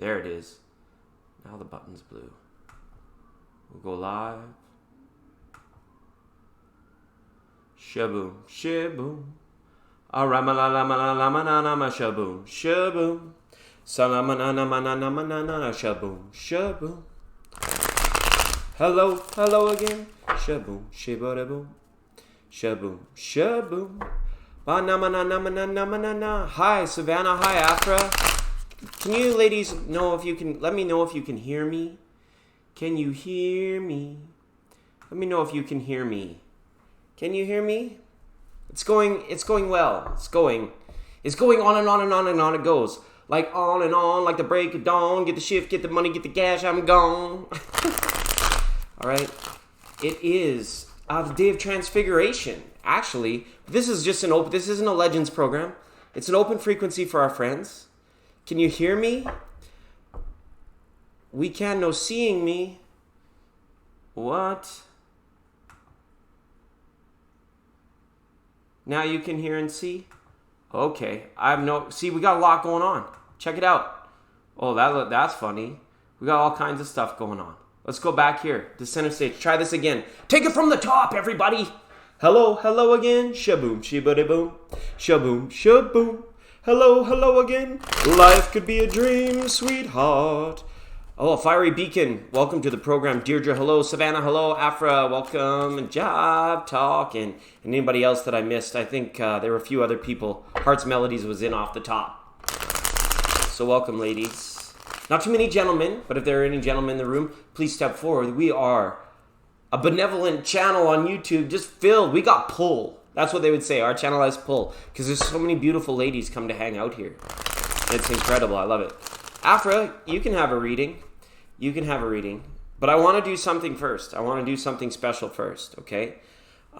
There it is. Now the button's blue. We'll go live. Shaboom, shaboom. Aramalalamalamanama shaboom, shaboom. Salamananamananamanana shaboom, shaboom. Hello, hello again. Shaboom, shibaraboom. Shaboom, shaboom. Ba-na-ma-na-na-ma-na-na-ma-na-na. Hi, Savannah. Hi, Afra. Can you ladies know if you can, let me know if you can hear me? Can you hear me? Let me know if you can hear me. Can you hear me? It's going well. It's going on and on and on and on it goes. Like on and on, like the break of dawn. Get the shift, get the money, get the cash, I'm gone. All right. It is the day of transfiguration. Actually, this is just this isn't a Legends program. It's an open frequency for our friends. Can you hear me? We can, no seeing me. What? Now you can hear and see? Okay. See, we got a lot going on. Check it out. Oh, that's funny. We got all kinds of stuff going on. Let's go back here to center stage. Try this again. Take it from the top, everybody. Hello, hello again. Shaboom, shibidi-boom. Shaboom, shaboom. Hello, hello again. Life could be a dream, sweetheart. Oh, Fiery Beacon, welcome to the program. Deirdre, hello. Savannah, hello. Afra, welcome. And Job Talk, and anybody else that I missed. I think there were a few other people. Hearts Melodies was in off the top. So welcome, ladies. Not too many gentlemen, but if there are any gentlemen in the room, please step forward. We are a benevolent channel on YouTube, just filled. We got pull. That's what they would say. Our channel has pull, because there's so many beautiful ladies come to hang out here. It's incredible. I love it. Afra, you can have a reading. You can have a reading. But I want to do something first. I want to do something special first, okay?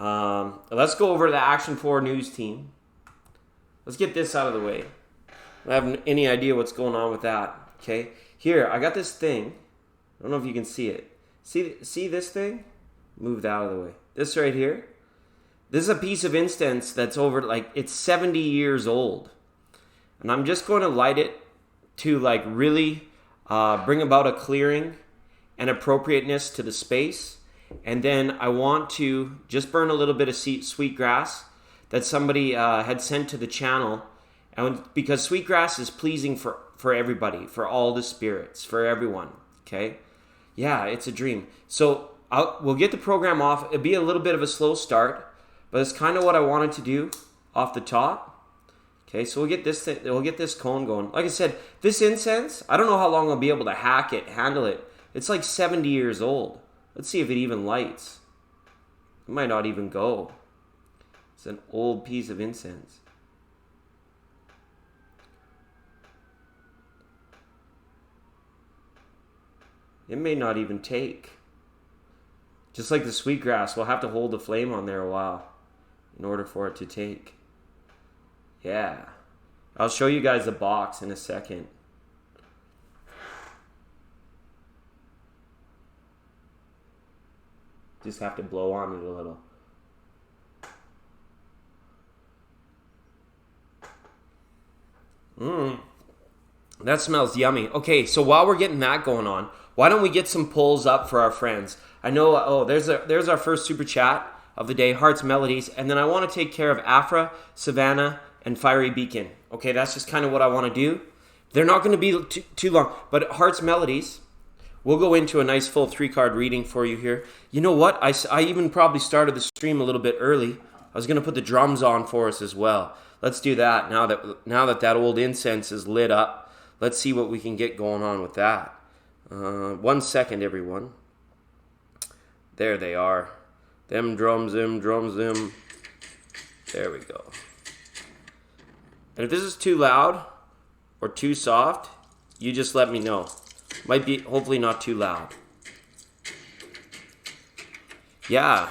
Let's go over to the Action 4 news team. Let's get this out of the way. I don't have any idea what's going on with that, okay? Here, I got this thing. I don't know if you can see it. See this thing? Move that out of the way. This right here. This is a piece of incense that's it's 70 years old. And I'm just going to light it to really bring about a clearing and appropriateness to the space. And then I want to just burn a little bit of sweet grass that somebody had sent to the channel. And because sweet grass is pleasing for everybody, for all the spirits, for everyone. Okay? Yeah, it's a dream. So we'll get the program off. It'll be a little bit of a slow start. But it's kind of what I wanted to do off the top. Okay, so we'll get this cone going. Like I said, this incense, I don't know how long I'll be able to handle it. It's like 70 years old. Let's see if it even lights. It might not even go. It's an old piece of incense. It may not even take. Just like the sweetgrass, we'll have to hold the flame on there a while in order for it to take. Yeah. I'll show you guys the box in a second. Just have to blow on it a little. That smells yummy. Okay, so while we're getting that going on, why don't we get some polls up for our friends? I know, there's our first super chat of the day, Hearts Melodies, and then I want to take care of Afra, Savannah, and Fiery Beacon. Okay, that's just kind of what I want to do. They're not going to be too long, but Hearts Melodies, we'll go into a nice full 3-card reading for you here. You know what? I even probably started the stream a little bit early. I was going to put the drums on for us as well. Let's do that now that old incense is lit up. Let's see what we can get going on with that. 1 second, everyone. There they are. Them drums, them. There we go. And if this is too loud or too soft, you just let me know. Might be, hopefully not too loud. Yeah,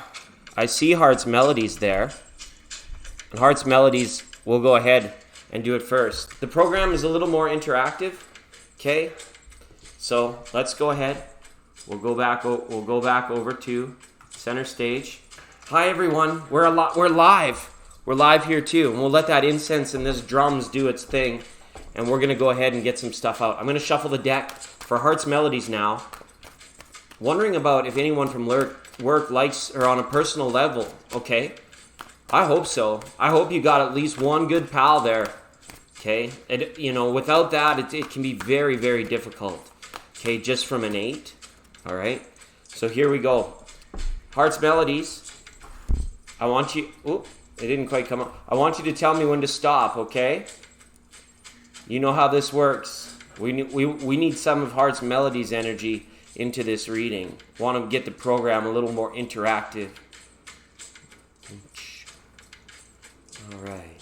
I see Hearts Melodies there. And Hearts Melodies, we'll go ahead and do it first. The program is a little more interactive, okay? So let's go ahead. We'll go back over to center stage. Hi everyone, we're live. We're live here too, and we'll let that incense and this drums do its thing. and we're going to go ahead and get some stuff out. I'm going to shuffle the deck for Heart's Melodies now. Wondering about if anyone from work likes her on a personal level, okay? I hope so. I hope you got at least one good pal there, okay? And, without that, it can be very, very difficult, okay? Just from an 8, all right? So here we go. Heart's Melodies. I want you... Oop, it didn't quite come up. I want you to tell me when to stop, okay? You know how this works. We need some of Heart's Melodies energy into this reading. Want to get the program a little more interactive. All right.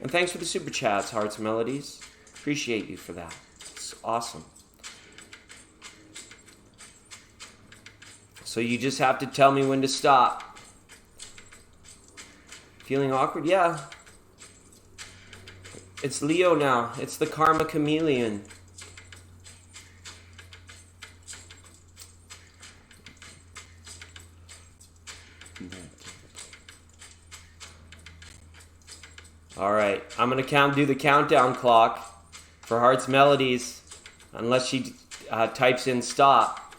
And thanks for the super chats, Heart's Melodies. Appreciate you for that. It's awesome. So you just have to tell me when to stop. Feeling awkward? Yeah. It's Leo now. It's the Karma Chameleon. All right, I'm going to do the countdown clock for Heart's Melodies, unless she types in stop.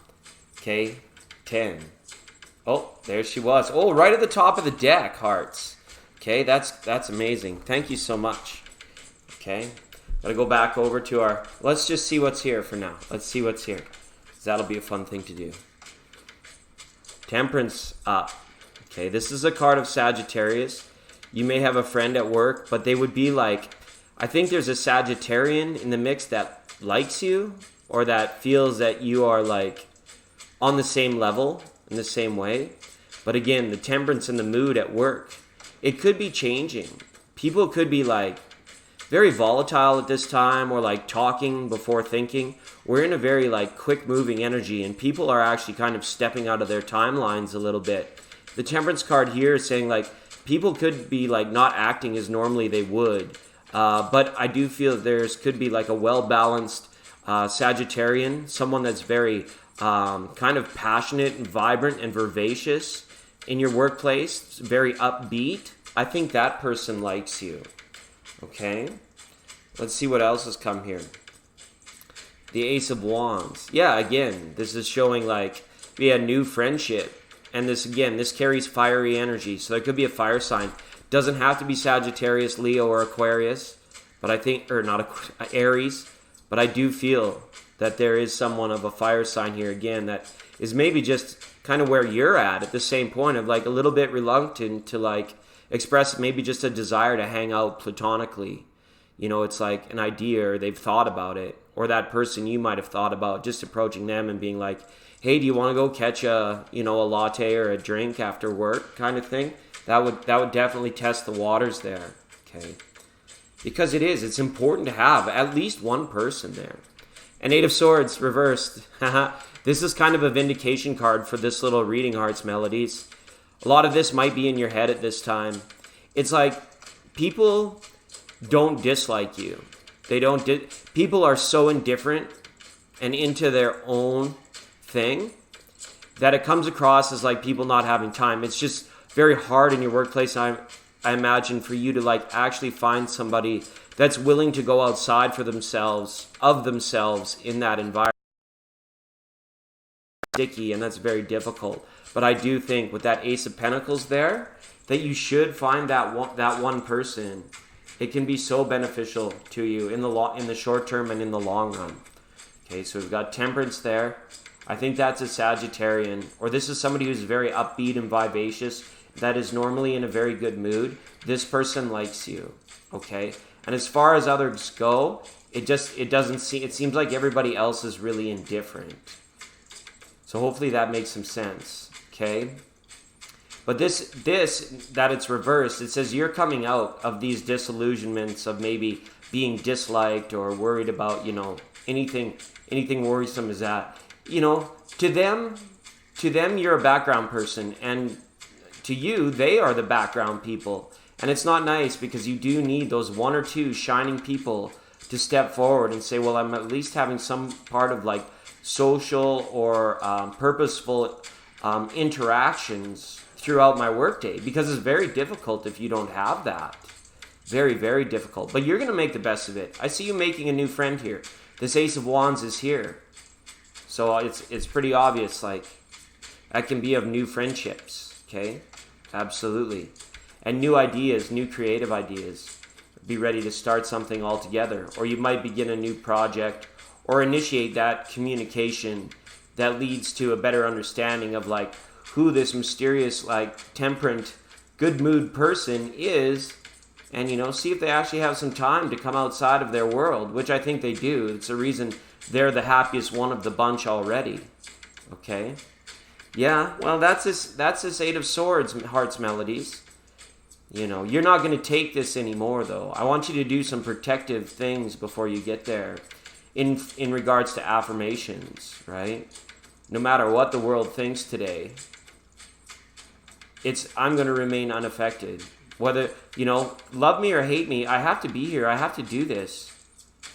Okay, 10. Oh, there she was. Oh, right at the top of the deck, Hearts. Okay, that's amazing. Thank you so much. Okay, got to go back over to our... Let's just see what's here for now. Let's see what's here. That'll be a fun thing to do. Temperance up. Okay, this is a card of Sagittarius. You may have a friend at work, but they would be like, I think there's a Sagittarian in the mix that likes you, or that feels that you are like on the same level, in the same way. But again, the temperance and the mood at work, it could be changing. People could be like very volatile at this time, or like talking before thinking. We're in a very like quick moving energy, and people are actually kind of stepping out of their timelines a little bit. The temperance card here is saying like, people could be like not acting as normally they would, but I do feel there could be like a well-balanced Sagittarian, someone that's very kind of passionate and vibrant and vivacious in your workplace, very upbeat. I think that person likes you. Okay, let's see what else has come here. The Ace of Wands. Yeah, again, this is showing like we had new friendship. And this carries fiery energy. So there could be a fire sign. Doesn't have to be Sagittarius, Leo, or Aquarius. But I think, or not Aries. But I do feel that there is someone of a fire sign here again that is maybe just kind of where you're at the same point of like a little bit reluctant to like express maybe just a desire to hang out platonically. It's like an idea, or they've thought about it. Or that person you might have thought about just approaching them and being like, hey, do you want to go catch a latte or a drink after work kind of thing? That would definitely test the waters there, okay? Because it's important to have at least one person there. And 8 of Swords reversed. This is kind of a vindication card for this little reading, Heart's Melodies. A lot of this might be in your head at this time. It's like people don't dislike you. People are so indifferent and into their own thing that it comes across as like people not having time. It's just very hard in your workplace, I imagine, for you to like actually find somebody that's willing to go outside for themselves in that environment. Sticky, and that's very difficult. But I do think with that Ace of Pentacles there, that you should find that one person. It can be so beneficial to you in the short term and in the long run. Okay, so we've got Temperance there. I think that's a Sagittarian, or this is somebody who's very upbeat and vivacious, that is normally in a very good mood. This person likes you, okay? And as far as others go, it seems like everybody else is really indifferent. So hopefully that makes some sense, okay? But this that it's reversed, it says you're coming out of these disillusionments of maybe being disliked or worried about, anything worrisome is that. To them, you're a background person, and to you, they are the background people. And it's not nice, because you do need those one or two shining people to step forward and say, well, I'm at least having some part of like social or purposeful interactions throughout my workday, because it's very difficult if you don't have that. Very, very difficult. But you're going to make the best of it. I see you making a new friend here. This Ace of Wands is here. So it's pretty obvious, like, that can be of new friendships, okay? Absolutely. And new ideas, new creative ideas. Be ready to start something altogether. Or you might begin a new project or initiate that communication that leads to a better understanding of, like, who this mysterious, like, temperate, good mood person is. And, you know, see if they actually have some time to come outside of their world, which I think they do. It's a reason they're the happiest one of the bunch already. Okay? Yeah, well, that's this Eight of Swords, Heart's Melodies. You know, you're not going to take this anymore, though. I want you to do some protective things before you get there in regards to affirmations, right? No matter what the world thinks today, I'm going to remain unaffected. Whether, you know, love me or hate me, I have to be here. I have to do this,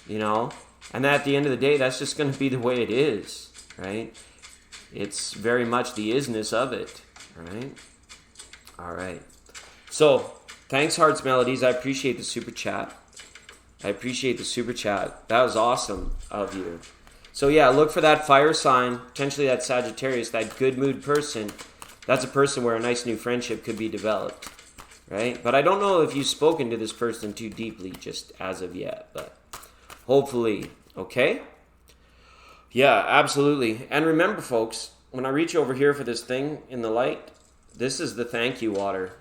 you know? And at the end of the day, that's just going to be the way it is, right? It's very much the isness of it, right? All right. So, thanks, Heart's Melodies. I appreciate the super chat. That was awesome of you. So, yeah, look for that fire sign, potentially that Sagittarius, that good mood person. That's a person where a nice new friendship could be developed. Right? But I don't know if you've spoken to this person too deeply just as of yet, but hopefully, okay? Yeah, absolutely. And remember, folks, when I reach over here for this thing in the light, this is the thank you water.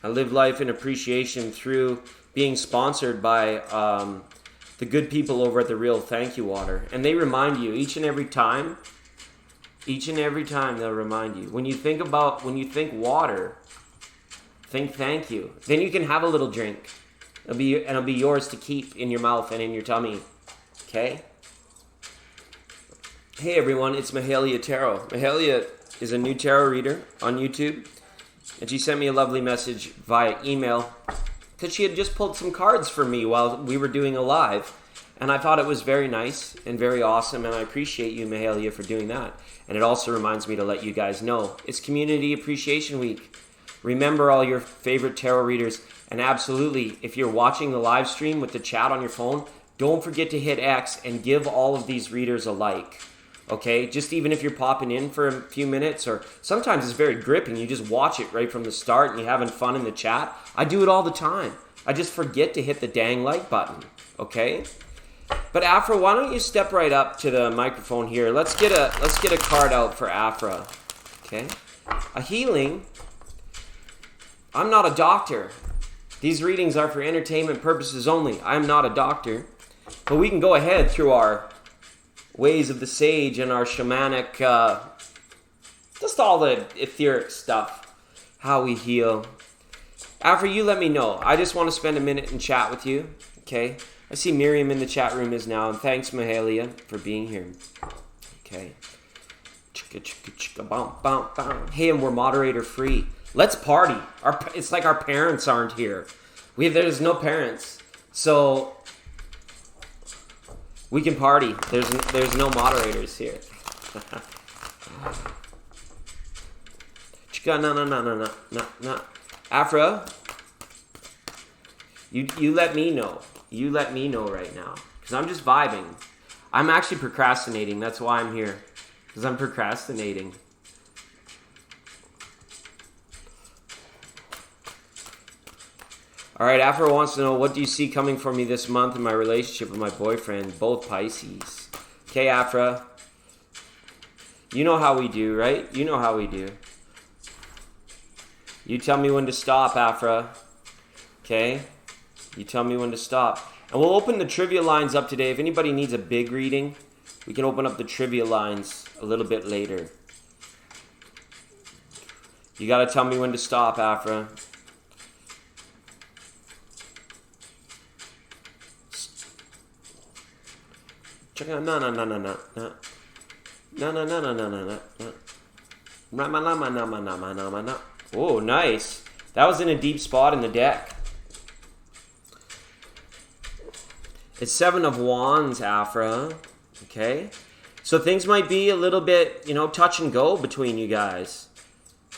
I live life in appreciation through being sponsored by the good people over at the Real Thank You Water. And they remind you each and every time they'll remind you. When you think water, think thank you. Then you can have a little drink. It'll be yours to keep in your mouth and in your tummy. Okay? Hey everyone, it's Mahalia Tarot. Mahalia is a new tarot reader on YouTube. And she sent me a lovely message via email because she had just pulled some cards for me while we were doing a live. And I thought it was very nice and very awesome. And I appreciate you, Mahalia, for doing that. And it also reminds me to let you guys know it's Community Appreciation Week. Remember all your favorite tarot readers. And absolutely, if you're watching the live stream with the chat on your phone, don't forget to hit X and give all of these readers a like. Okay? Just even if you're popping in for a few minutes, or sometimes it's very gripping. You just watch it right from the start and you're having fun in the chat. I do it all the time. I just forget to hit the dang like button. Okay? But Afra, why don't you step right up to the microphone here? Let's get a card out for Afra. Okay? A healing. I'm not a doctor. These readings are for entertainment purposes only. I'm not a doctor. But we can go ahead through our ways of the sage and our shamanic, just all the etheric stuff, how we heal. After you let me know. I just want to spend a minute and chat with you. Okay? I see Miriam in the chat room is now, and thanks, Mahalia, for being here. Okay. Hey, and we're moderator free. Let's party. It's like our parents aren't here. There's no parents, so we can party. There's no moderators here. No. Afra, you let me know. You let me know right now, because I'm just vibing. I'm actually procrastinating. That's why I'm here, because I'm procrastinating. All right, Afra wants to know, what do you see coming for me this month in my relationship with my boyfriend, both Pisces? Okay, Afra. You know how we do, right? You know how we do. You tell me when to stop, Afra. Okay? You tell me when to stop. And we'll open the trivia lines up today. If anybody needs a big reading, we can open up the trivia lines a little bit later. You got to tell me when to stop, Afra. No. Oh, nice. That was in a deep spot in the deck. It's Seven of Wands, Afra. Okay? So things might be a little bit, touch and go between you guys.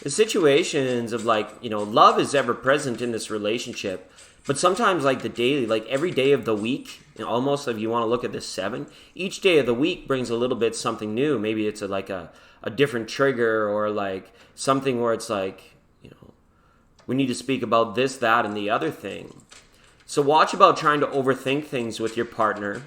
The situations of love is ever present in this relationship. But sometimes like the daily, like every day of the week, almost if you want to look at this 7, each day of the week brings a little bit something new. Maybe it's a different trigger, or like something where it's like, we need to speak about this, that, and the other thing. So watch about trying to overthink things with your partner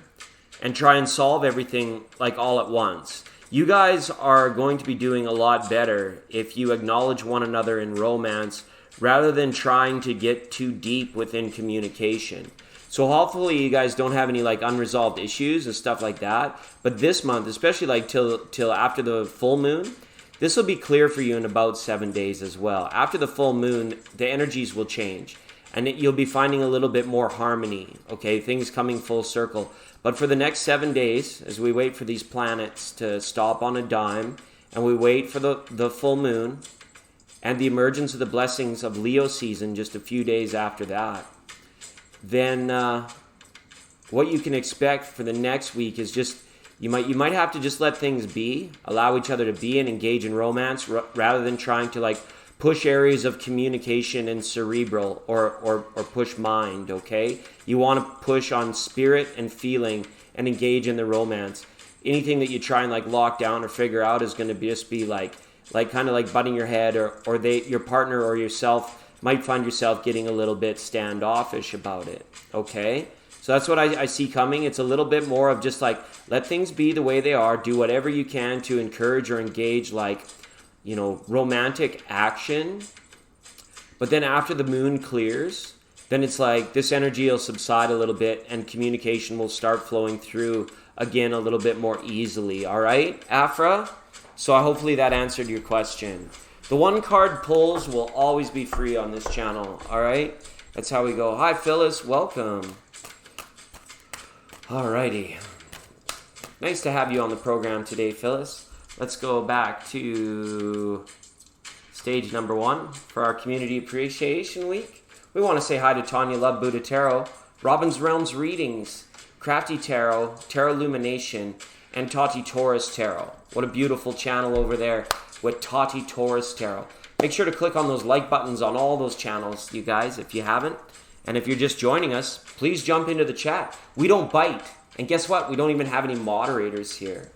and try and solve everything like all at once. You guys are going to be doing a lot better if you acknowledge one another in romance rather than trying to get too deep within communication. So hopefully you guys don't have any like unresolved issues and stuff like that. But this month, especially like till after the full moon, this will be clear for you in about 7 days as well. After the full moon, the energies will change. And you'll be finding a little bit more harmony, okay? Things coming full circle. But for the next 7 days, as we wait for these planets to stop on a dime, and we wait for the full moon, and the emergence of the blessings of Leo season just a few days after that, then what you can expect for the next week is just, you might have to just let things be, allow each other to be and engage in romance rather than trying to like push areas of communication and cerebral or push mind, okay? You want to push on spirit and feeling and engage in the romance. Anything that you try and like lock down or figure out is going to just be like kind of like butting your head, or your partner or yourself might find yourself getting a little bit standoffish about it, okay? So that's what I see coming. It's a little bit more of just like, let things be the way they are. Do whatever you can to encourage or engage like, romantic action. But then after the moon clears, then it's like this energy will subside a little bit and communication will start flowing through again a little bit more easily. All right, Afra? So hopefully that answered your question. The 1 card pulls will always be free on this channel. All right? That's how we go. Hi, Phyllis. Welcome. Alrighty. Nice to have you on the program today, Phyllis. Let's go back to stage number 1 for our Community Appreciation Week. We want to say hi to Tanya Love Buddha Tarot, Robin's Realms Readings, Crafty Tarot, Tarot Illumination, and Tati Taurus Tarot. What a beautiful channel over there with Tati Taurus Tarot. Make sure to click on those like buttons on all those channels, you guys, if you haven't. And if you're just joining us, please jump into the chat. We don't bite. And guess what? We don't even have any moderators here.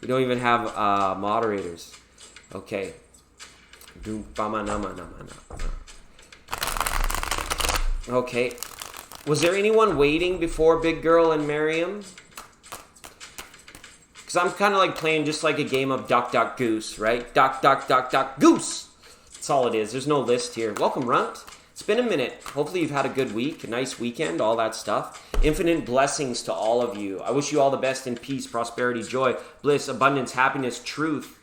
We don't even have moderators. Okay. Okay. Was there anyone waiting before Big Girl and Miriam? Because I'm kind of like playing just like a game of duck, duck, goose, right? Duck, duck, duck, duck, goose. That's all it is. There's no list here. Welcome, Runt. It's been a minute. Hopefully you've had a good week, a nice weekend, all that stuff. Infinite blessings to all of you. I wish you all the best in peace, prosperity, joy, bliss, abundance, happiness, truth,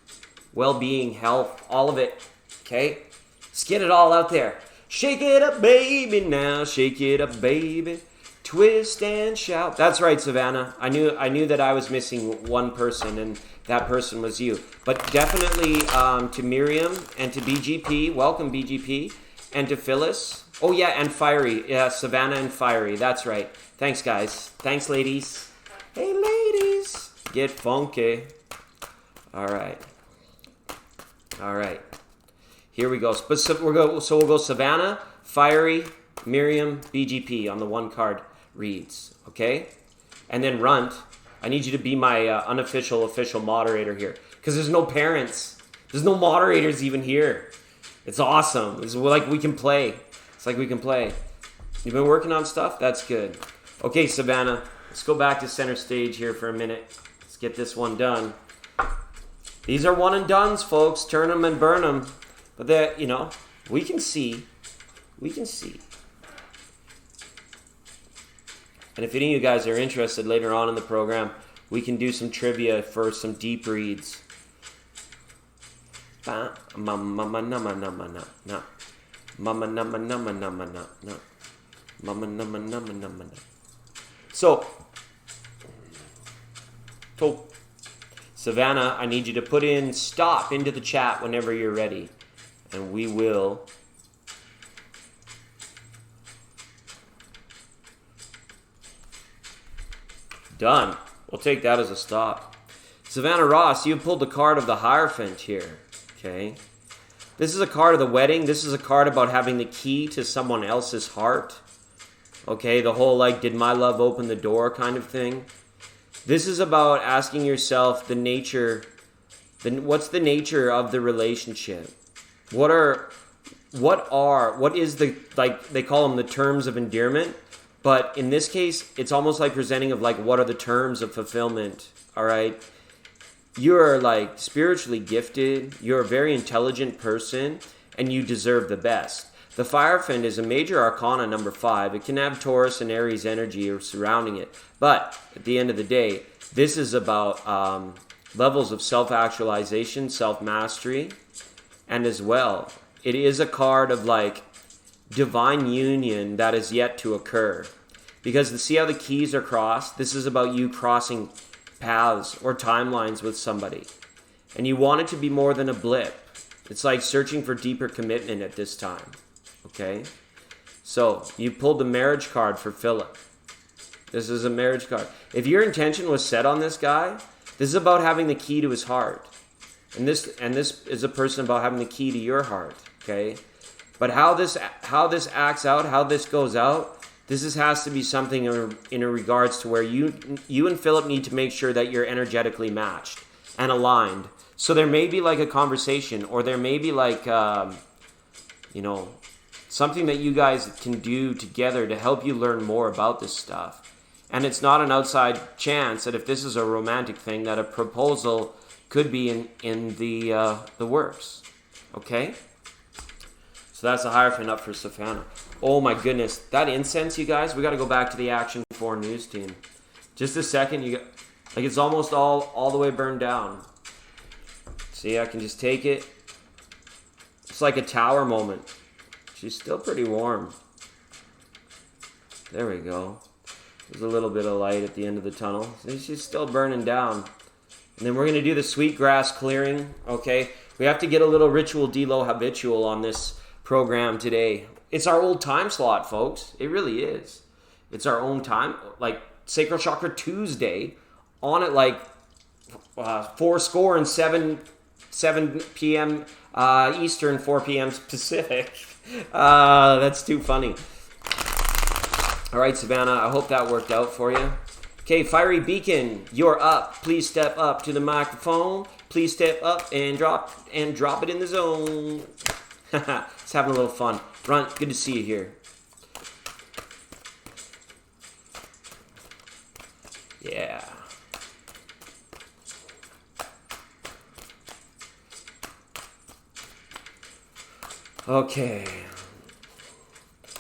well-being, health, all of it. Okay? Let's get it all out there. Shake it up, baby, now. Shake it up, baby. Twist and shout. That's right, Savannah. I knew that I was missing one person, and that person was you. But definitely to Miriam and to BGP. Welcome, BGP. And to Phyllis. Oh, yeah, and Fiery. Yeah, Savannah and Fiery. That's right. Thanks, guys. Thanks, ladies. Hey, ladies. Get funky. All right. All right. Here we go. So we'll go Savannah, Fiery, Miriam, BGP on the 1 card reads. Okay? And then Runt, I need you to be my unofficial official moderator here. Because there's no parents. There's no moderators even here. It's awesome. It's like we can play. It's like we can play. You've been working on stuff? That's good. Okay, Savannah. Let's go back to center stage here for a minute. Let's get this one done. These are one and dones, folks. Turn them and burn them. But that, we can see. We can see. And if any of you guys are interested later on in the program, we can do some trivia for some deep reads. So, Savannah, I need you to put in stop into the chat whenever you're ready. And we will done. We'll take that as a stop. Savannah Ross, you pulled the card of the Hierophant here. Okay. This is a card of the wedding. This is a card about having the key to someone else's heart. Okay, the whole like, did my love open the door kind of thing. This is about asking yourself the nature, what's the nature of the relationship? What is the, like, they call them the terms of endearment, but in this case, it's almost like presenting of like, what are the terms of fulfillment, all right? You're like spiritually gifted, you're a very intelligent person, and you deserve the best. The Hierophant is a major arcana number 5. It can have Taurus and Aries energy surrounding it. But at the end of the day, this is about levels of self-actualization, self-mastery, and as well, it is a card of like divine union that is yet to occur. Because see how the keys are crossed? This is about you crossing paths or timelines with somebody. And you want it to be more than a blip. It's like searching for deeper commitment at this time. Okay, so you pulled the marriage card for Philip. This is a marriage card. If your intention was set on this guy, this is about having the key to his heart. And this is a person about having the key to your heart. Okay, but how this acts out, how this goes out, has to be something in regards to where you and Philip need to make sure that you're energetically matched and aligned. So there may be like a conversation, or there may be like something that you guys can do together to help you learn more about this stuff. And it's not an outside chance that if this is a romantic thing, that a proposal could be in the works. Okay? So that's the Hierophant up for Savannah. Oh my goodness. That incense, you guys, we got to go back to the Action 4 news team. Just a second. It's almost all the way burned down. See, I can just take it. It's like a tower moment. She's still pretty warm. There we go. There's a little bit of light at the end of the tunnel. See, she's still burning down. And then we're going to do the sweet grass clearing. Okay? We have to get a little ritual de-lo habitual on this program today. It's our old time slot, folks. It really is. It's our own time. Like Sacral Chakra Tuesday on at like 7 p.m. Eastern, 4 p.m. Pacific. That's too funny. All right, Savannah, I hope that worked out for you. Okay, Fiery Beacon, you're up. Please step up to the microphone. Please step up and drop it in the zone. It's having a little fun. Runt, good to see you here. Yeah. Okay.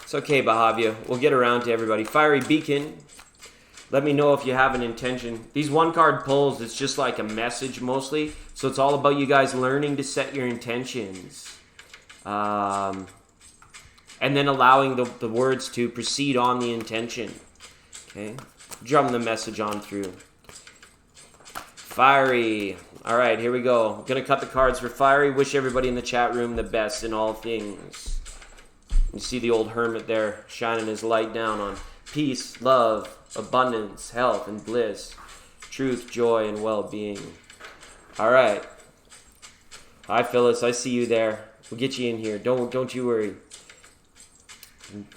It's okay, Bahavia. We'll get around to everybody. Fiery Beacon. Let me know if you have an intention. These one-card pulls, it's just like a message mostly. So it's all about you guys learning to set your intentions. And then allowing the words to proceed on the intention. Okay? Drum the message on through. Fiery. All right, here we go. I'm going to cut the cards for Fiery. Wish everybody in the chat room the best in all things. You see the old hermit there shining his light down on peace, love, abundance, health, and bliss, truth, joy, and well-being. All right. Hi, Phyllis. I see you there. We'll get you in here. Don't you worry.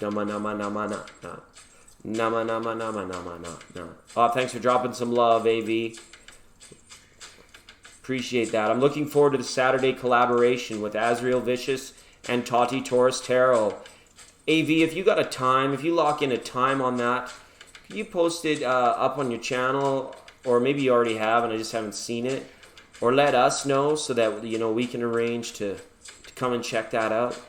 Nama nama nama na na. Nama nama nama nama na na. Oh, thanks for dropping some love, AV. Appreciate that. I'm looking forward to the Saturday collaboration with Azrael Vicious and Tati Taurus Tarot. AV, if you got a time, if you lock in a time on that, can you post it up on your channel? Or maybe you already have and I just haven't seen it. Or let us know so that we can arrange to come and check that out.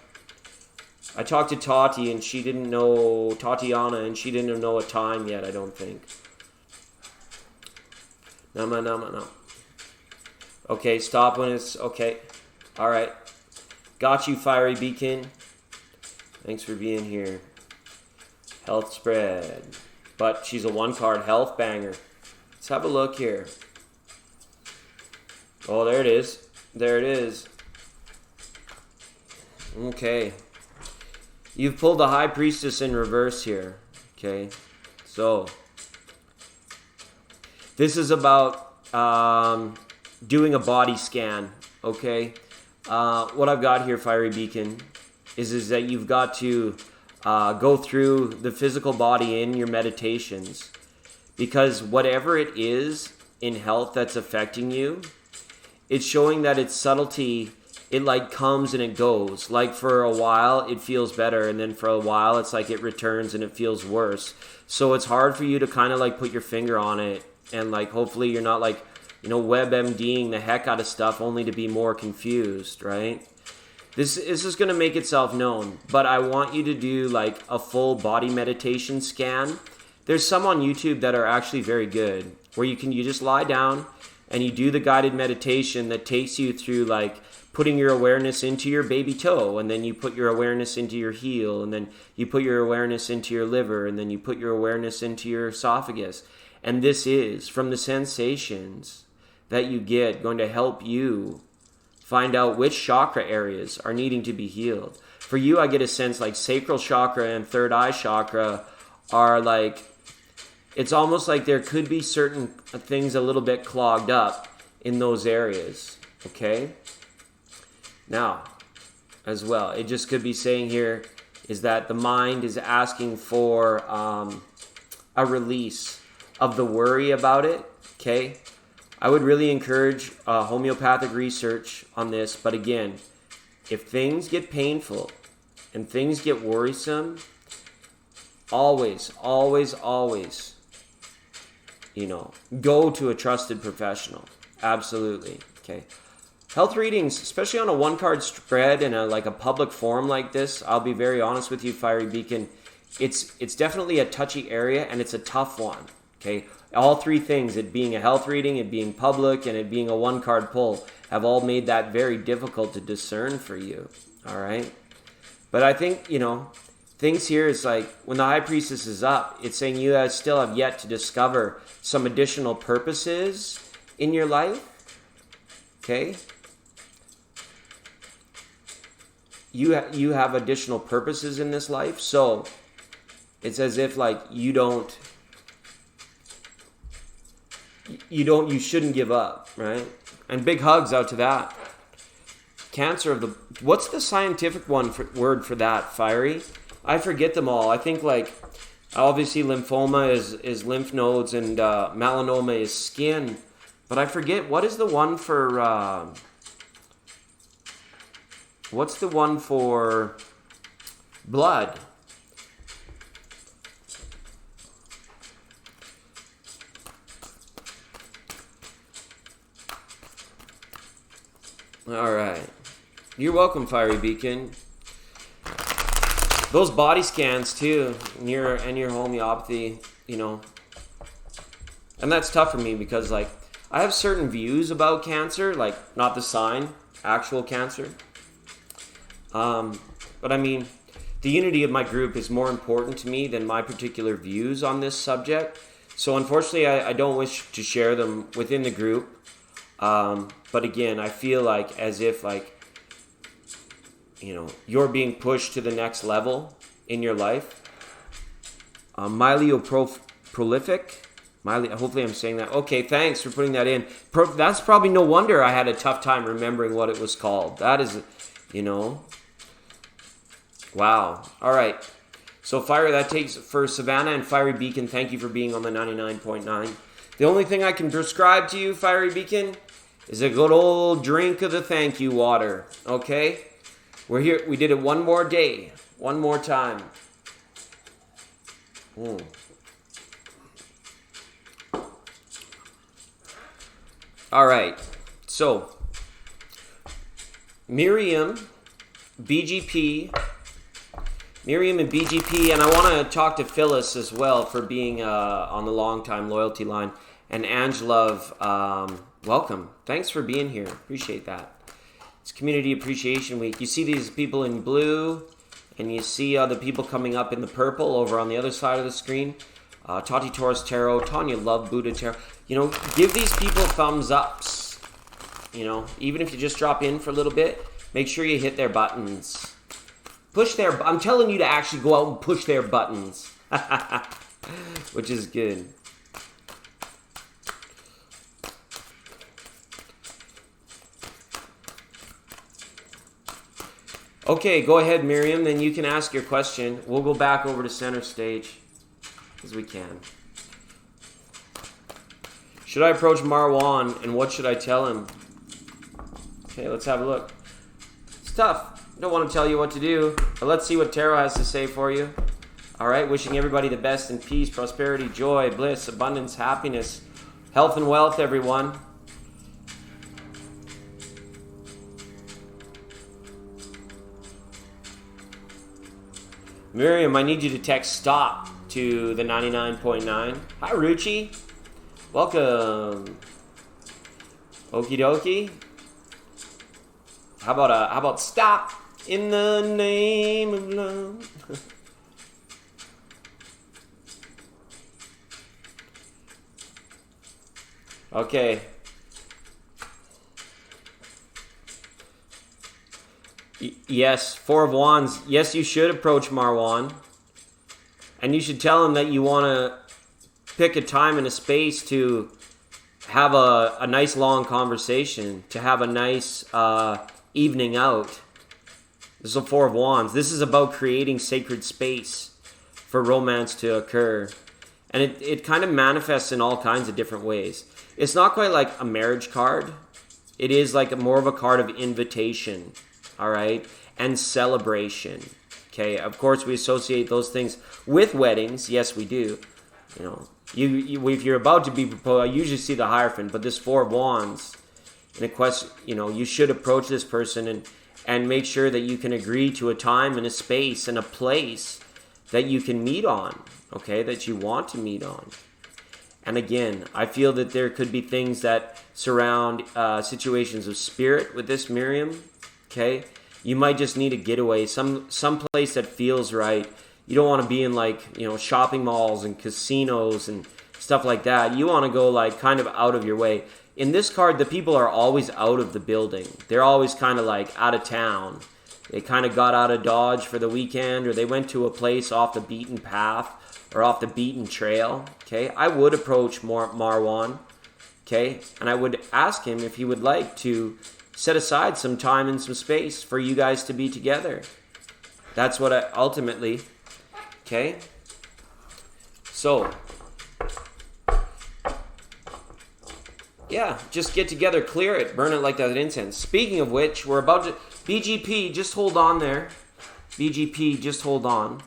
I talked to Tati and she didn't know, Tatiana, and she didn't know a time yet, I don't think. No. Okay, stop when it's okay. All right. Got you, Fiery Beacon. Thanks for being here. Health spread. But she's a one-card health banger. Let's have a look here. Oh, there it is. There it is. Okay. You've pulled the High Priestess in reverse here. Okay. So, this is about doing a body scan. Okay. What I've got here, Fiery Beacon, is that you've got to go through the physical body in your meditations, because whatever it is in health that's affecting you, it's showing that its subtlety, it like comes and it goes. Like for a while it feels better, and then for a while it's like it returns and it feels worse. So it's hard for you to kind of like put your finger on it, and like hopefully you're not like, WebMDing the heck out of stuff only to be more confused, right? This is going to make itself known, but I want you to do like a full body meditation scan. There's some on YouTube that are actually very good, where you just lie down and you do the guided meditation that takes you through like putting your awareness into your baby toe, and then you put your awareness into your heel, and then you put your awareness into your liver, and then you put your awareness into your esophagus. And this is, from the sensations that you get, going to help you find out which chakra areas are needing to be healed. For you, I get a sense like sacral chakra and third eye chakra are like, it's almost like there could be certain things a little bit clogged up in those areas, okay? Now, as well, it just could be saying here is that the mind is asking for a release of the worry about it, okay? I would really encourage homeopathic research on this, but again, if things get painful and things get worrisome, always, go to a trusted professional. Absolutely, okay? Health readings, especially on a one-card spread in a public forum like this, I'll be very honest with you, Fiery Beacon, it's definitely a touchy area, and it's a tough one, okay? All three things, it being a health reading, it being public, and it being a one-card pull, have all made that very difficult to discern for you, all right? But I think, things here is like, when the High Priestess is up, it's saying you guys still have yet to discover some additional purposes in your life, okay? You have additional purposes in this life, so it's as if like you shouldn't give up, right? And big hugs out to that. Cancer of the, what's the scientific word for that, Fiery? I forget them all. I think like, obviously lymphoma is lymph nodes, and melanoma is skin. But I forget, what is the one for, what's the one for blood? All right. You're welcome, Fiery Beacon. Those body scans too, and your homeopathy, and that's tough for me because like I have certain views about cancer, like not the sign, actual cancer. But I mean, the unity of my group is more important to me than my particular views on this subject. So unfortunately, I don't wish to share them within the group. But again, I feel like as if like, you're being pushed to the next level in your life. Prolific. Hopefully I'm saying that. Okay, thanks for putting that in. That's probably no wonder I had a tough time remembering what it was called. That is, wow. All right. So Fire, that takes for Savannah and Fiery Beacon. Thank you for being on the 99.9. The only thing I can prescribe to you, Fiery Beacon, is a good old drink of the thank you water. Okay? We're here. We did it one more day. One more time. All right. So, Miriam and BGP, and I want to talk to Phyllis as well for being on the long time loyalty line. And Angelove, welcome. Thanks for being here. Appreciate that. It's Community Appreciation Week. You see these people in blue, and you see the people coming up in the purple over on the other side of the screen. Tati Torres Tarot, Tanya Love Buddha Tarot. Give these people thumbs ups. Even if you just drop in for a little bit, make sure you hit their buttons. I'm telling you to actually go out and push their buttons. Which is good. Okay, go ahead, Miriam. Then you can ask your question. We'll go back over to center stage as we can. Should I approach Marwan and what should I tell him? Okay, let's have a look. It's tough. I don't want to tell you what to do, but let's see what Tarot has to say for you. All right, wishing everybody the best in peace, prosperity, joy, bliss, abundance, happiness, health and wealth, everyone. Miriam, I need you to text stop to the 99.9. Hi, Ruchi. Welcome. Okie dokie. How about stop in the name of love? Okay. Yes, Four of Wands. Yes, you should approach Marwan. And you should tell him that you want to pick a time and a space to have a nice long conversation, to have a nice evening out. This is a Four of Wands. This is about creating sacred space for romance to occur. And it kind of manifests in all kinds of different ways. It's not quite like a marriage card. It is like more of a card of invitation. All right, and celebration. Okay, of course we associate those things with weddings. Yes, we do. You know, you if you're about to be proposed, I usually see the Hierophant, but this Four of Wands in a quest, you know, you should approach this person and make sure that you can agree to a time and a space and a place that you can meet on. Okay, that you want to meet on. And again, I feel that there could be things that surround situations of spirit with this Miriam. Okay, you might just need a getaway, some place that feels right. You don't want to be in like, you know, shopping malls and casinos and stuff like that. You want to go like kind of out of your way. In this card, the people are always out of the building. They're always kind of like out of town. They kind of got out of Dodge for the weekend, or they went to a place off the beaten path or off the beaten trail. Okay, I would approach Marwan. Okay, and I would ask him if he would like to set aside some time and some space for you guys to be together. That's what I ultimately, okay? So, yeah, just get together, clear it, burn it like that incense. Speaking of which, we're about to, BGP, just hold on there. BGP, just hold on.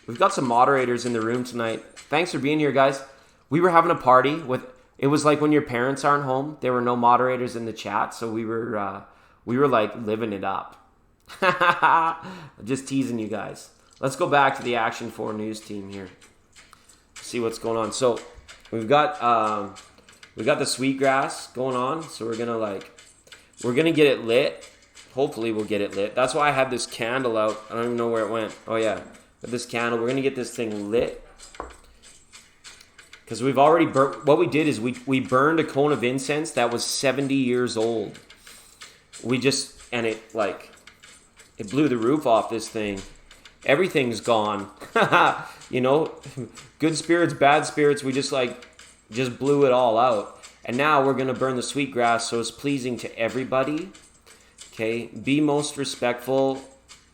We've got some moderators in the room tonight. Thanks for being here, guys. We were having a party with, it was like when your parents aren't home. There were no moderators in the chat, so we were like living it up. Just teasing you guys. Let's go back to the Action 4 news team here. See what's going on. So we've got the sweetgrass going on. So we're gonna get it lit. Hopefully we'll get it lit. That's why I had this candle out. I don't even know where it went. Oh yeah, with this candle, we're gonna get this thing lit. Because we've already burnt, what we did is we burned a cone of incense that was 70 years old. And it blew the roof off this thing. Everything's gone. You know, good spirits, bad spirits, we just blew it all out. And now we're going to burn the sweetgrass so it's pleasing to everybody. Okay, be most respectful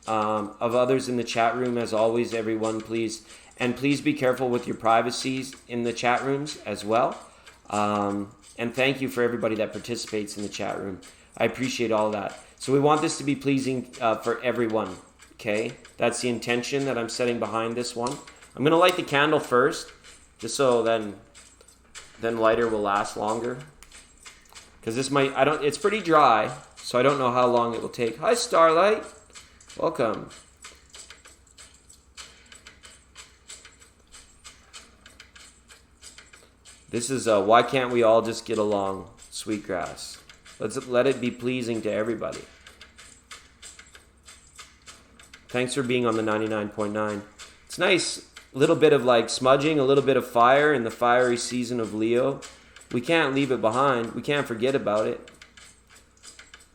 of others in the chat room as always, everyone, please. And please be careful with your privacies in the chat rooms as well. And thank you for everybody that participates in the chat room. I appreciate all that. So we want this to be pleasing for everyone. Okay, that's the intention that I'm setting behind this one. I'm gonna light the candle first, just so then lighter will last longer. Because it's pretty dry, so I don't know how long it will take. Hi, Starlight. Welcome. This is why can't we all just get along, sweetgrass? Let it be pleasing to everybody. Thanks for being on the 99.9. It's nice, a little bit of like smudging, a little bit of fire in the fiery season of Leo. We can't leave it behind. We can't forget about it.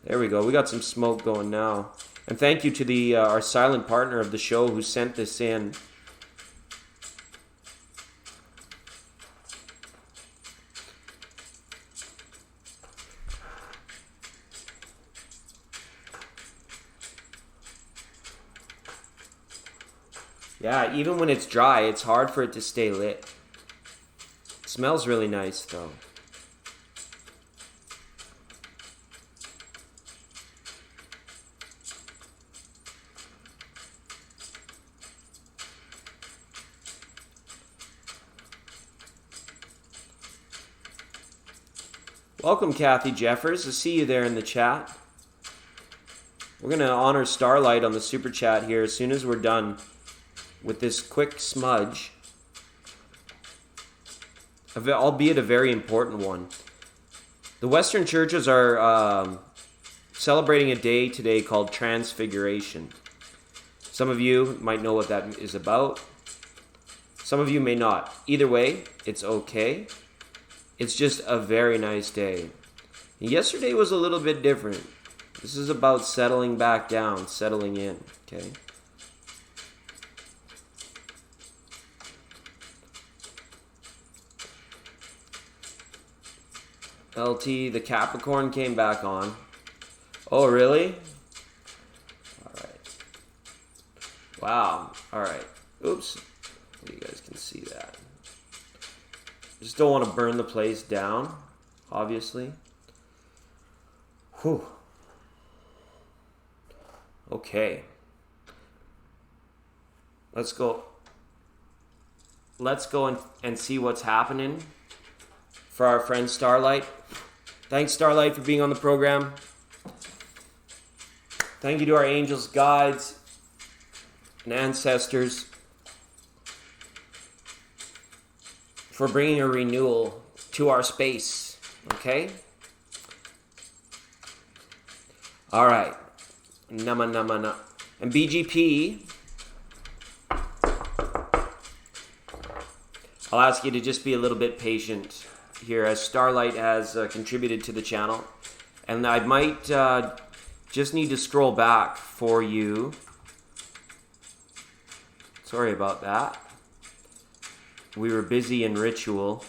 There we go. We got some smoke going now. And thank you to our silent partner of the show who sent this in. Yeah, even when it's dry, it's hard for it to stay lit. It smells really nice, though. Welcome, Kathy Jeffers. I see you there in the chat. We're going to honor Starlight on the super chat here as soon as we're done with this quick smudge, albeit a very important one. The Western churches are celebrating a day today called Transfiguration. Some of you might know what that is about. Some of you may not. Either way, it's okay. It's just a very nice day. Yesterday was a little bit different. This is about settling back down, settling in, okay? LT, the Capricorn came back on. Oh, really? All right. Wow. All right. Oops. You guys can see that. Just don't want to burn the place down, obviously. Whew. Okay. Let's go and see what's happening for our friend Starlight. Thanks, Starlight, for being on the program. Thank you to our angels, guides, and ancestors for bringing a renewal to our space, okay? All right. Nama nama na. And BGP, I'll ask you to just be a little bit patient here as Starlight has contributed to the channel. And I might just need to scroll back for you. Sorry about that. We were busy in ritual.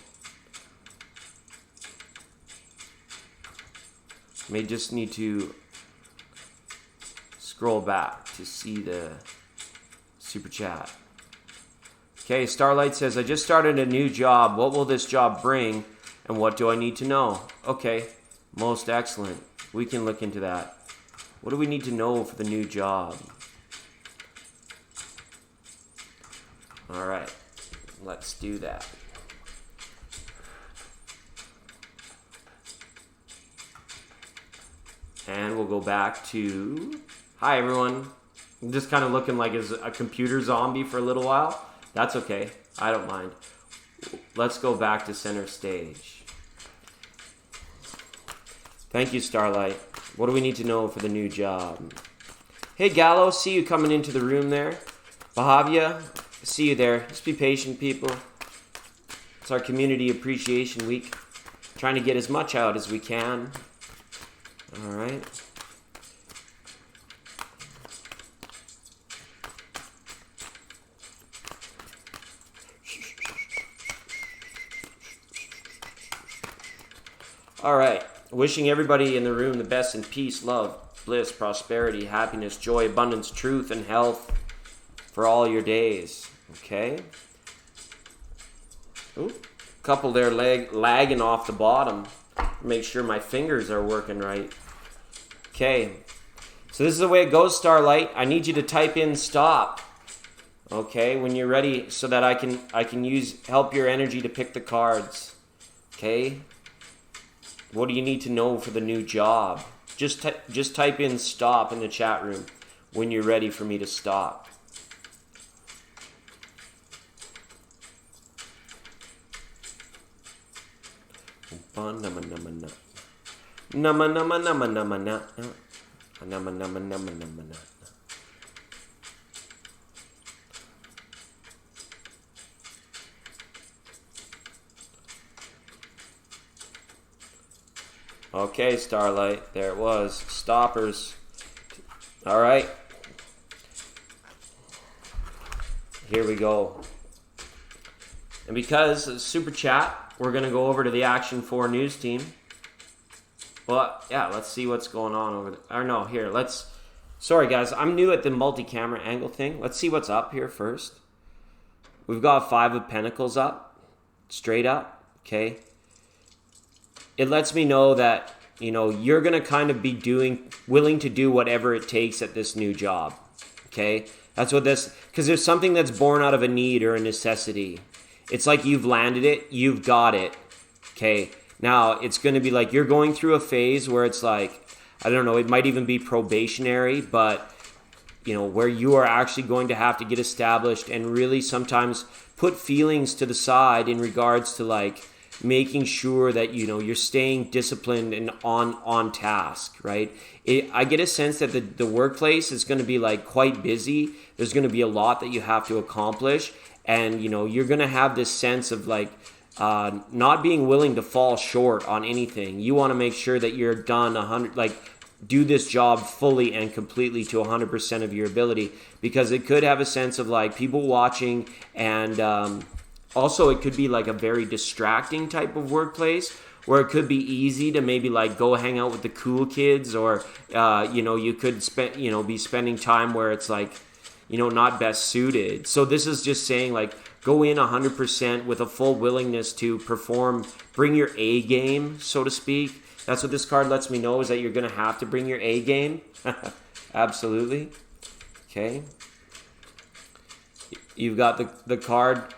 May just need to scroll back to see the super chat. Okay, Starlight says, I just started a new job. What will this job bring? And what do I need to know? Okay, most excellent. We can look into that. What do we need to know for the new job? All right. Let's do that. And we'll go back to... Hi, everyone. I'm just kind of looking like a computer zombie for a little while. That's okay. I don't mind. Let's go back to center stage. Thank you, Starlight. What do we need to know for the new job? Hey, Gallo. See you coming into the room there. Bahavia. See you there. Just be patient, people. It's our Community Appreciation Week. Trying to get as much out as we can. All right. All right. Wishing everybody in the room the best in peace, love, bliss, prosperity, happiness, joy, abundance, truth, and health for all your days. Okay. Ooh, couple there lagging off the bottom. Make sure my fingers are working right. Okay. So this is the way it goes, Starlight. I need you to type in stop. Okay, when you're ready, so that I can help your energy to pick the cards. Okay. What do you need to know for the new job? Just type in stop in the chat room when you're ready for me to stop. Nama nama na. Nama nama nama nama na. Nama nama nama nama na. Okay, Starlight. There it was. Stoppers. All right. Here we go. And because Super Chat, we're going to go over to the Action 4 news team. Well, yeah, let's see what's going on over there. Or no, here, sorry guys, I'm new at the multi-camera angle thing. Let's see what's up here first. We've got 5 of Pentacles up, straight up, okay? It lets me know that, you're going to kind of be willing to do whatever it takes at this new job, okay? That's what this, because there's something that's born out of a need or a necessity. It's like you've landed it, you've got it, okay? Now, it's going to be like you're going through a phase where it's like, I don't know, it might even be probationary, but, where you are actually going to have to get established and really sometimes put feelings to the side in regards to like making sure that, you're staying disciplined and on task, right? I get a sense that the workplace is going to be like quite busy. There's going to be a lot that you have to accomplish. And, you're going to have this sense of like not being willing to fall short on anything. You want to make sure that you're done 100, like do this job fully and completely to 100% of your ability, because it could have a sense of like people watching, and also it could be like a very distracting type of workplace where it could be easy to maybe like go hang out with the cool kids, or you could be spending time where it's like not best suited. So this is just saying like go in 100% with a full willingness to perform, bring your A game, so to speak. That's what this card lets me know, is that you're going to have to bring your A game. Absolutely. Okay. You've got the card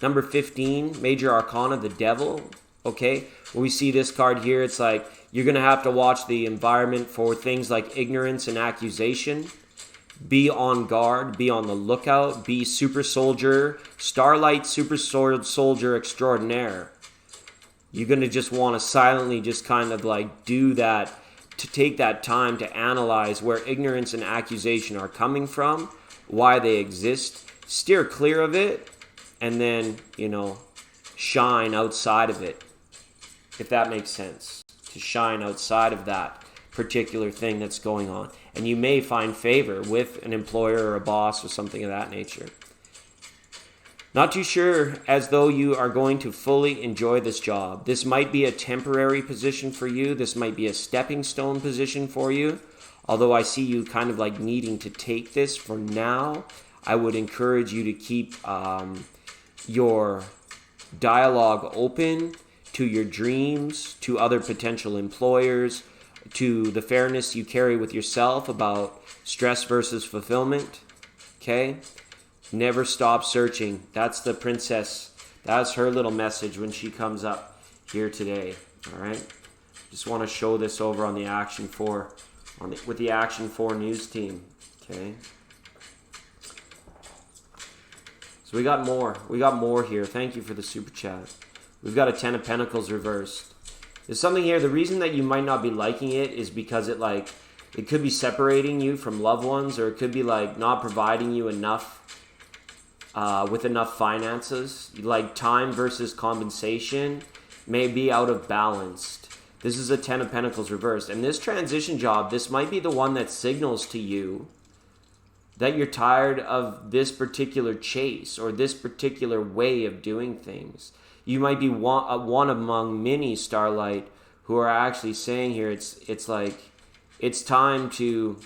number 15, Major Arcana, the Devil. Okay. When we see this card here, it's like you're going to have to watch the environment for things like ignorance and accusation. Be on guard. Be on the lookout. Be super soldier. Starlight super soldier extraordinaire. You're going to just want to silently just kind of like do that, to take that time to analyze where ignorance and accusation are coming from, why they exist, steer clear of it, and then, shine outside of it, if that makes sense. To shine outside of that particular thing that's going on. And you may find favor with an employer or a boss or something of that nature. Not too sure as though you are going to fully enjoy this job. This might be a temporary position for you. This might be a stepping stone position for you. Although I see you kind of like needing to take this for now, I would encourage you to keep your dialogue open to your dreams, to other potential employers, to the fairness you carry with yourself about stress versus fulfillment. Okay? Never stop searching. That's the princess. That's her little message when she comes up here today. All right? Just want to show this over on the Action 4, with the Action 4 news team. Okay? So we got more. We got more here. Thank you for the super chat. We've got a 10 of Pentacles reversed. There's something here. The reason that you might not be liking it is because it could be separating you from loved ones, or it could be like not providing you enough with enough finances. Like time versus compensation may be out of balance. This is a 10 of Pentacles reversed. And this transition job, this might be the one that signals to you that you're tired of this particular chase or this particular way of doing things. You might be one among many, Starlight, who are actually saying here, it's like it's time to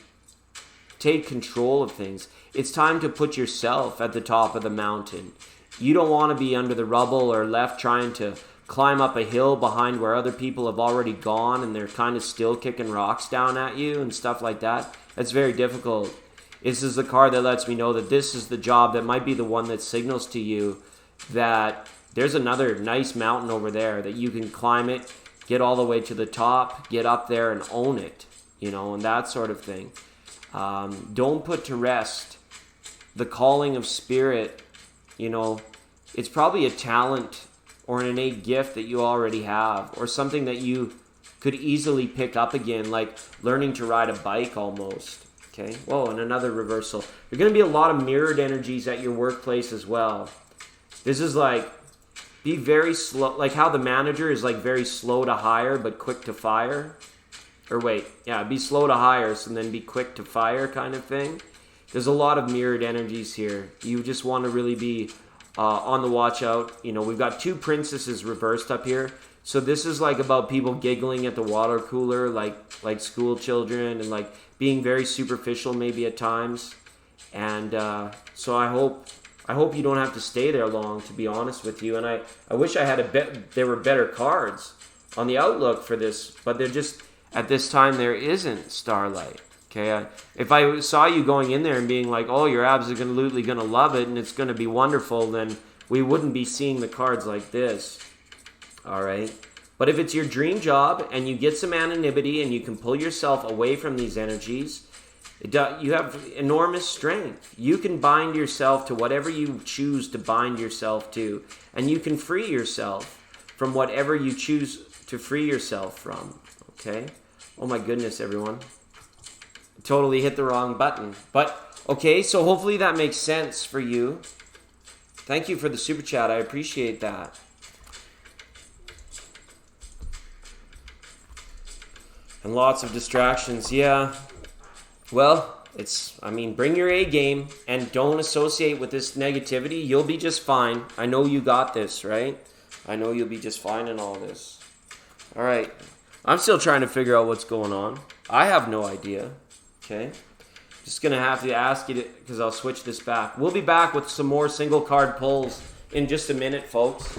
take control of things. It's time to put yourself at the top of the mountain. You don't want to be under the rubble or left trying to climb up a hill behind where other people have already gone and they're kind of still kicking rocks down at you and stuff like that. That's very difficult. This is the card that lets me know that this is the job that might be the one that signals to you that there's another nice mountain over there that you can climb it, get all the way to the top, get up there and own it, and that sort of thing. Don't put to rest the calling of spirit. It's probably a talent or an innate gift that you already have, or something that you could easily pick up again, like learning to ride a bike almost. Okay. Whoa, and another reversal. There are going to be a lot of mirrored energies at your workplace as well. This is like, be very slow, like how the manager is like very slow to hire but quick to fire. Or wait, yeah, be slow to hire and then be quick to fire kind of thing. There's a lot of mirrored energies here. You just want to really be on the watch out. We've got 2 princesses reversed up here. So this is like about people giggling at the water cooler, like school children, and like being very superficial maybe at times. And so I hope I hope you don't have to stay there long, to be honest with you. And I wish I had there were better cards on the outlook for this, but they're just, at this time, there isn't Starlight. Okay, if I saw you going in there and being like, oh, you're absolutely going to love it and it's going to be wonderful, then we wouldn't be seeing the cards like this. All right. But if it's your dream job and you get some anonymity and you can pull yourself away from these energies, you have enormous strength. You can bind yourself to whatever you choose to bind yourself to, and you can free yourself from whatever you choose to free yourself from. Okay? Oh my goodness, everyone. Totally hit the wrong button. But, okay, so hopefully that makes sense for you. Thank you for the super chat. I appreciate that. And lots of distractions. Yeah. Well, bring your A game and don't associate with this negativity. You'll be just fine. I know you got this, right? I know you'll be just fine in all this. All right. I'm still trying to figure out what's going on. I have no idea. Okay, just going to have to ask you because I'll switch this back. We'll be back with some more single card pulls in just a minute, folks.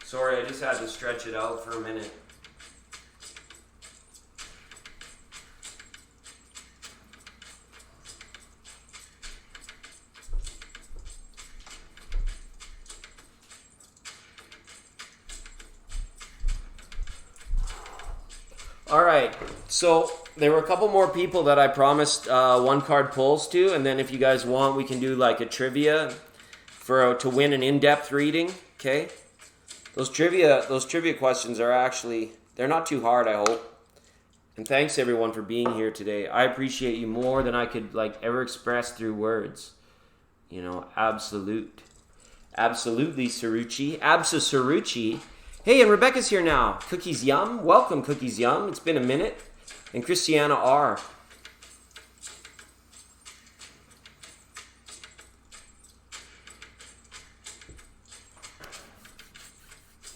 Sorry, I just had to stretch it out for a minute. All right, so there were a couple more people that I promised one card pulls to, and then if you guys want, we can do like a trivia to win an in-depth reading. Okay, those trivia questions are actually, they're not too hard, I hope. And thanks everyone for being here today. I appreciate you more than I could ever express through words. You know, absolutely, Saruchi, Saruchi. Hey, and Rebecca's here now. Cookies Yum. Welcome, Cookies Yum. It's been a minute. And Christiana R.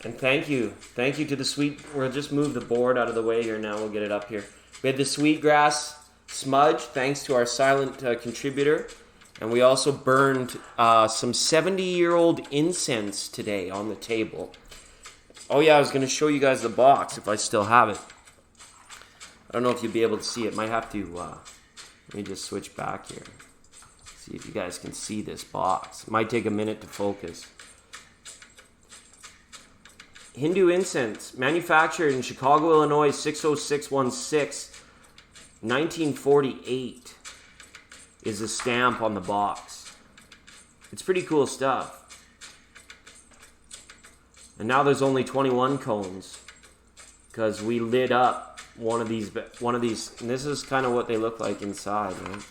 And thank you. Thank you to the sweet... We'll just move the board out of the way here now. We'll get it up here. We had the Sweetgrass Smudge, thanks to our silent contributor. And we also burned some 70-year-old incense today on the table. Oh yeah, I was going to show you guys the box if I still have it. I don't know if you'll be able to see it. Might have to, let me just switch back here. See if you guys can see this box. Might take a minute to focus. Hindu incense, manufactured in Chicago, Illinois, 60616, 1948 is the stamp on the box. It's pretty cool stuff. And now there's only 21 cones because we lit up one of these, and this is kind of what they look like inside, right?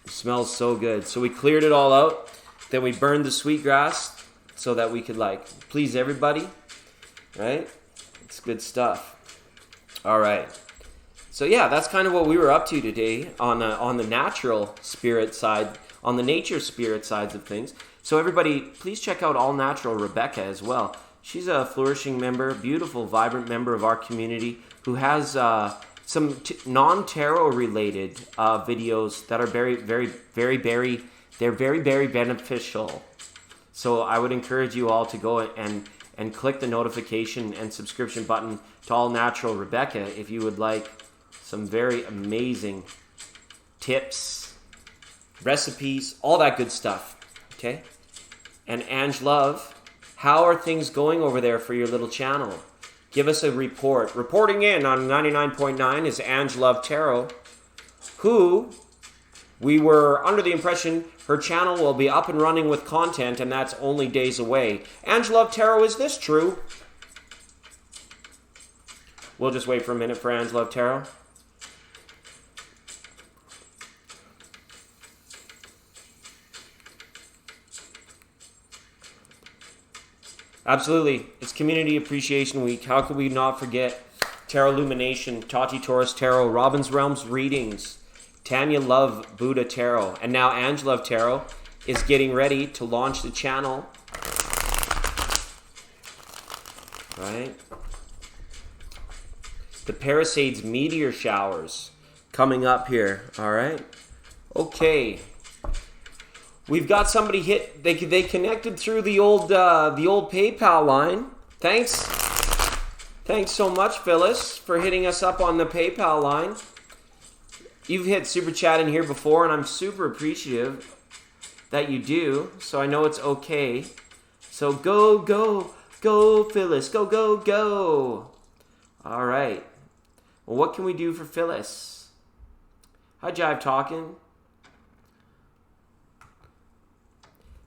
It smells so good. So we cleared it all out. Then we burned the sweetgrass so that we could please everybody, right? It's good stuff. All right. So yeah, that's kind of what we were up to today on the natural spirit side, on the nature spirit sides of things. So everybody, please check out All Natural Rebecca as well. She's a flourishing member, beautiful, vibrant member of our community who has some non-tarot related videos that are very, very, very, very, they're very, very beneficial. So I would encourage you all to go and click the notification and subscription button to All Natural Rebecca if you would like some very amazing tips, recipes, all that good stuff. Okay? And Ange Love, how are things going over there for your little channel? Give us a report. Reporting in on 99.9 is Ange Love Tarot, who we were under the impression her channel will be up and running with content, and that's only days away. Ange Love Tarot, is this true? We'll just wait for a minute for Ange Love Tarot. Absolutely. It's Community Appreciation Week. How could we not forget Tarot Illumination, Tati Taurus Tarot, Robin's Realms Readings, Tanya Love Buddha Tarot, and now Ange Love Tarot is getting ready to launch the channel right? The Perseids meteor showers coming up here, all right? Okay. We've got somebody hit. They connected through the old PayPal line. Thanks so much, Phyllis, for hitting us up on the PayPal line. You've hit super chat in here before, and I'm super appreciative that you do. So I know it's okay. So go, Phyllis. Go. All right. Well, what can we do for Phyllis? Hi, Jive Talking.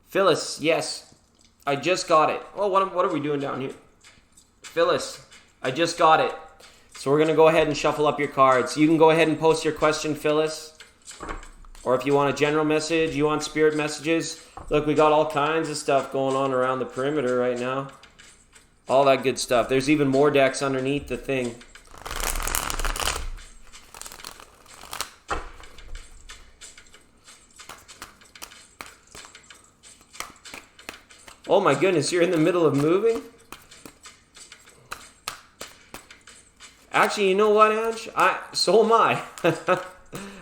Phyllis, yes, I just got it. Oh, what are we doing down here? Phyllis, I just got it. So we're going to go ahead and shuffle up your cards. You can go ahead and post your question, Phyllis. Or if you want a general message, you want spirit messages. Look, we got all kinds of stuff going on around the perimeter right now. All that good stuff. There's even more decks underneath the thing. Oh my goodness, you're in the middle of moving? Actually, you know what, Ange? So am I.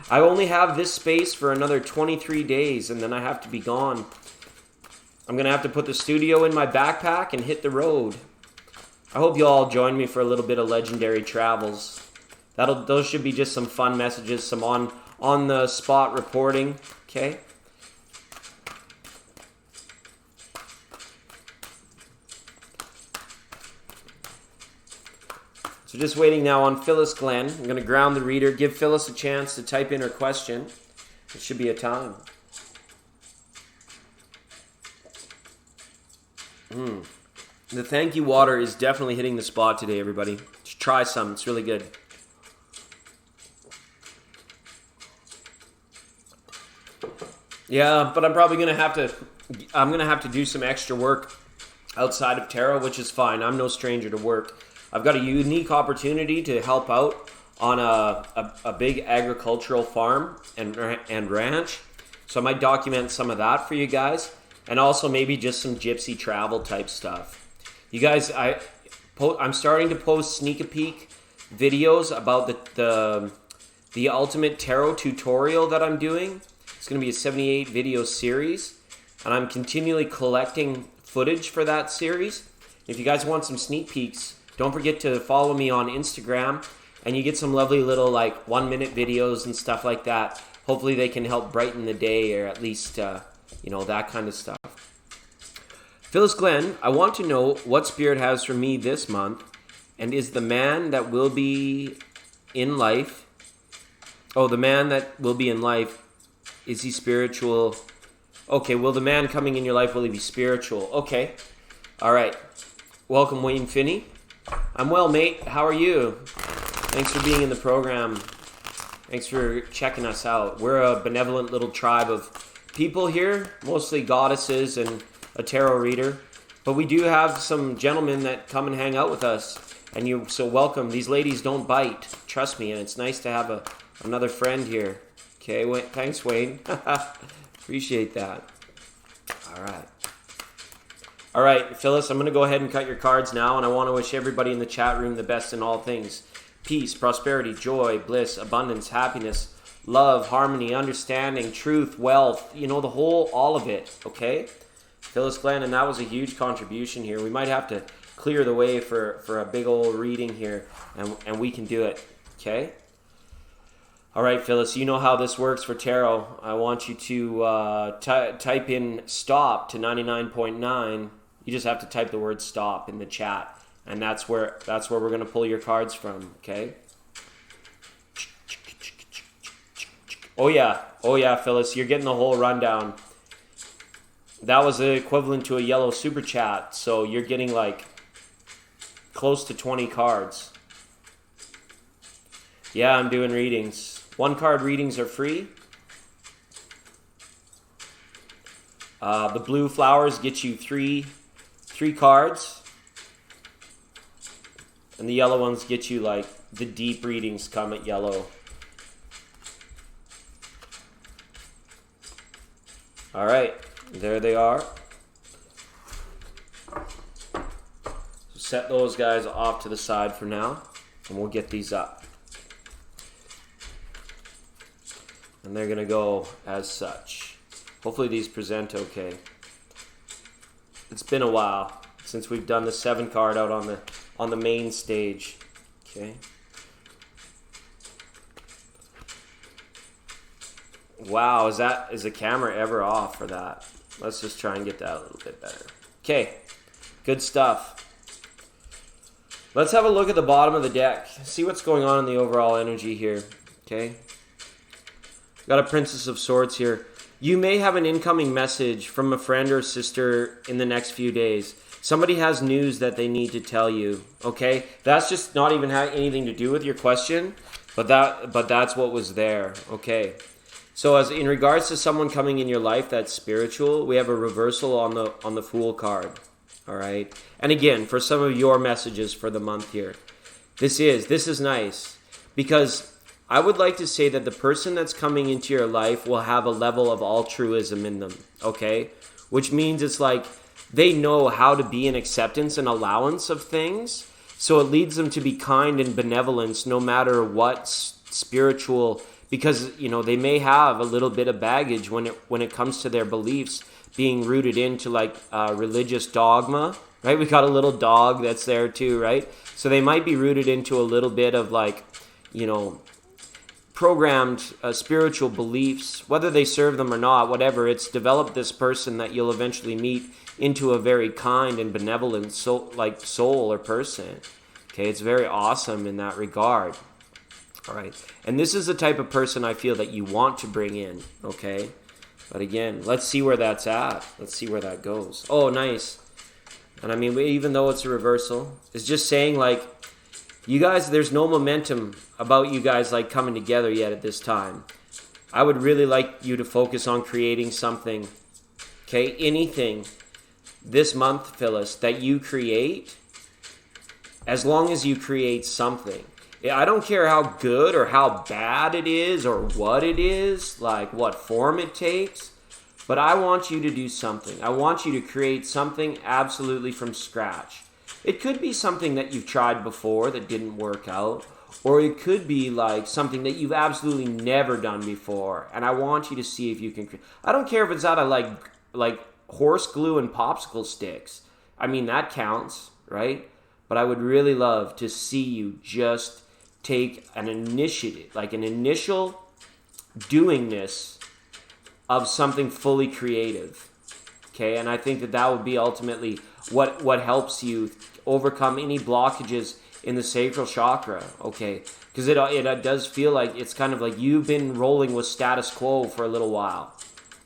I only have this space for another 23 days, and then I have to be gone. I'm going to have to put the studio in my backpack and hit the road. I hope you all join me for a little bit of legendary travels. Those should be just some fun messages, some on-the-spot reporting, okay? So just waiting now on Phyllis Glenn. I'm going to ground the reader, give Phyllis a chance to type in her question. It should be a time. The thank you water is definitely hitting the spot today, everybody. Just try some. It's really good. Yeah, but I'm probably going to have to do some extra work outside of tarot, which is fine. I'm no stranger to work. I've got a unique opportunity to help out on a big agricultural farm and ranch. So I might document some of that for you guys. And also maybe just some gypsy travel type stuff. You guys, I'm starting to post sneak a peek videos about the ultimate tarot tutorial that I'm doing. It's going to be a 78 video series. And I'm continually collecting footage for that series. If you guys want some sneak peeks, don't forget to follow me on Instagram, and you get some lovely little 1-minute videos and stuff like that. Hopefully they can help brighten the day, or at least, that kind of stuff. Phyllis Glenn, I want to know what Spirit has for me this month, and is the man that will be in life, is he spiritual? Okay, will the man coming in your life, will he be spiritual? Okay, all right. Welcome, Wayne Finney. I'm well, mate. How are you? Thanks for being in the program. Thanks for checking us out. We're a benevolent little tribe of people here, mostly goddesses and a tarot reader. But we do have some gentlemen that come and hang out with us. And you're so welcome. These ladies don't bite. Trust me. And it's nice to have another friend here. Okay, thanks, Wayne. Appreciate that. All right. All right, Phyllis, I'm going to go ahead and cut your cards now, and I want to wish everybody in the chat room the best in all things. Peace, prosperity, joy, bliss, abundance, happiness, love, harmony, understanding, truth, wealth, all of it, okay? Phyllis Glenn, and that was a huge contribution here. We might have to clear the way for a big old reading here, and we can do it, okay? All right, Phyllis, you know how this works for tarot. I want you to type in stop to 99.9. You just have to type the word stop in the chat, and that's where we're going to pull your cards from, okay? Oh yeah, Phyllis, you're getting the whole rundown. That was the equivalent to a yellow super chat, so you're getting close to 20 cards. Yeah, I'm doing readings. 1-card readings are free. The blue flowers get you three cards. And the yellow ones get you the deep readings come at yellow. All right, there they are. set those guys off to the side for now, and we'll get these up. And they're going to go as such. Hopefully these present okay. It's been a while since we've done the 7 card out on the main stage. Okay. Wow, is the camera ever off for that? Let's just try and get that a little bit better. Okay, good stuff. Let's have a look at the bottom of the deck. See what's going on in the overall energy here. Okay. Got a Princess of Swords here. You may have an incoming message from a friend or sister in the next few days. Somebody has news that they need to tell you. Okay, that's just not even anything to do with your question, but that's what was there. Okay. So as in regards to someone coming in your life that's spiritual, we have a reversal on the Fool card. All right. And again, for some of your messages for the month here, this is nice, because I would like to say that the person that's coming into your life will have a level of altruism in them. Okay, which means it's like they know how to be in acceptance and allowance of things, so it leads them to be kind and benevolence no matter what spiritual. Because, you know, they may have a little bit of baggage when it comes to their beliefs being rooted into like religious dogma, right? We got a little dog that's there too, right? So they might be rooted into a little bit of like, you know, programmed spiritual beliefs, whether they serve them or not, whatever. It's developed this person that you'll eventually meet into a very kind and benevolent soul or person. Okay, it's very awesome in that regard. All right, and this is the type of person I feel that you want to bring in, okay? But again, let's see where that's at. Let's see where that goes. Oh, nice. And I mean, even though it's a reversal, it's just saying like, you guys, there's no momentum about you guys like coming together yet at this time. I would really like you to focus on creating something, okay? Anything this month, Phyllis, that you create, as long as you create something. I don't care how good or how bad it is or what it is, like what form it takes, but I want you to do something. I want you to create something absolutely from scratch. It could be something that you've tried before that didn't work out, or it could be like something that you've absolutely never done before, and I want you to see if you can. I don't care if it's out of like horse glue and popsicle sticks. I mean, that counts, right? But I would really love to see you just take an initiative, like an initial doingness of something fully creative. Okay, and I think that would be ultimately what helps you overcome any blockages in the sacral chakra. Okay, because it does feel like it's kind of like you've been rolling with status quo for a little while.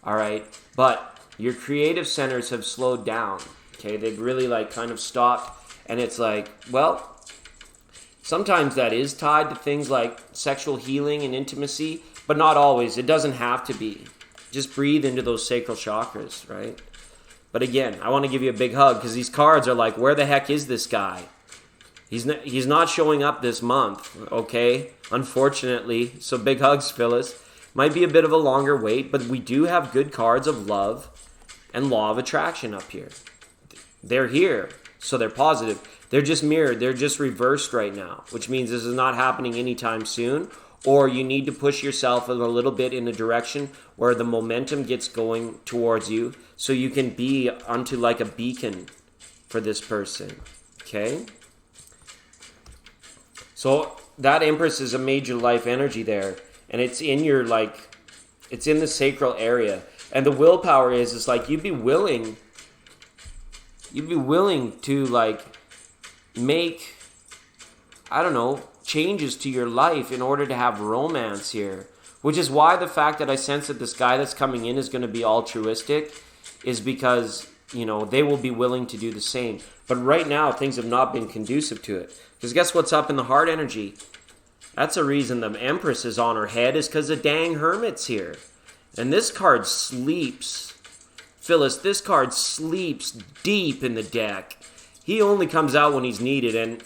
All right, but your creative centers have slowed down. Okay, they've really like kind of stopped, and it's like, well, sometimes that is tied to things like sexual healing and intimacy, but not always. It doesn't have to be. Just breathe into those sacral chakras, right? But again, I want to give you a big hug because these cards are like, where the heck is this guy? He's not showing up this month, okay? Unfortunately. So big hugs, Phyllis. Might be a bit of a longer wait, but we do have good cards of love and law of attraction up here. They're here, so they're positive. They're just mirrored. They're just reversed right now, which means this is not happening anytime soon, or you need to push yourself a little bit in a direction where the momentum gets going towards you so you can be unto like a beacon for this person, okay? So that Empress is a major life energy there, and it's in your it's in the sacral area. And the willpower is like you'd be willing to like make, I don't know, changes to your life in order to have romance here. Which is why the fact that I sense that this guy that's coming in is going to be altruistic is because, you know, they will be willing to do the same. But right now, things have not been conducive to it. Because guess what's up in the heart energy? That's a reason the Empress is on her head, is because the dang Hermit's here. And this card sleeps. Phyllis, this card sleeps deep in the deck. He only comes out when he's needed, and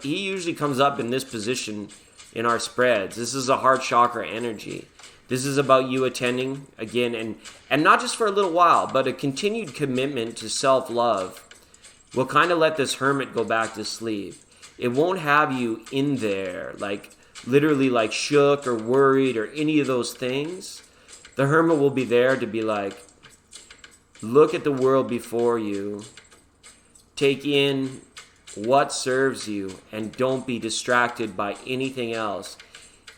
he usually comes up in this position in our spreads. This is a heart chakra energy. This is about you attending again, and not just for a little while, but a continued commitment to self-love will kind of let this hermit go back to sleep. It won't have you in there, like literally like shook or worried or any of those things. The hermit will be there to be like, look at the world before you, take in what serves you, and don't be distracted by anything else.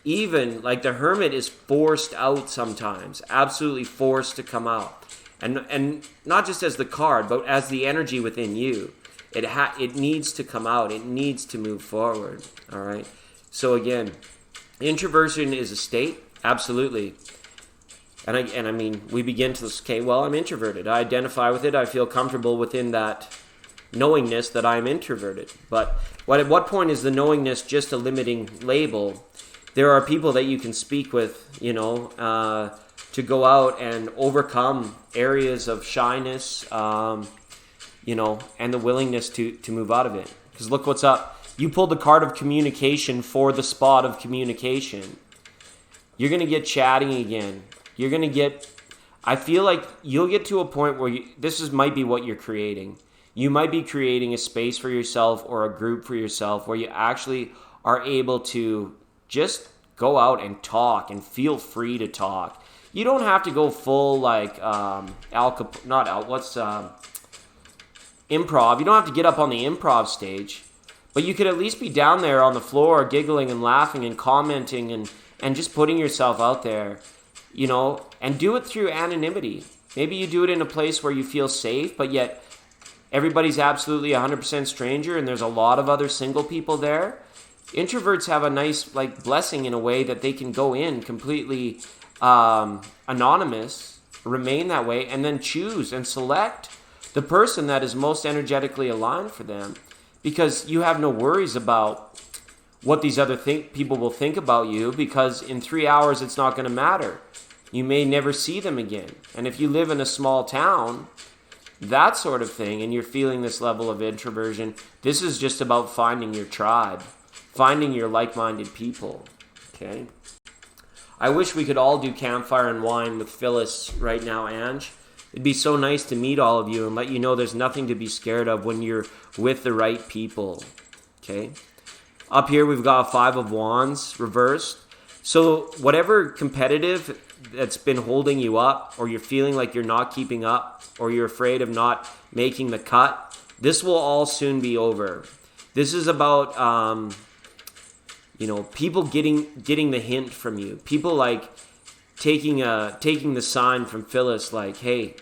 Even like the hermit is forced out sometimes, absolutely forced to come out. And not just as the card, but as the energy within you. It needs to come out. It needs to move forward. All right. So again, introversion is a state, absolutely. And I mean, we begin to, okay, well, I'm introverted. I identify with it. I feel comfortable within that knowingness that I'm introverted. But at what point is the knowingness just a limiting label? There are people that you can speak with, to go out and overcome areas of shyness, and the willingness to move out of it. Because look what's up. You pulled the card of communication for the spot of communication. You're going to get chatting again. You're going to get, I feel like you'll get to a point where might be what you're creating. You might be creating a space for yourself or a group for yourself where you actually are able to just go out and talk and feel free to talk. You don't have to go full like improv. You don't have to get up on the improv stage, but you could at least be down there on the floor giggling and laughing and commenting and just putting yourself out there, and do it through anonymity. Maybe you do it in a place where you feel safe, but yet everybody's absolutely 100% stranger and there's a lot of other single people there. Introverts have a nice blessing in a way that they can go in completely anonymous, remain that way, and then choose and select the person that is most energetically aligned for them, because you have no worries about what these other people will think about you, because in 3 hours it's not going to matter. You may never see them again. And if you live in a small town, that sort of thing, and you're feeling this level of introversion, this is just about finding your tribe, finding your like-minded people, okay? I wish we could all do campfire and wine with Phyllis right now, Ange. It'd be so nice to meet all of you and let you know there's nothing to be scared of when you're with the right people, okay? Up here we've got a 5 of Wands reversed. So whatever competitive that's been holding you up, or you're feeling like you're not keeping up, or you're afraid of not making the cut, this will all soon be over. This is about people getting the hint from you. People like taking the sign from Phyllis, like, hey,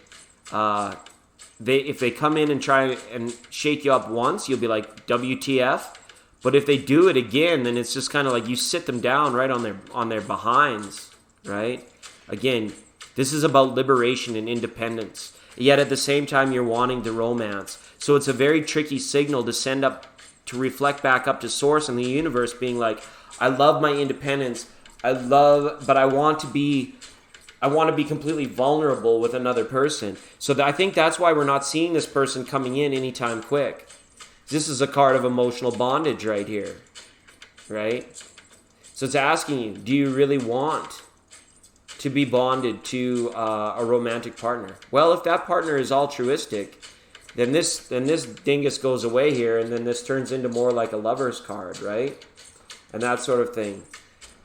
if they come in and try and shake you up once, you'll be like, WTF? But if they do it again, then it's just kind of like you sit them down right on their behinds, right? Again, this is about liberation and independence. Yet at the same time, you're wanting the romance. So it's a very tricky signal to send up, to reflect back up to source and the universe, being like, I love my independence. But I want to be completely vulnerable with another person. So I think that's why we're not seeing this person coming in anytime quick. This is a card of emotional bondage right here, right? So it's asking you, do you really want to be bonded to a romantic partner? Well, if that partner is altruistic, then this dingus goes away here, and then this turns into more like a lover's card, right? And that sort of thing.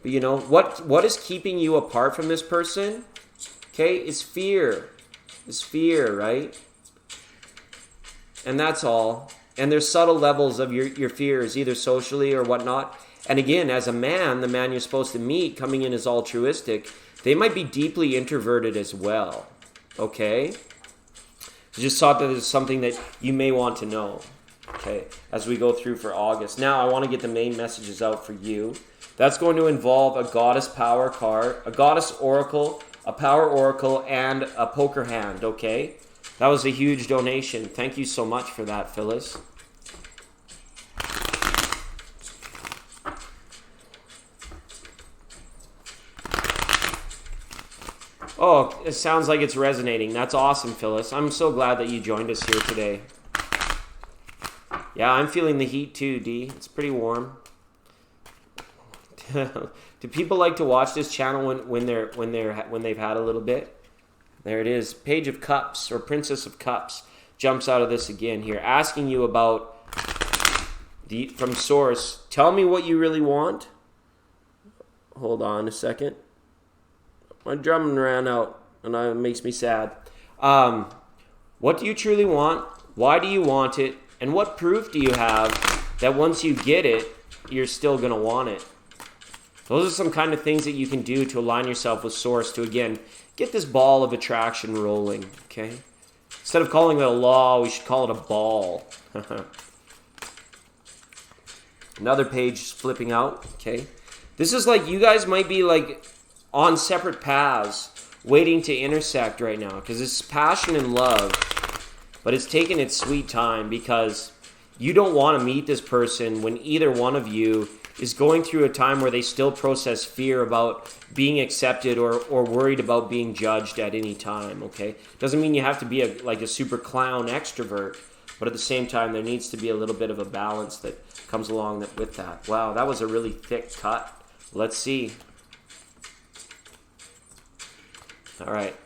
But what is keeping you apart from this person? Okay, it's fear. It's fear, right? And that's all. And there's subtle levels of your fears, either socially or whatnot. And again, as a man, the man you're supposed to meet coming in as altruistic, they might be deeply introverted as well. Okay? So just thought that is something that you may want to know. Okay, as we go through for August. Now I want to get the main messages out for you. That's going to involve a goddess power card, a goddess oracle, a power oracle, and a poker hand, okay? That was a huge donation. Thank you so much for that, Phyllis. Oh, it sounds like it's resonating. That's awesome, Phyllis. I'm so glad that you joined us here today. Yeah, I'm feeling the heat too, D. It's pretty warm. Do people like to watch this channel when they've had a little bit? There it is, Page of Cups or Princess of Cups. jumps out of this again here, asking you about from source. Tell me what you really want. Hold on a second. My drum ran out, and it makes me sad. What do you truly want? Why do you want it? And what proof do you have that once you get it, you're still going to want it? Those are some kind of things that you can do to align yourself with source to, again, get this ball of attraction rolling, okay? Instead of calling it a law, we should call it a ball. Another page flipping out, okay? This is like, you guys might be like on separate paths waiting to intersect right now, because it's passion and love, but it's taking its sweet time because you don't want to meet this person when either one of you is going through a time where they still process fear about being accepted or worried about being judged at any time, okay? Doesn't mean you have to be like a super clown extrovert, but at the same time, there needs to be a little bit of a balance that comes along with that. Wow, that was a really thick cut. Let's see. All right.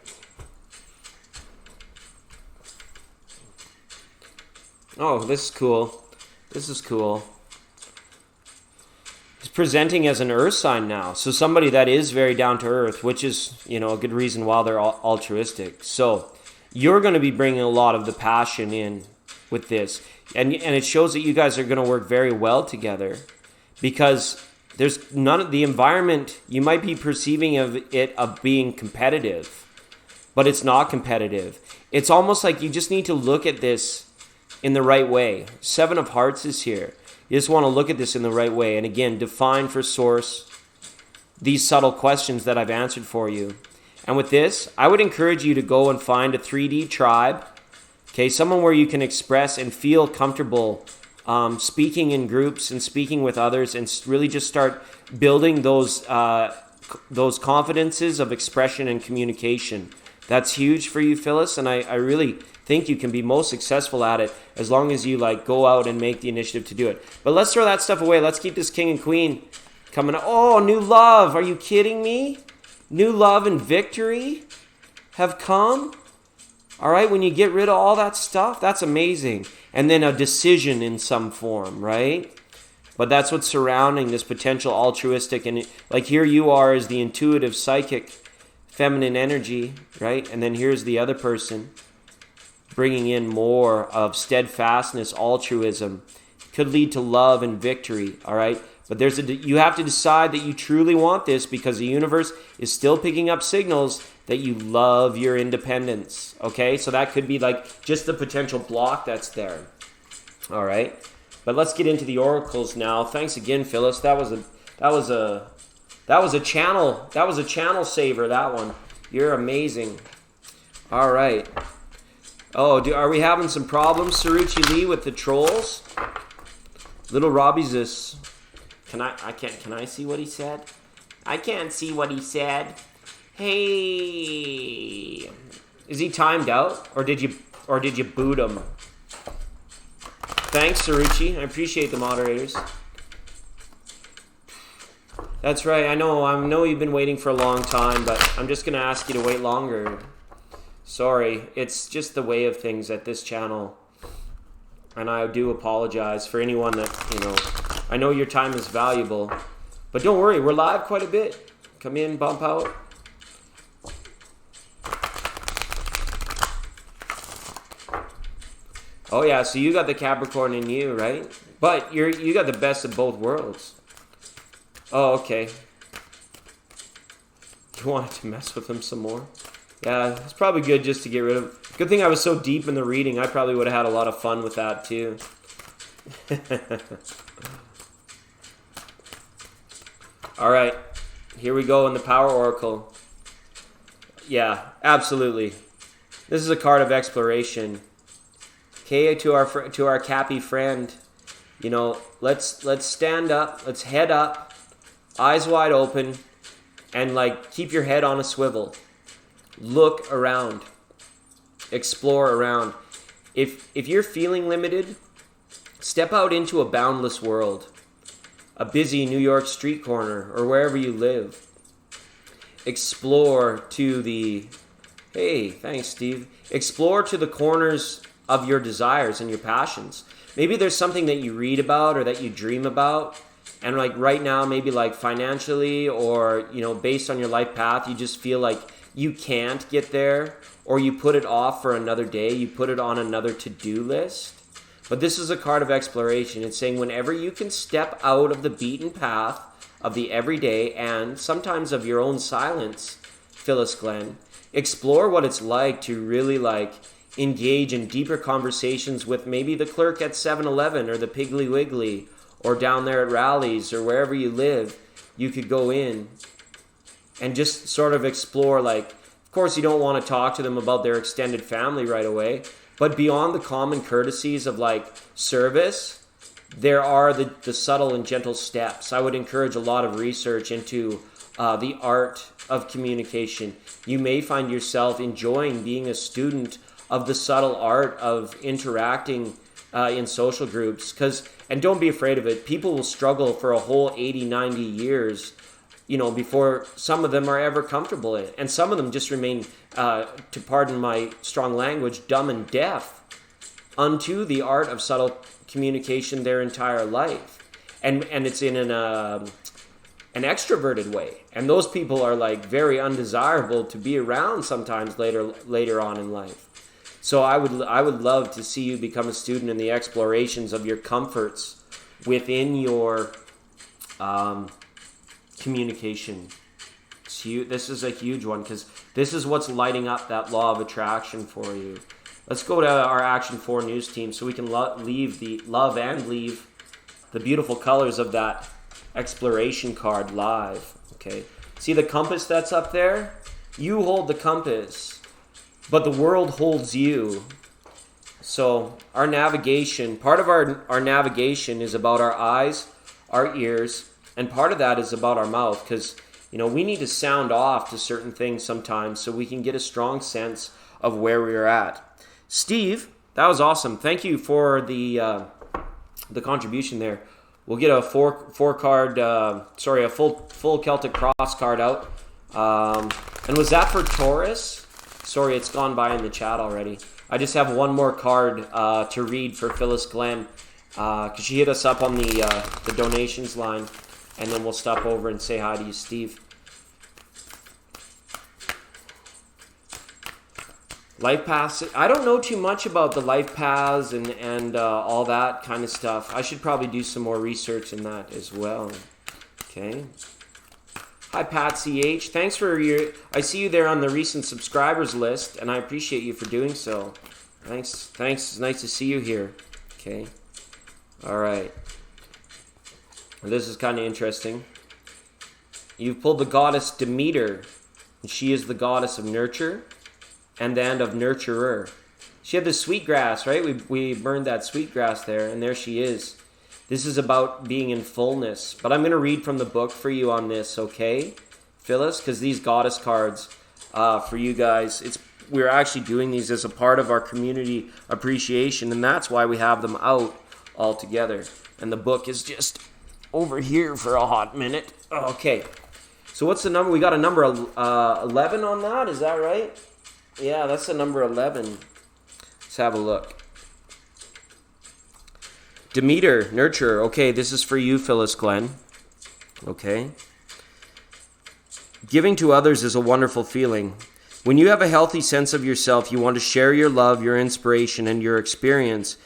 Oh, this is cool. This is cool. It's presenting as an earth sign now. So somebody that is very down to earth, which is, a good reason why they're altruistic. So you're going to be bringing a lot of the passion in with this. And it shows that you guys are going to work very well together because there's none of the environment, you might be perceiving of being competitive, but it's not competitive. It's almost like you just need to look at this in the right way. 7 of Hearts is here. You just want to look at this in the right way. And again, define for source these subtle questions that I've answered for you. And with this, I would encourage you to go and find a 3D tribe. Okay, someone where you can express and feel comfortable speaking in groups and speaking with others, and really just start building those confidences of expression and communication. That's huge for you, Phyllis, and I really think you can be most successful at it as long as you go out and make the initiative to do it. But let's throw that stuff away. Let's keep this king and queen coming up. Oh, new love. Are you kidding me? New love and victory have come. All right, when you get rid of all that stuff, that's amazing. And then a decision in some form, right? But that's what's surrounding this potential altruistic. And like here you are as the intuitive, psychic, feminine energy, right? And then here's the other person bringing in more of steadfastness, altruism. Could lead to love and victory, all right? But you have to decide that you truly want this because the universe is still picking up signals that you love your independence, okay? So that could be like just the potential block that's there, all right? But let's get into the oracles now. Thanks again, Phyllis. That was a channel saver, that one. You're amazing. All right. Oh, are we having some problems, Saruchi Lee, with the trolls? Little Robbie's this. Can I see what he said? I can't see what he said. Hey, is he timed out, or did you boot him? Thanks, Saruchi. I appreciate the moderators. That's right. I know you've been waiting for a long time, but I'm just gonna ask you to wait longer. Sorry, it's just the way of things at this channel, and I do apologize for anyone that I know your time is valuable, but don't worry. We're live quite a bit. Come in, bump out. Oh yeah, so you got the Capricorn in you, right? But you got the best of both worlds. Oh, okay. You wanted to mess with him some more? Yeah, it's probably good just to get rid of. Good thing I was so deep in the reading. I probably would have had a lot of fun with that too. All right, here we go in the Power Oracle. Yeah, absolutely. This is a card of exploration. Okay, to our Cappy friend, let's stand up, let's head up, eyes wide open, and keep your head on a swivel. Look around, explore around. If you're feeling limited, step out into a boundless world, a busy New York street corner or wherever you live. Explore to the, hey, thanks, Steve. Explore to the corners of your desires and your passions. Maybe there's something that you read about or that you dream about, and like right now, maybe like financially or, based on your life path, you just feel like you can't get there, or you put it off for another day, you put it on another to-do list. But this is a card of exploration. It's saying whenever you can step out of the beaten path of the everyday and sometimes of your own silence, Phyllis Glenn, explore what it's like to really engage in deeper conversations with maybe the clerk at 7-Eleven or the Piggly Wiggly or down there at Rallies or wherever you live. You could go in and just sort of explore, of course you don't want to talk to them about their extended family right away, but beyond the common courtesies of service, there are the subtle and gentle steps. I would encourage a lot of research into the art of communication. You may find yourself enjoying being a student of the subtle art of interacting in social groups. And don't be afraid of it. People will struggle for a whole 80, 90 years, before some of them are ever comfortable in it. And some of them just remain, to pardon my strong language, dumb and deaf unto the art of subtle communication their entire life. And it's in an extroverted way. And those people are very undesirable to be around sometimes later on in life. So I would love to see you become a student in the explorations of your comforts within your communication. This is a huge one because this is what's lighting up that law of attraction for you. Let's go to our Action 4 news team so we can leave the beautiful colors of that exploration card live. Okay. See the compass that's up there? You hold the compass, but the world holds you. So our navigation, part of our navigation is about our eyes, our ears, and part of that is about our mouth, because we need to sound off to certain things sometimes so we can get a strong sense of where we are at. Steve, that was awesome. Thank you for the contribution there. We'll get a full Celtic Cross card out. And was that for Taurus? Sorry, it's gone by in the chat already. I just have one more card to read for Phyllis Glenn, because she hit us up on the donations line, and then we'll stop over and say hi to you, Steve. Life paths. I don't know too much about the life paths and all that kind of stuff. I should probably do some more research in that as well. Okay. Hi, Pat CH. Thanks for I see you there on the recent subscribers list, and I appreciate you for doing so. Thanks. It's nice to see you here. Okay. All right. Well, this is kind of interesting. You've pulled the goddess Demeter, and she is the goddess of nurture and of nurturer. She had the sweetgrass, right? We burned that sweetgrass there, and there she is. This is about being in fullness. But I'm going to read from the book for you on this, okay, Phyllis? Because these goddess cards, for you guys, we're actually doing these as a part of our community appreciation, and that's why we have them out all together. And the book is just over here for a hot minute. Okay. So what's the number? We got a number 11 on that, is that right? Yeah, that's the number 11. Let's have a look. Demeter, nurturer. Okay, this is for you, Phyllis Glenn. Okay. Giving to others is a wonderful feeling. When you have a healthy sense of yourself, you want to share your love, your inspiration, and your experience,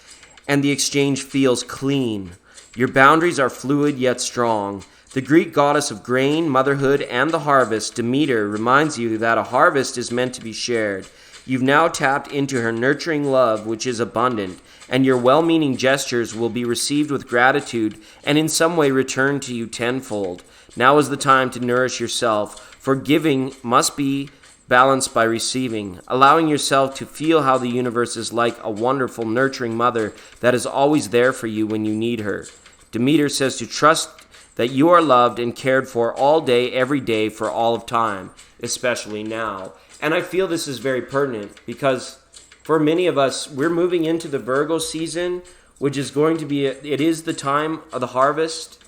and the exchange feels clean. Your boundaries are fluid yet strong. The Greek goddess of grain, motherhood, and the harvest, Demeter, reminds you that a harvest is meant to be shared. You've now tapped into her nurturing love, which is abundant, and your well-meaning gestures will be received with gratitude and in some way returned to you tenfold. Now is the time to nourish yourself, for giving must be balanced by receiving, allowing yourself to feel how the universe is like a wonderful, nurturing mother that is always there for you when you need her. Demeter says to trust that you are loved and cared for all day, every day, for all of time, especially now. And I feel this is very pertinent because for many of us, we're moving into the Virgo season, which is going to be, it is the time of the harvest,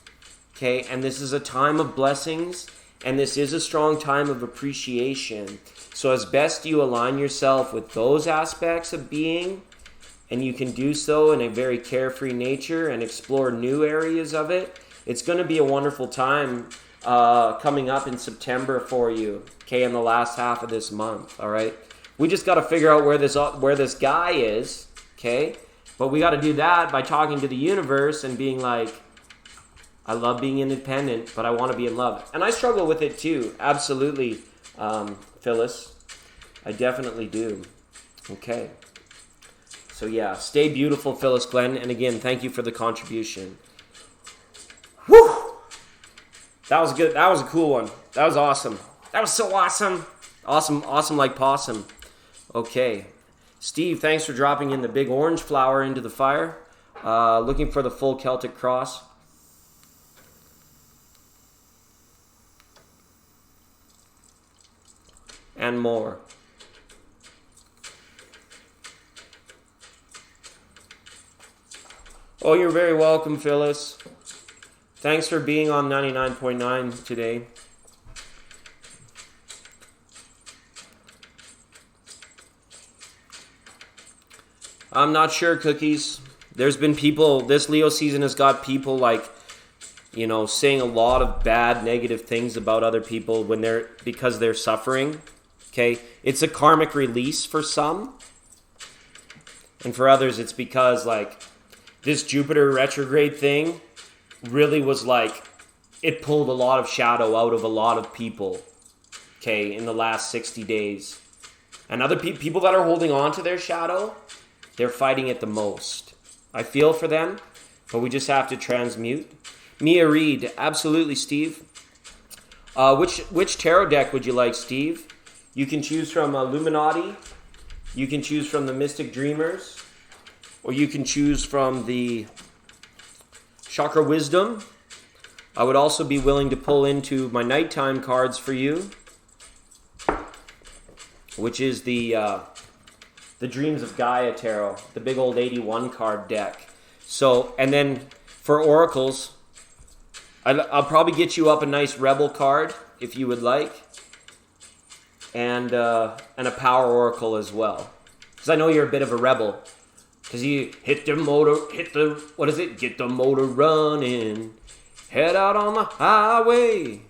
okay? And this is a time of blessings, and this is a strong time of appreciation. So as best you align yourself with those aspects of being, and you can do so in a very carefree nature and explore new areas of it, it's going to be a wonderful time coming up in September for you, okay, in the last half of this month, all right? We just got to figure out where this guy is, okay? But we got to do that by talking to the universe and being like, I love being independent, but I want to be in love. And I struggle with it too, absolutely, Phyllis. I definitely do. Okay. So yeah, stay beautiful, Phyllis Glenn. And again, thank you for the contribution. Whew! That was good. That was a cool one. That was awesome. That was so awesome. Awesome like possum. Okay. Steve, thanks for dropping in the big orange flower into the fire. Looking for the full Celtic cross. And more. Oh, you're very welcome, Phyllis. Thanks for being on 99.9 today. I'm not sure, Cookies. There's been people, this Leo season has got people like, you know, saying a lot of bad, negative things about other people because they're suffering. Okay? It's a karmic release for some. And for others, it's because like this Jupiter retrograde thing really was like, it pulled a lot of shadow out of a lot of people, okay, in the last 60 days. And other people that are holding on to their shadow, they're fighting it the most. I feel for them, but we just have to transmute. Mia Reed, absolutely, Steve. Which tarot deck would you like, Steve? You can choose from Illuminati, you can choose from the Mystic Dreamers, or you can choose from the Chakra Wisdom. I would also be willing to pull into my nighttime cards for you, which is the Dreams of Gaia Tarot, the big old 81 card deck. So, and then for oracles, I'll probably get you up a nice Rebel card if you would like, and a Power Oracle as well, because I know you're a bit of a rebel. Because you get the motor running, head out on the highway.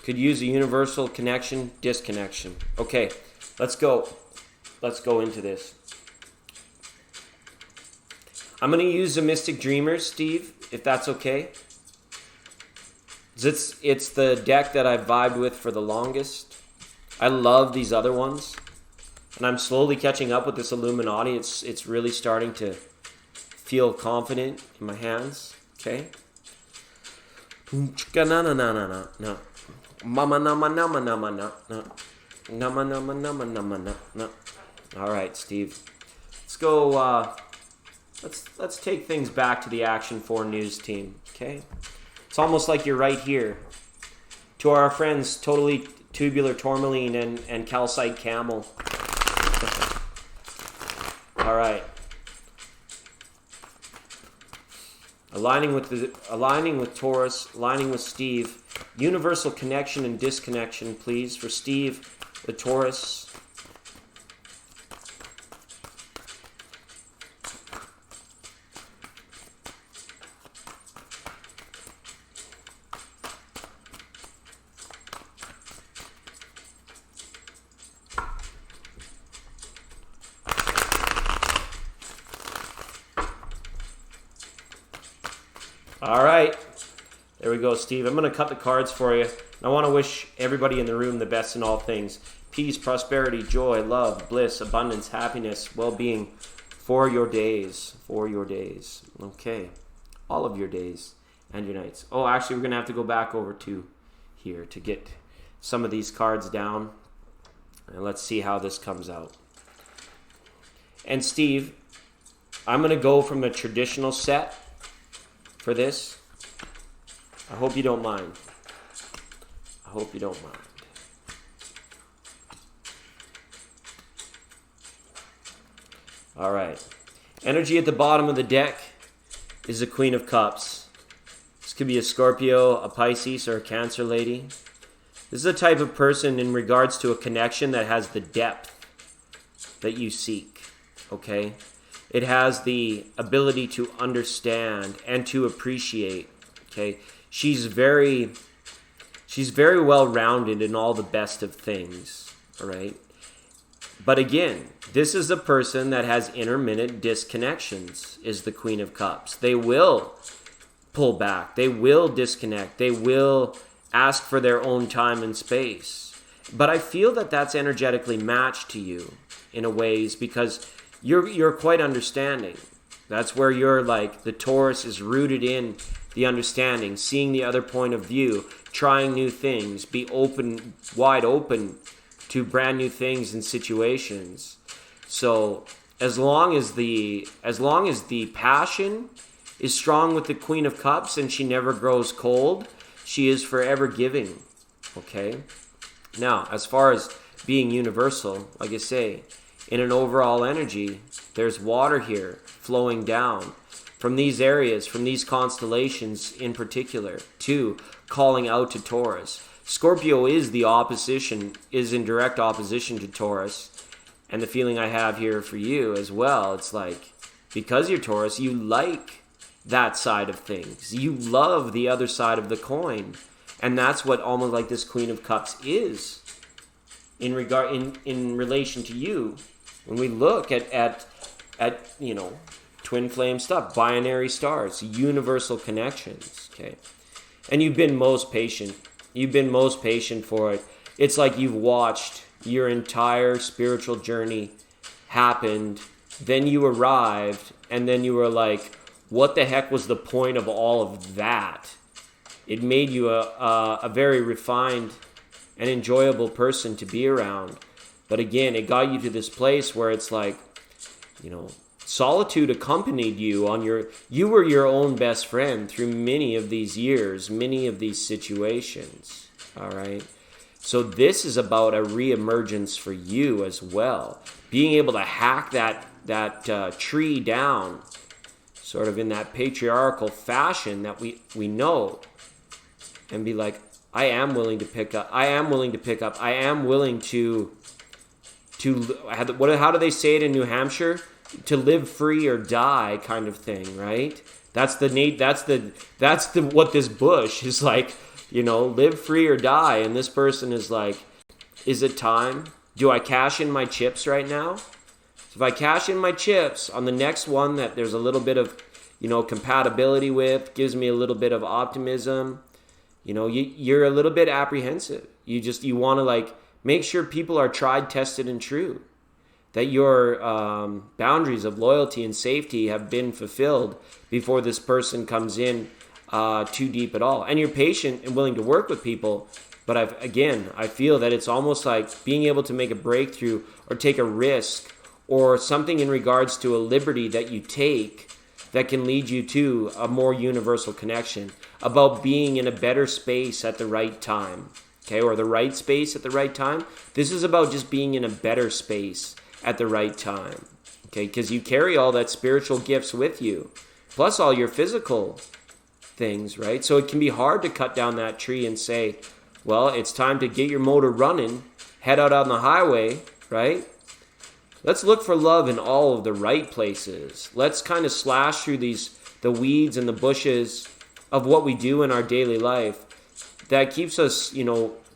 Could use a universal connection, disconnection. Okay, let's go. Let's go into this. I'm going to use the Mystic Dreamers, Steve, if that's okay. It's the deck that I've vibed with for the longest. I love these other ones. And I'm slowly catching up with this Illuminati. It's really starting to feel confident in my hands. Okay. All right, Steve. Let's go. Let's take things back to the Action 4 News team. Okay. It's almost like you're right here. To our friends, Totally Tubular Tourmaline and Calcite Camel. All right. Aligning with Taurus, aligning with Steve. Universal connection and disconnection, please, for Steve, the Taurus. All right. There we go, Steve. I'm going to cut the cards for you. I want to wish everybody in the room the best in all things. Peace, prosperity, joy, love, bliss, abundance, happiness, well-being for your days. For your days. Okay. All of your days and your nights. Oh, actually, we're going to have to go back over to here to get some of these cards down. And let's see how this comes out. And Steve, I'm going to go from a traditional set for this. I hope you don't mind. I hope you don't mind. All right. Energy at the bottom of the deck is the Queen of Cups. This could be a Scorpio, a Pisces, or a Cancer lady. This is a type of person in regards to a connection that has the depth that you seek. Okay? It has the ability to understand and to appreciate. Okay, she's very well-rounded in all the best of things. All right. But again, this is a person that has intermittent disconnections, is the Queen of Cups. They will pull back. They will disconnect. They will ask for their own time and space. But I feel that that's energetically matched to you in a ways because you're quite understanding. That's where you're like, the Taurus is rooted in the understanding, seeing the other point of view, trying new things, be open, wide open to brand new things and situations. So as long as the passion is strong with the Queen of Cups and she never grows cold, she is forever giving. Okay? Now, as far as being universal, like I say, in an overall energy, there's water here flowing down from these areas, from these constellations in particular, to calling out to Taurus. Scorpio is the opposition, is in direct opposition to Taurus. And the feeling I have here for you as well, it's like, because you're Taurus, you like that side of things. You love the other side of the coin. And that's what almost like this Queen of Cups is in relation to you. When we look at twin flame stuff, binary stars, universal connections, okay? And you've been most patient. You've been most patient for it. It's like you've watched your entire spiritual journey happened. Then you arrived, and then you were like, what the heck was the point of all of that? It made you a very refined and enjoyable person to be around. But again, it got you to this place where it's like, solitude accompanied you on you were your own best friend through many of these years, many of these situations. All right. So this is about a reemergence for you as well. Being able to hack that tree down, sort of in that patriarchal fashion that we know, and be like, I am willing to pick up. I am willing to how do they say it in New Hampshire? To live free or die, kind of thing, right? That's what this bush is like, live free or die. And this person is like, is it time? Do I cash in my chips right now? So if I cash in my chips on the next one that there's a little bit of, compatibility with, gives me a little bit of optimism, you're a little bit apprehensive. You want to like make sure people are tried, tested, and true. That your boundaries of loyalty and safety have been fulfilled before this person comes in too deep at all. And you're patient and willing to work with people. But I feel that it's almost like being able to make a breakthrough or take a risk or something in regards to a liberty that you take that can lead you to a more universal connection, about being in a better space at the right time, okay, or the right space at the right time. This is about just being in a better space at the right time, okay, because you carry all that spiritual gifts with you, plus all your physical things, right? So it can be hard to cut down that tree and say, well, it's time to get your motor running, head out on the highway, right? Let's look for love in all of the right places. Let's kind of slash through the weeds and the bushes of what we do in our daily life that keeps us,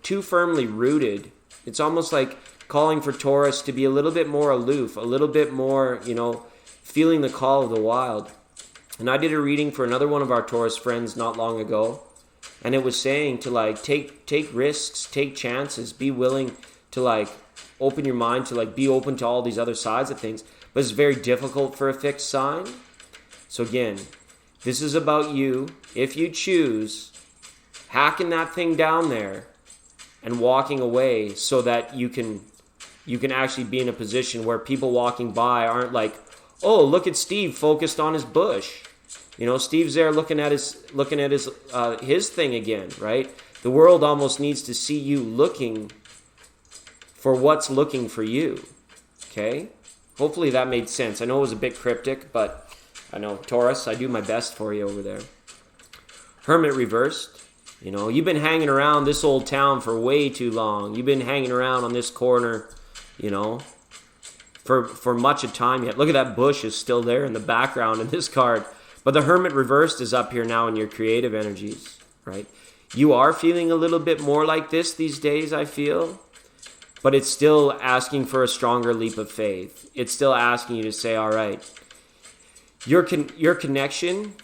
too firmly rooted. It's almost like calling for Taurus to be a little bit more aloof, a little bit more, feeling the call of the wild. And I did a reading for another one of our Taurus friends not long ago, and it was saying to like take risks, take chances, be willing to like open your mind to like be open to all these other sides of things. But it's very difficult for a fixed sign. So again, this is about you, if you choose, hacking that thing down there and walking away so that you can actually be in a position where people walking by aren't like, oh, look at Steve focused on his bush. Steve's there looking at his thing again, right? The world almost needs to see you looking for what's looking for you. Okay? Hopefully that made sense. I know it was a bit cryptic, but I know, Taurus, I do my best for you over there. Hermit reversed. You've been hanging around this old town for way too long. You've been hanging around on this corner, for much of time yet. Look at that bush is still there in the background in this card. But the Hermit reversed is up here now in your creative energies, right? You are feeling a little bit more like this these days, I feel. But it's still asking for a stronger leap of faith. It's still asking you to say, all right, your connection,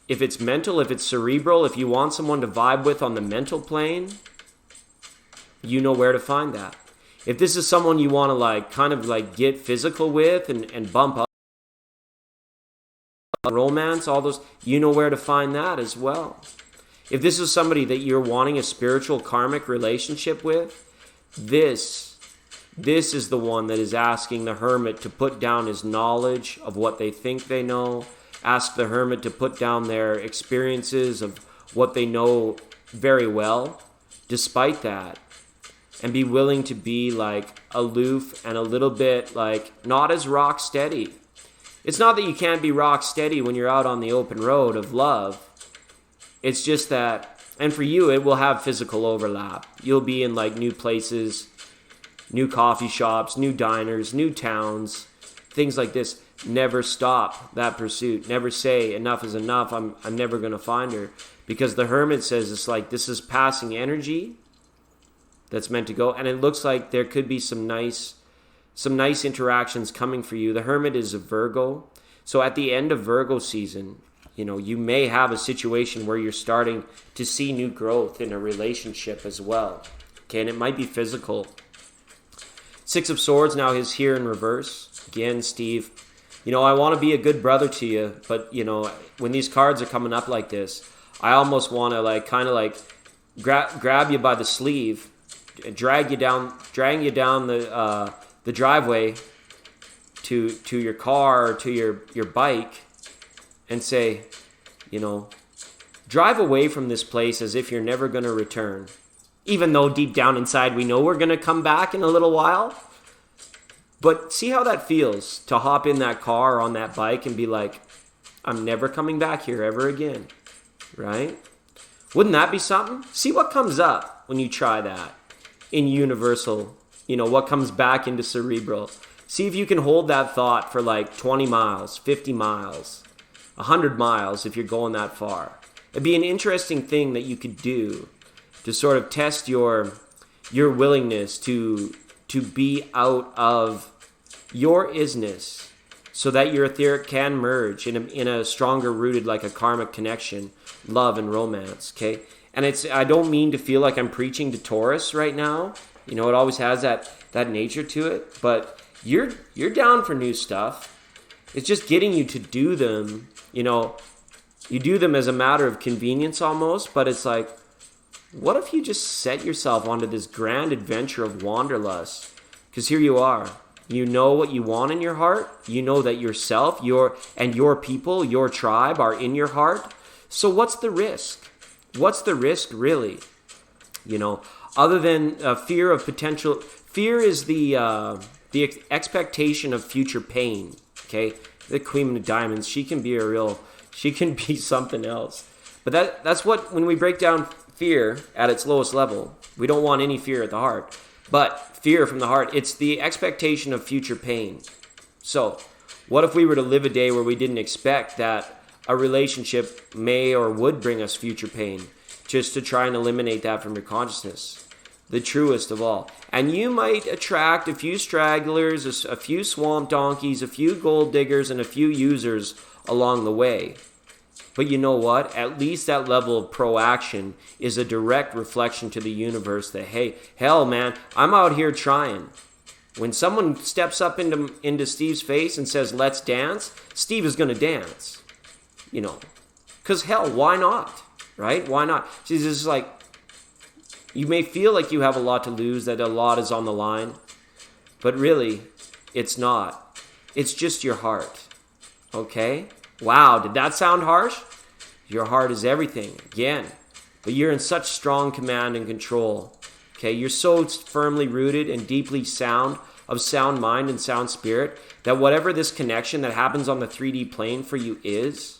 if it's mental, if it's cerebral, if you want someone to vibe with on the mental plane, you know where to find that. If this is someone you want to kind of get physical with and bump up, romance, all those, you know where to find that as well. If this is somebody that you're wanting a spiritual karmic relationship with, this is the one that is asking the Hermit to put down his knowledge of what they think they know. Ask the Hermit to put down their experiences of what they know very well, despite that. And be willing to be aloof and a little bit not as rock steady. It's not that you can't be rock steady when you're out on the open road of love. It's just that, and for you, it will have physical overlap. You'll be in new places, new coffee shops, new diners, new towns, things like this. Never stop that pursuit. Never say enough is enough. I'm never going to find her. Because the Hermit says it's this is passing energy that's meant to go. And it looks like there could be some nice interactions coming for you. The Hermit is a Virgo. So at the end of Virgo season, you may have a situation where you're starting to see new growth in a relationship as well. Okay, and it might be physical. Six of Swords now is here in reverse. Again, Steve, I want to be a good brother to you, but, when these cards are coming up like this, I almost want to grab you by the sleeve, drag you down the driveway to your car or to your bike and say, drive away from this place as if you're never going to return. Even though deep down inside we know we're going to come back in a little while. But see how that feels to hop in that car or on that bike and be like, I'm never coming back here ever again. Right? Wouldn't that be something? See what comes up when you try that in universal, what comes back into cerebral. See if you can hold that thought for 20 miles, 50 miles, 100 miles if you're going that far. It'd be an interesting thing that you could do to sort of test your willingness to be out of your isness so that your etheric can merge in a stronger rooted a karmic connection, love and romance, okay? And I don't mean to feel like I'm preaching to Taurus right now. It always has that nature to it, but you're down for new stuff. It's just getting you to do them, you do them as a matter of convenience almost, but it's what if you just set yourself onto this grand adventure of wanderlust? Because here you are. You know what you want in your heart. You know that yourself, your people, your tribe are in your heart. So what's the risk? What's the risk really? Other than fear of potential. Fear is the expectation of future pain. Okay, the Queen of Diamonds. She can be something else. But that's what, when we break down fear at its lowest level, we don't want any fear at the heart. But fear from the heart, it's the expectation of future pain. So, what if we were to live a day where we didn't expect that a relationship may or would bring us future pain, just to try and eliminate that from your consciousness? The truest of all. And you might attract a few stragglers, a few swamp donkeys, a few gold diggers, and a few users along the way. But you know what? At least that level of proaction is a direct reflection to the universe that, hey, hell, man, I'm out here trying. When someone steps up into Steve's face and says, let's dance, Steve is going to dance. Because hell, why not? Right? Why not? See, this is you may feel like you have a lot to lose, that a lot is on the line. But really, it's not. It's just your heart. Okay? Wow, did that sound harsh? Your heart is everything, again. But you're in such strong command and control. Okay, you're so firmly rooted and deeply sound, of sound mind and sound spirit, that whatever this connection that happens on the 3D plane for you is,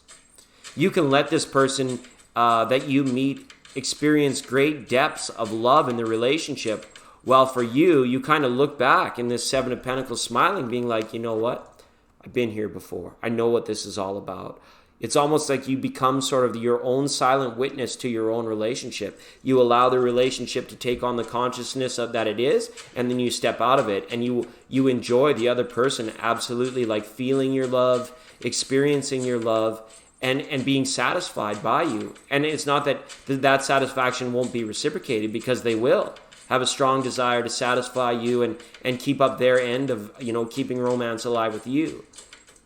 you can let this person that you meet experience great depths of love in the relationship Well, for you, you kind of look back in this Seven of Pentacles smiling, being like, you know what? I've been here before. I know what this is all about. It's almost like you become sort of your own silent witness to your own relationship. You allow the relationship to take on the consciousness of that it is, and then you step out of it, and you enjoy the other person absolutely, like feeling your love, experiencing your love, and being satisfied by you. And it's not that satisfaction won't be reciprocated, because they will have a strong desire to satisfy you and keep up their end of, keeping romance alive with you.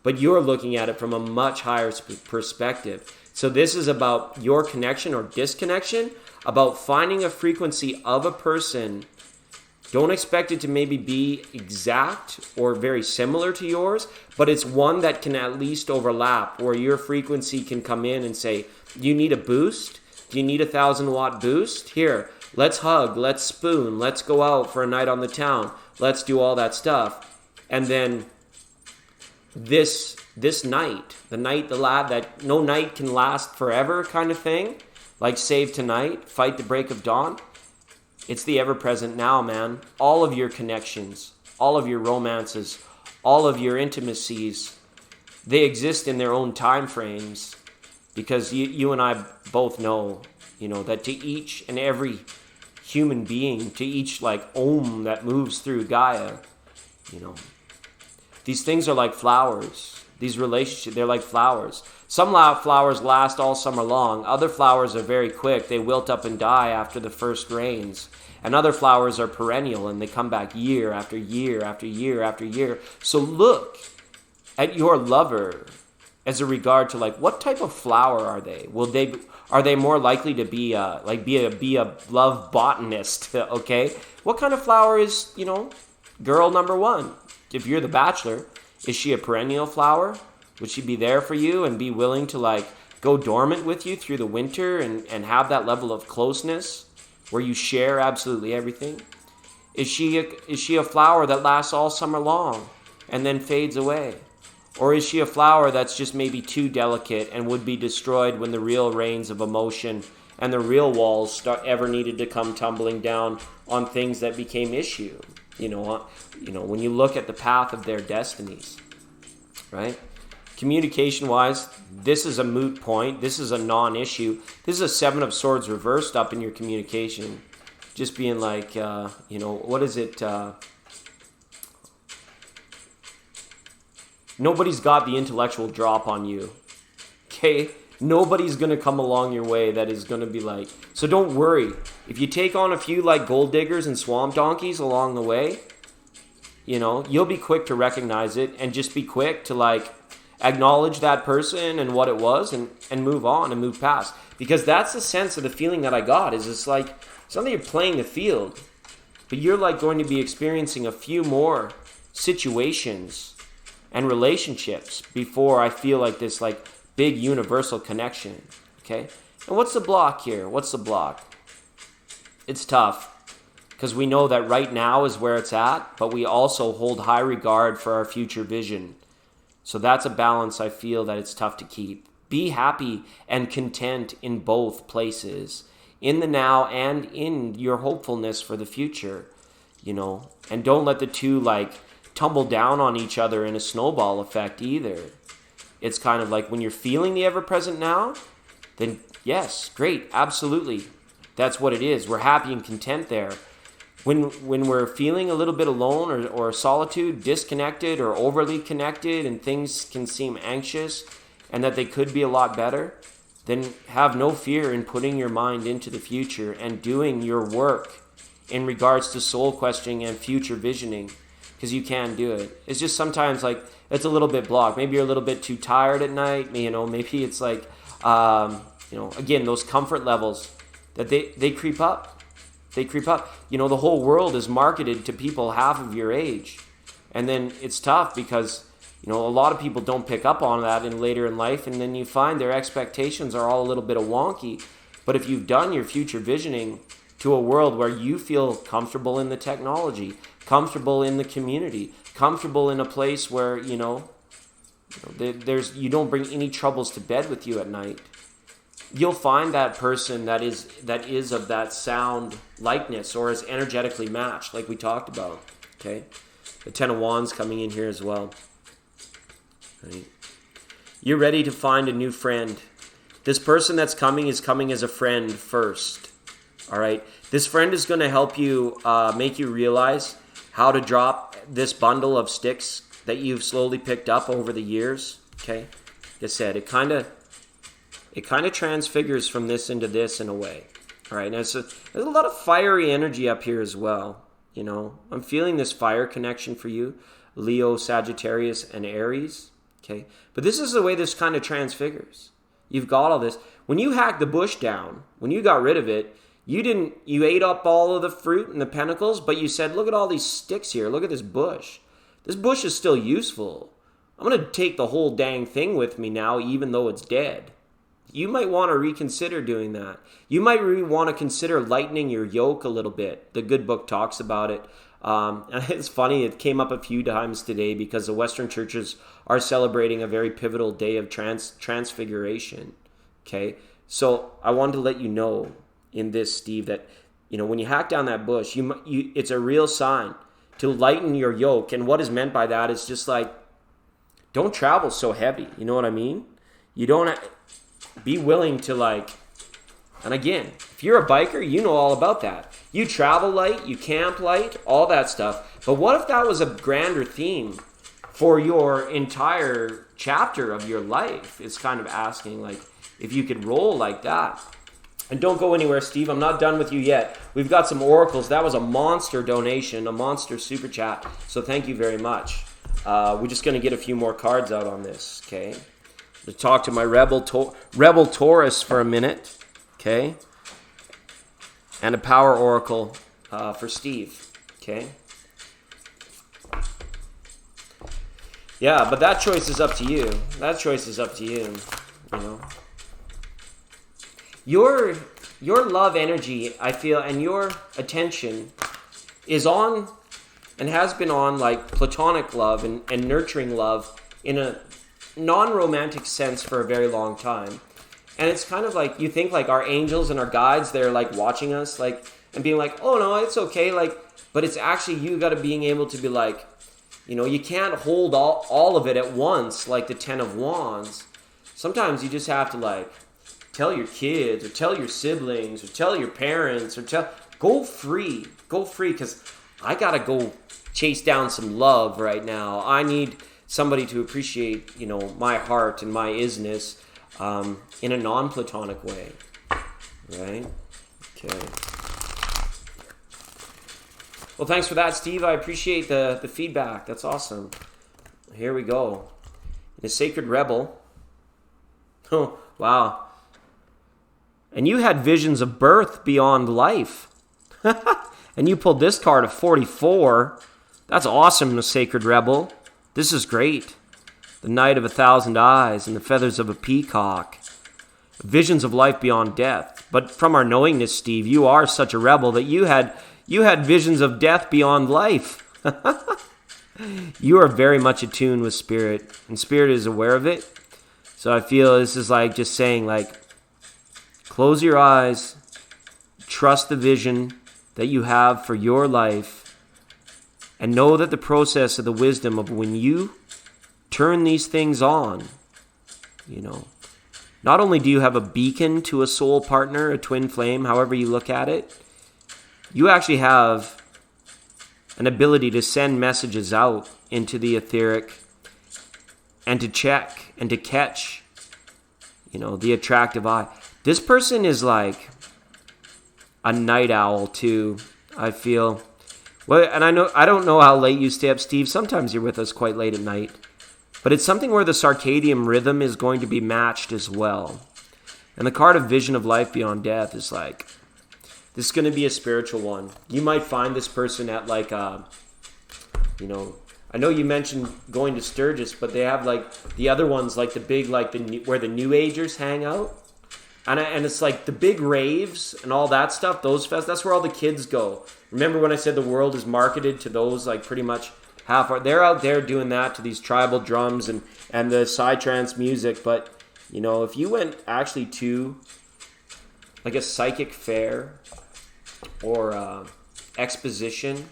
But you're looking at it from a much higher perspective. So this is about your connection or disconnection, about finding a frequency of a person. Don't expect it to maybe be exact or very similar to yours, but it's one that can at least overlap, where your frequency can come in and say, you need a boost? Do you need a 1,000-watt boost? Here, let's hug, let's spoon, let's go out for a night on the town, let's do all that stuff. And then this night, the night that no night can last forever kind of thing, like save tonight, fight the break of dawn. It's the ever-present now, man. All of your connections, all of your romances, all of your intimacies, they exist in their own time frames, because you and I both know, that to each and every human being, to each like Om that moves through Gaia, these things are like flowers. These relationships, they're like flowers. Some flowers last all summer long. Other flowers are very quick. They wilt up and die after the first rains. And other flowers are perennial, and they come back year after year after year after year. So look at your lover as a regard to, like, what type of flower are they? Are they more likely to be a love botanist? Okay, what kind of flower is girl number one? If you're the bachelor, is she a perennial flower? Would she be there for you and be willing to like go dormant with you through the winter and have that level of closeness where you share absolutely everything? Is she a flower that lasts all summer long and then fades away? Or is she a flower that's just maybe too delicate and would be destroyed when the real rains of emotion and the real walls ever needed to come tumbling down on things that became issue? When you look at the path of their destinies, right? Communication-wise, this is a moot point. This is a non-issue. This is a Seven of Swords reversed up in your communication. Just being like, what is it? Nobody's got the intellectual drop on you, okay? Nobody's going to come along your way that is going to be like, so don't worry. If you take on a few like gold diggers and swamp donkeys along the way, you'll be quick to recognize it and just be quick to like acknowledge that person and what it was and move on and move past. Because that's the sense of the feeling that I got, is it's like something you're playing the field, but you're like going to be experiencing a few more situations and relationships before I feel like this like big universal connection, okay? And what's the block here? What's the block? It's tough, because we know that right now is where it's at, but we also hold high regard for our future vision. So that's a balance I feel that it's tough to keep. Be happy and content in both places, in the now and in your hopefulness for the future, and don't let the two like tumble down on each other in a snowball effect either. It's kind of like when you're feeling the ever-present now, then yes, great, absolutely. That's what it is. We're happy and content there. When we're feeling a little bit alone or solitude, disconnected or overly connected, and things can seem anxious and that they could be a lot better, then have no fear in putting your mind into the future and doing your work in regards to soul questioning and future visioning, because you can do it. It's just sometimes like it's a little bit blocked. Maybe you're a little bit too tired at night. Maybe it's like, again, those comfort levels that they creep up. They creep up. The whole world is marketed to people half of your age. And then it's tough because, a lot of people don't pick up on that later in life. And then you find their expectations are all a little bit of wonky. But if you've done your future visioning to a world where you feel comfortable in the technology, comfortable in the community, comfortable in a place where, you don't bring any troubles to bed with you at night, you'll find that person that is of that sound likeness or is energetically matched, like we talked about. Okay, the Ten of Wands coming in here as well. Right. You're ready to find a new friend. This person that's coming is coming as a friend first. All right. This friend is going to help you make you realize how to drop this bundle of sticks that you've slowly picked up over the years. Okay. Like I said, it kind of transfigures from this into this in a way. All right. Now, there's a lot of fiery energy up here as well. You know, I'm feeling this fire connection for you, Leo, Sagittarius, and Aries. Okay. But this is the way this kind of transfigures. You've got all this. When you hacked the bush down, when you got rid of it, you ate up all of the fruit and the pentacles, but you said, look at all these sticks here. Look at this bush. This bush is still useful. I'm going to take the whole dang thing with me now, even though it's dead. You might want to reconsider doing that. You might want to consider lightening your yoke a little bit. The good book talks about it. And it's funny, it came up a few times today because the Western churches are celebrating a very pivotal day of transfiguration. Okay, so I wanted to let you know in this, Steve, that when you hack down that bush, it's a real sign to lighten your yoke. And what is meant by that is just like, don't travel so heavy. You know what I mean? You don't be willing to and again, if you're a biker, you know all about that. You travel light, you camp light, all that stuff. But what if that was a grander theme for your entire chapter of your life? It's kind of asking, if you could roll like that. And don't go anywhere, Steve. I'm not done with you yet. We've got some oracles. That was a monster donation, a monster super chat. So thank you very much. We're just going to get a few more cards out on this, okay? To talk to my rebel Taurus for a minute. Okay, and a power oracle for Steve. Okay, yeah, but that choice is up to you. That choice is up to you. Your love energy, I feel, and your attention is on and has been on platonic love and nurturing love in a non-romantic sense for a very long time. And it's kind of you think our angels and our guides, they're watching us and being oh no, it's okay. But it's actually you got to being able to be you can't hold all of it at once like the Ten of Wands. Sometimes you just have to tell your kids or tell your siblings or tell your parents or go free because I got to go chase down some love right now. I need somebody to appreciate, my heart and my isness. In a non-platonic way, right? Okay. Well, thanks for that, Steve. I appreciate the feedback. That's awesome. Here we go. The Sacred Rebel. Oh, wow. And you had visions of birth beyond life. And you pulled this card of 44. That's awesome, the Sacred Rebel. This is great. The Knight of 1,000 Eyes and the Feathers of a Peacock. Visions of life beyond death. But from our knowingness, Steve, you are such a rebel that you had visions of death beyond life. You are very much attuned with Spirit, and Spirit is aware of it. So I feel this is just saying close your eyes, trust the vision that you have for your life, and know that the process of the wisdom of when you turn these things on, not only do you have a beacon to a soul partner, a twin flame, however you look at it, you actually have an ability to send messages out into the etheric and to check and to catch, the attractive eye. This person is a night owl too, I feel. Well, and I don't know how late you stay up, Steve. Sometimes you're with us quite late at night. But it's something where the circadian rhythm is going to be matched as well. And the card of Vision of Life Beyond Death is this is going to be a spiritual one. You might find this person at I know you mentioned going to Sturgis, but they have the other ones, the big, where the New Agers hang out. And it's the big raves and all that stuff, those fests, that's where all the kids go. Remember when I said the world is marketed to those pretty much they're out there doing that to these tribal drums and the psytrance music, but You know, if you went actually to like a psychic fair or exposition,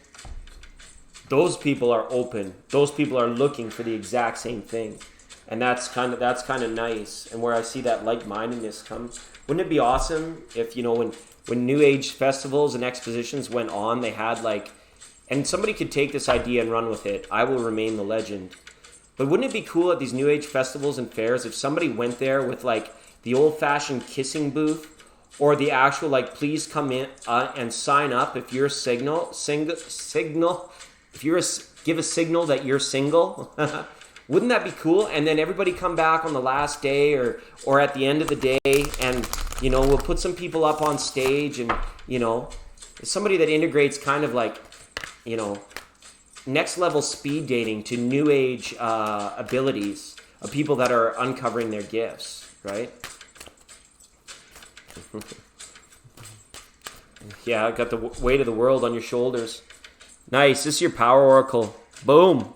those people are open. Those people are looking for the exact same thing. And that's kind of nice. And where I see that like-mindedness comes. Wouldn't it be awesome if, you know, when New Age festivals and expositions went on, they had like, and somebody could take this idea and run with it. I will remain the legend. But wouldn't it be cool at these New Age festivals and fairs if somebody went there with like the old-fashioned kissing booth, or the actual like, please come in and sign up if you're give a signal that you're single. Wouldn't that be cool? And then everybody come back on the last day or at the end of the day, and, you know, we'll put some people up on stage, and, you know, somebody that integrates kind of like, you know, next level speed dating to New Age abilities of people that are uncovering their gifts, right? Yeah, got the weight of the world on your shoulders. Nice. This is your power oracle. Boom.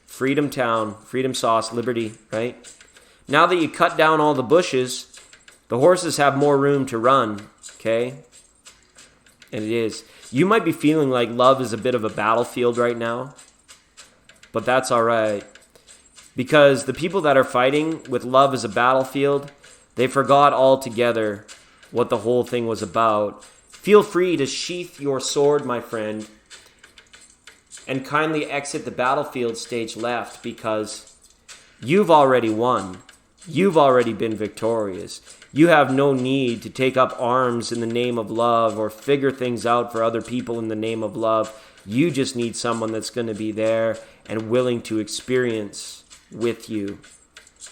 Freedom Town, Freedom Sauce, Liberty, right? Now that you cut down all the bushes, the horses have more room to run, okay? And it is. You might be feeling like love is a bit of a battlefield right now, but that's all right. Because the people that are fighting with love as a battlefield, they forgot altogether what the whole thing was about. Feel free to sheath your sword, my friend, and kindly exit the battlefield stage left, because you've already won. You've already been victorious. You have no need to take up arms in the name of love or figure things out for other people in the name of love. You just need someone that's going to be there and willing to experience with you.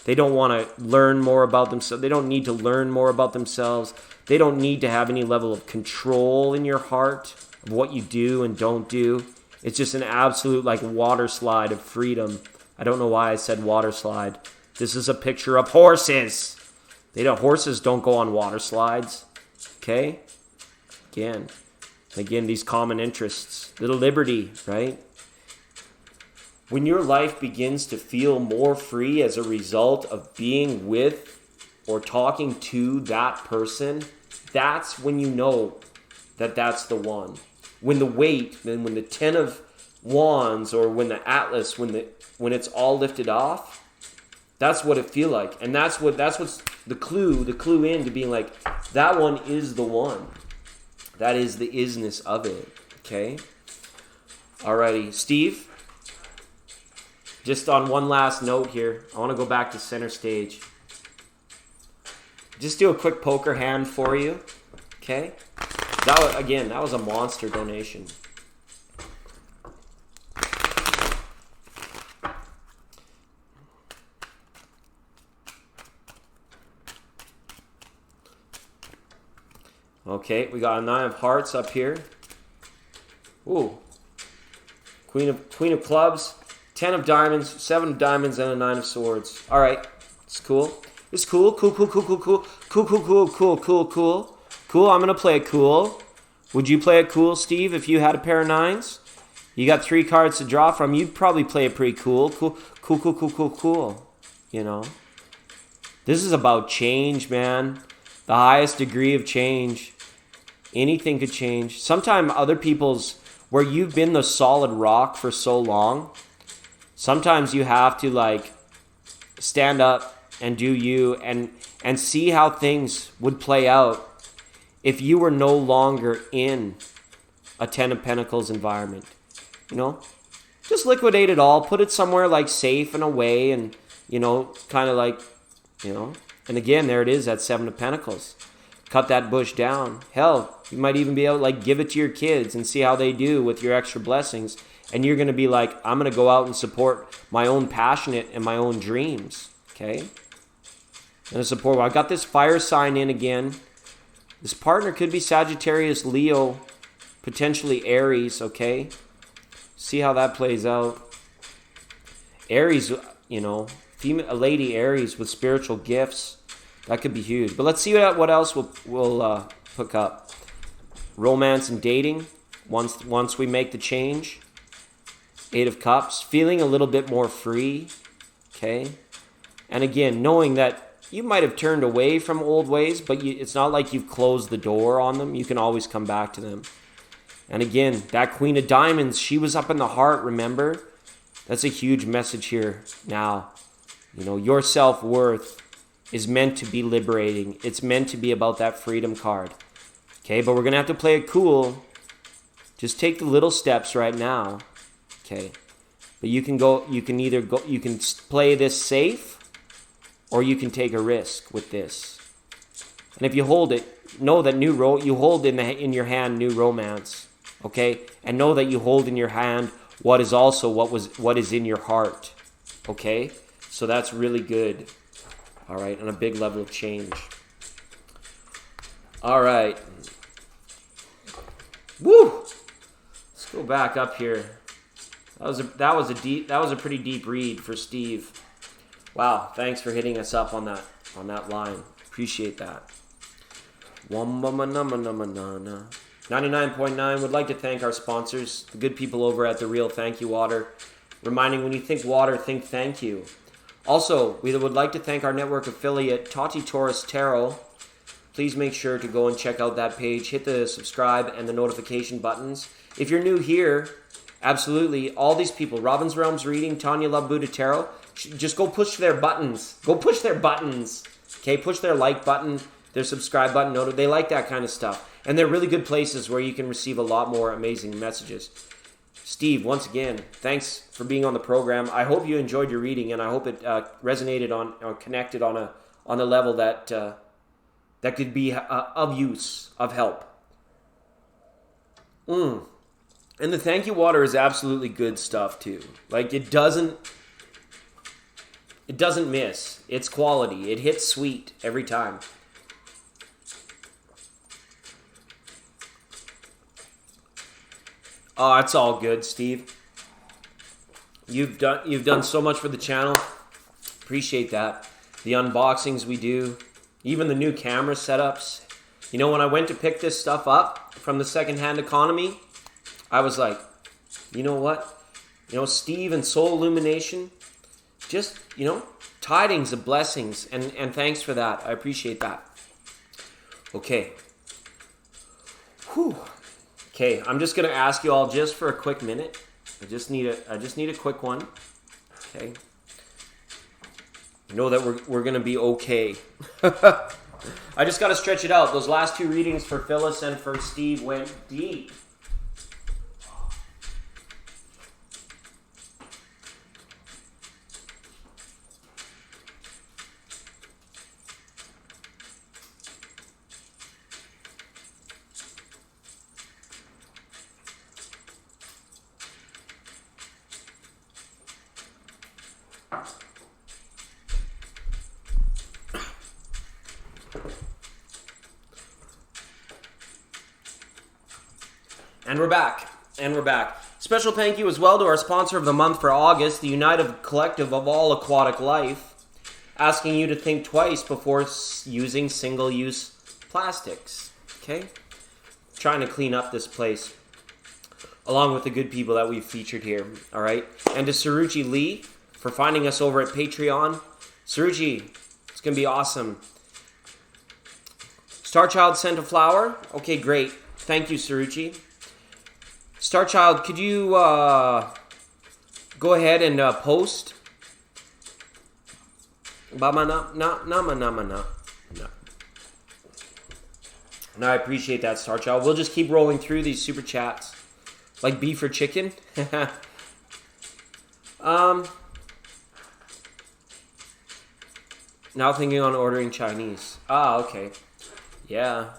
They don't want to learn more about themselves. They don't need to learn more about themselves. They don't need to have any level of control in your heart of what you do and don't do. It's just an absolute like water slide of freedom. I don't know why I said water slide. This is a picture of horses. Horses don't go on water slides. Okay? Again, these common interests. Little liberty, right? When your life begins to feel more free as a result of being with or talking to that person, that's when you know that that's the one. When the weight, when the 10 of wands, or when the atlas, when it's all lifted off, that's what it feel like. And that's what's the clue into being like, that one is the one. That is the isness of it. Okay? Alrighty, Steve, just on one last note here, I want to go back to center stage. Just do a quick poker hand for you. Okay? That was a monster donation. Okay, we got a 9 of hearts up here. Ooh. Queen of clubs, 10 of diamonds, 7 of diamonds, and a 9 of swords. All right, it's cool. It's cool. Cool. I'm gonna play it cool. Would you play it cool, Steve? If you had a pair of 9s, you got 3 cards to draw from. You'd probably play it pretty cool. Cool. You know, this is about change, man. The highest degree of change. Anything could change. Sometimes other people's, where you've been the solid rock for so long, sometimes you have to like stand up and do you and see how things would play out if you were no longer in a 10 of Pentacles environment. You know, just liquidate it all, put it somewhere like safe and away, and, you know, kind of like, you know, and again, there it is, that 7 of Pentacles. Cut that bush down. Hell, you might even be able to like give it to your kids and see how they do with your extra blessings. And you're going to be like, I'm going to go out and support my own passionate and my own dreams. Okay? And support. Well, I got this fire sign in again. This partner could be Sagittarius, Leo, potentially Aries. Okay? See how that plays out. Aries, you know, a lady Aries with spiritual gifts. That could be huge. But let's see what else we'll hook up. Romance and dating. Once we make the change. 8 of Cups. Feeling a little bit more free. Okay. And again, knowing that you might have turned away from old ways, but it's not like you've closed the door on them. You can always come back to them. And again, that Queen of Diamonds, she was up in the heart, remember? That's a huge message here now. You know, your self-worth is meant to be liberating. It's meant to be about that freedom card. Okay, but we're going to have to play it cool. Just take the little steps right now. Okay. But you can play this safe, or you can take a risk with this. And if you hold it, know that you hold in your hand new romance. Okay? And know that you hold in your hand what is in your heart. Okay? So that's really good. All right, on a big level of change. All right. Woo! Let's go back up here. That was a pretty deep read for Steve. Wow, thanks for hitting us up on that line. Appreciate that. 99.9 would like to thank our sponsors, the good people over at The Real Thank You Water. Reminding, when you think water, think thank you. Also, we would like to thank our network affiliate, Tati Torres Tarot. Please make sure to go and check out that page. Hit the subscribe and the notification buttons. If you're new here, absolutely, all these people, Robin's Realms Reading, Tanya Love Buddha Tarot, just go push their buttons. Go push their buttons. Okay, push their like button, their subscribe button. They like that kind of stuff. And they're really good places where you can receive a lot more amazing messages. Steve, once again, thanks for being on the program. I hope you enjoyed your reading, and I hope it resonated or connected on a level that could be of use, of help. And the thank you water is absolutely good stuff too. Like, it doesn't miss. It's quality. It hits sweet every time. Oh, it's all good, Steve. You've done so much for the channel. Appreciate that. The unboxings we do, even the new camera setups. You know, when I went to pick this stuff up from the secondhand economy, I was like, you know what? You know, Steve and Soul Illumination, just, you know, tidings of blessings, and thanks for that. I appreciate that. Okay. Whew. Okay, I'm just gonna ask you all just for a quick minute. I just need a quick one. Okay. Know that we're gonna be okay. I just gotta stretch it out. Those last two readings for Phyllis and for Steve went deep. And we're back. Special thank you as well to our sponsor of the month for August, the United Collective of All Aquatic Life, asking you to think twice before using single-use plastics. Okay? Trying to clean up this place, along with the good people that we've featured here. All right? And to Saruchi Lee for finding us over at Patreon. Saruchi, it's going to be awesome. Starchild sent a flower. Okay, great. Thank you, Saruchi. Starchild, could you go ahead and post? No, I appreciate that, Starchild. We'll just keep rolling through these super chats. Like beef or chicken? Now thinking on ordering Chinese. Ah, okay. Yeah.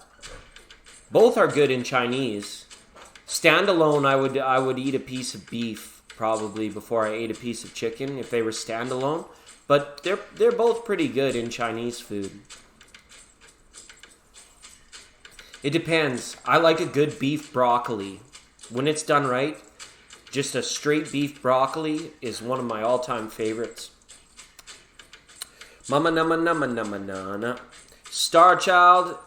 Both are good in Chinese. Standalone, I would eat a piece of beef probably before I ate a piece of chicken if they were standalone. But they're both pretty good in Chinese food. It depends. I like a good beef broccoli. When it's done right, just a straight beef broccoli is one of my all-time favorites. Mama nama nama nama nana. Starchild,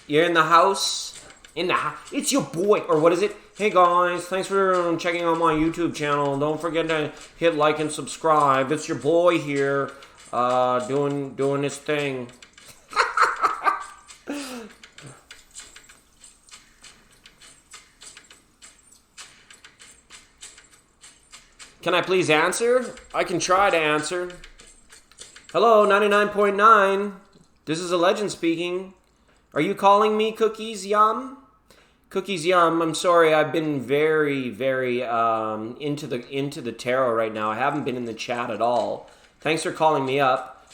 you're in the house. It's your boy, or what is it? Hey guys, thanks for checking out my YouTube channel. Don't forget to hit like and subscribe. It's your boy here. doing his thing. Can I please answer? I can try to answer. Hello, 99.9. This is a legend speaking. Are you calling me Cookies Yum? Cookies Yum, I'm sorry, I've been very, very into the tarot right now. I haven't been in the chat at all. Thanks for calling me up.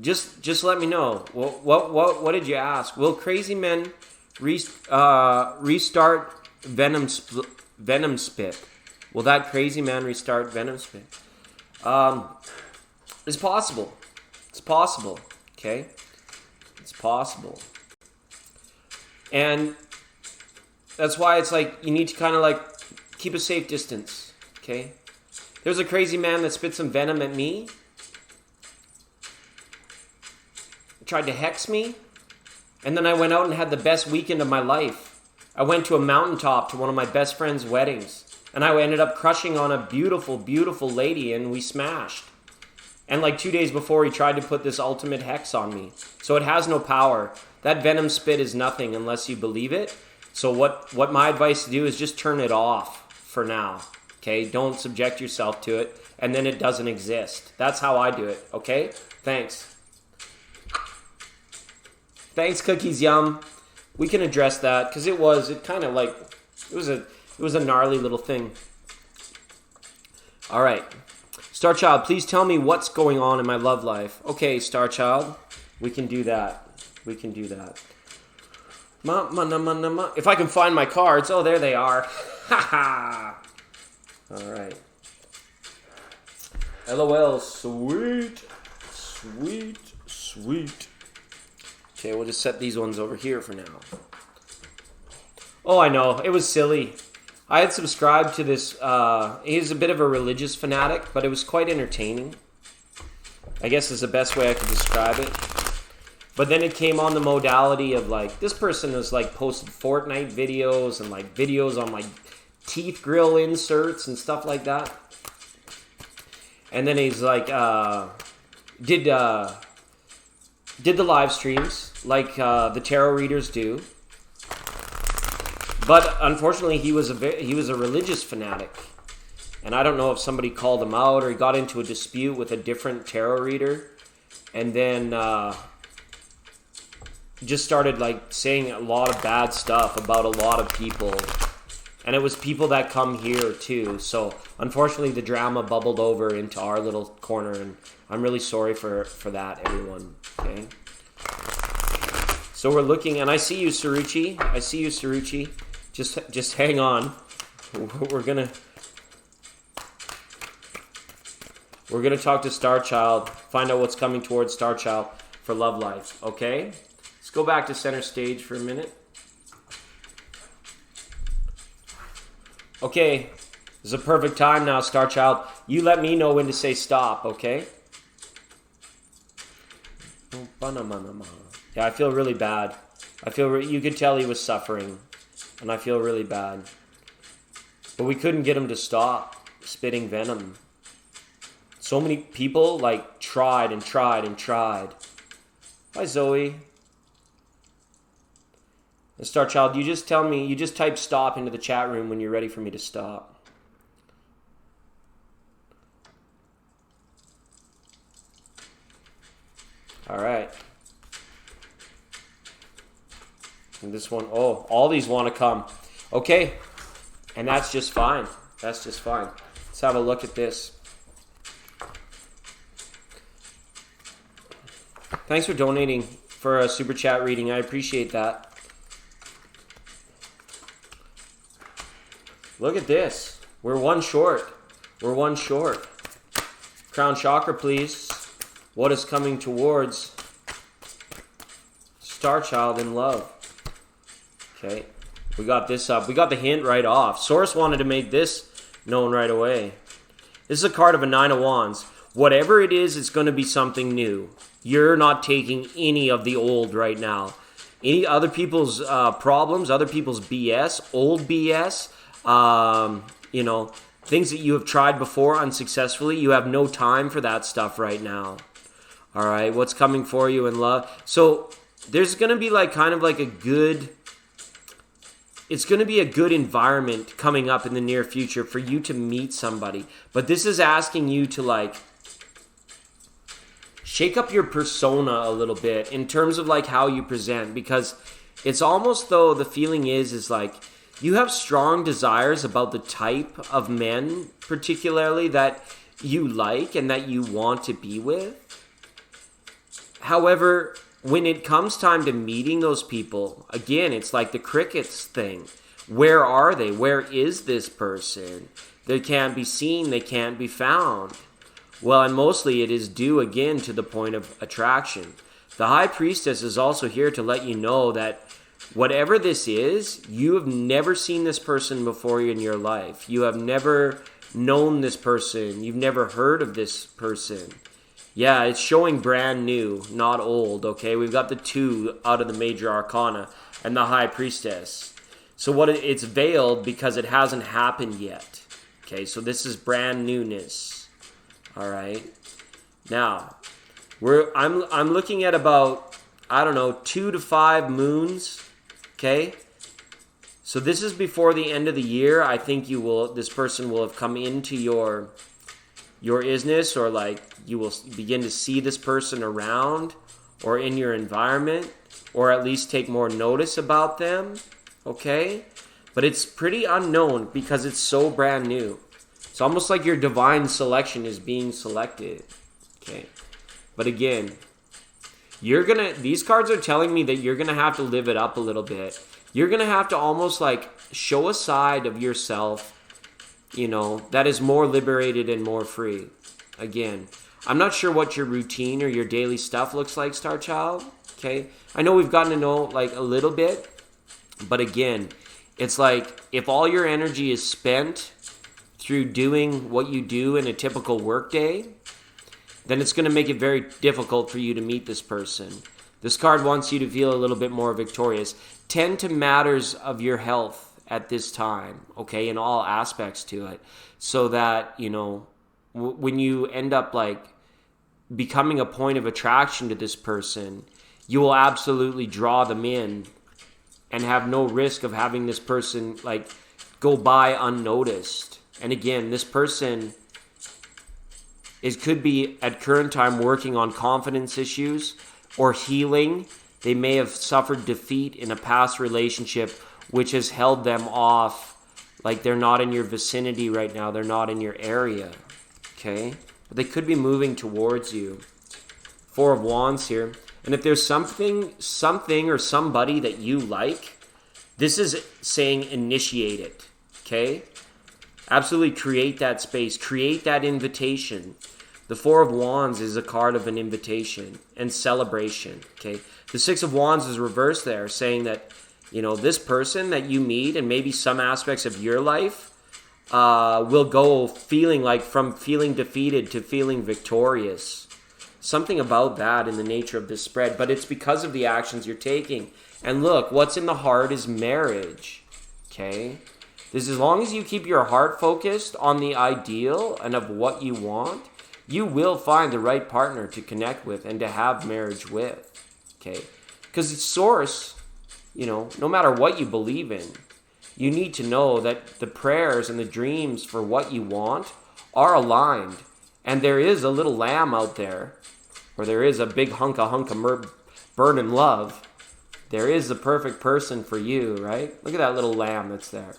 Just let me know. What did you ask? Will crazy men restart Venom Spit? Will that crazy man restart Venom Spit? It's possible. It's possible. Okay? It's possible. And that's why it's like you need to kind of like keep a safe distance. Okay? There's a crazy man that spit some venom at me. Tried to hex me. And then I went out and had the best weekend of my life. I went to a mountaintop to one of my best friend's weddings. And I ended up crushing on a beautiful, beautiful lady, and we smashed. And like 2 days before, he tried to put this ultimate hex on me. So it has no power. That venom spit is nothing unless you believe it. So what my advice to do is just turn it off for now. Okay? Don't subject yourself to it. And then it doesn't exist. That's how I do it. Okay? Thanks. Thanks, Cookies Yum. We can address that because it was a gnarly little thing. All right. Star Child, please tell me what's going on in my love life. Okay, Star Child, we can do that. We can do that. If I can find my cards. Oh, there they are. Ha ha. All right. LOL. Sweet. Sweet. Sweet. Okay, we'll just set these ones over here for now. Oh, I know. It was silly. I had subscribed to this. He's a bit of a religious fanatic, but it was quite entertaining. I guess is the best way I could describe it. But then it came on the modality of like, this person was like posted Fortnite videos and like videos on like teeth grill inserts and stuff like that. And then he's like, did the live streams like the tarot readers do. But unfortunately, he was a religious fanatic, and I don't know if somebody called him out or he got into a dispute with a different tarot reader, and then just started like saying a lot of bad stuff about a lot of people, and it was people that come here too. So unfortunately, the drama bubbled over into our little corner, and I'm really sorry for that, everyone. Okay. So we're looking, and I see you, Saruchi. I see you, Saruchi. Just hang on. We're gonna talk to Star Child, find out what's coming towards Star Child for love life. Okay? Let's go back to center stage for a minute. Okay, this is a perfect time now, Star Child. You let me know when to say stop, okay? Yeah, I feel really bad. You could tell he was suffering. And I feel really bad. But we couldn't get him to stop spitting venom. So many people like tried and tried and tried. Hi, Zoe. And Star Child, you just type stop into the chat room when you're ready for me to stop. All right. And this one, oh, all these want to come. Okay. And that's just fine. That's just fine. Let's have a look at this. Thanks for donating for a super chat reading. I appreciate that. Look at this. We're one short. We're one short. Crown chakra, please. What is coming towards Star Child in love? Okay, we got this up. We got the hint right off. Source wanted to make this known right away. This is a card of a 9 of Wands. Whatever it is, it's going to be something new. You're not taking any of the old right now. Any other people's problems, other people's BS, old BS, Things that you have tried before unsuccessfully, you have no time for that stuff right now. All right, what's coming for you in love? So there's going to be like kind of like it's going to be a good environment coming up in the near future for you to meet somebody. But this is asking you to like shake up your persona a little bit in terms of like how you present, because it's almost though the feeling is like you have strong desires about the type of men particularly that you like and that you want to be with. However, when it comes time to meeting those people, again, it's like the crickets thing. Where are they? Where is this person? They can't be seen. They can't be found. Well, and mostly it is due again to the point of attraction. The High Priestess is also here to let you know that whatever this is, you have never seen this person before in your life. You have never known this person. You've never heard of this person. Yeah, it's showing brand new, not old, okay? We've got the 2 out of the major arcana and the High Priestess. So it's veiled because it hasn't happened yet. Okay, so this is brand newness. All right. Now, I'm looking at about, I don't know, 2 to 5 moons. Okay? So this is before the end of the year. I think this person will have come into your isness, or like you will begin to see this person around or in your environment, or at least take more notice about them. Okay? But it's pretty unknown because it's so brand new. It's almost like your divine selection is being selected. Okay? But again, these cards are telling me that you're going to have to live it up a little bit. You're going to have to almost like show a side of yourself, that is more liberated and more free. Again, I'm not sure what your routine or your daily stuff looks like, Star Child. Okay? I know we've gotten to know like a little bit, but again, it's like if all your energy is spent through doing what you do in a typical workday, then it's going to make it very difficult for you to meet this person. This card wants you to feel a little bit more victorious. Tend to matters of your health at this time, okay, in all aspects to it, so that, when you end up like becoming a point of attraction to this person, you will absolutely draw them in and have no risk of having this person like go by unnoticed. And again, this person could be at current time working on confidence issues or healing. They may have suffered defeat in a past relationship which has held them off. Like they're not in your vicinity right now. They're not in your area. Okay? But they could be moving towards you. 4 of Wands here. And if there's something or somebody that you like, this is saying initiate it. Okay? Absolutely create that space. Create that invitation. The 4 of Wands is a card of an invitation and celebration. Okay? The 6 of Wands is reversed there, saying that, this person that you meet and maybe some aspects of your life will go from feeling defeated to feeling victorious. Something about that in the nature of this spread, but it's because of the actions you're taking. And look, what's in the heart is marriage. Okay? This, as long as you keep your heart focused on the ideal and of what you want, you will find the right partner to connect with and to have marriage with. Okay? Because it's source, no matter what you believe in, you need to know that the prayers and the dreams for what you want are aligned. And there is a little lamb out there, or there is a big hunk of burning love. There is the perfect person for you, right? Look at that little lamb that's there.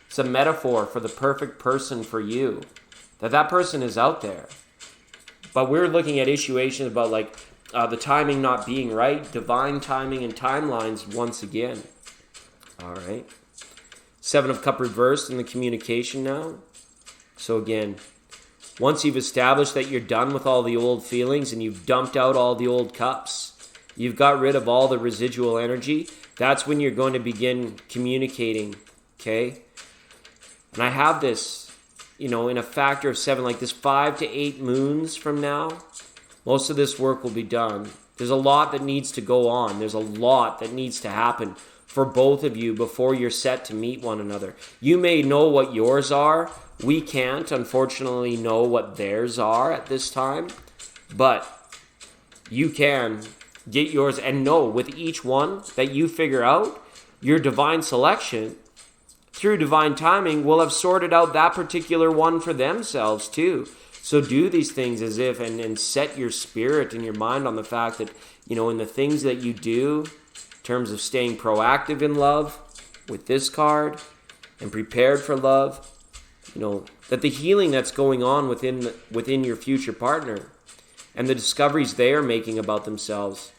It's a metaphor for the perfect person for you. That person is out there. But we're looking at situations about like the timing not being right, divine timing and timelines once again. All right. 7 of Cups reversed in the communication now. So again, once you've established that you're done with all the old feelings and you've dumped out all the old cups, you've got rid of all the residual energy, that's when you're going to begin communicating, okay? And I have this, in a factor of 7, like this 5 to 8 moons from now, most of this work will be done. There's a lot that needs to go on. There's a lot that needs to happen for both of you before you're set to meet one another. You may know what yours are We can't, unfortunately, know what theirs are at this time, but you can get yours and know with each one that you figure out, your divine selection, through divine timing, will have sorted out that particular one for themselves too. So do these things as if, and set your spirit and your mind on the fact that, in the things that you do, in terms of staying proactive in love with this card and prepared for love, that the healing that's going on within your future partner and the discoveries they are making about themselves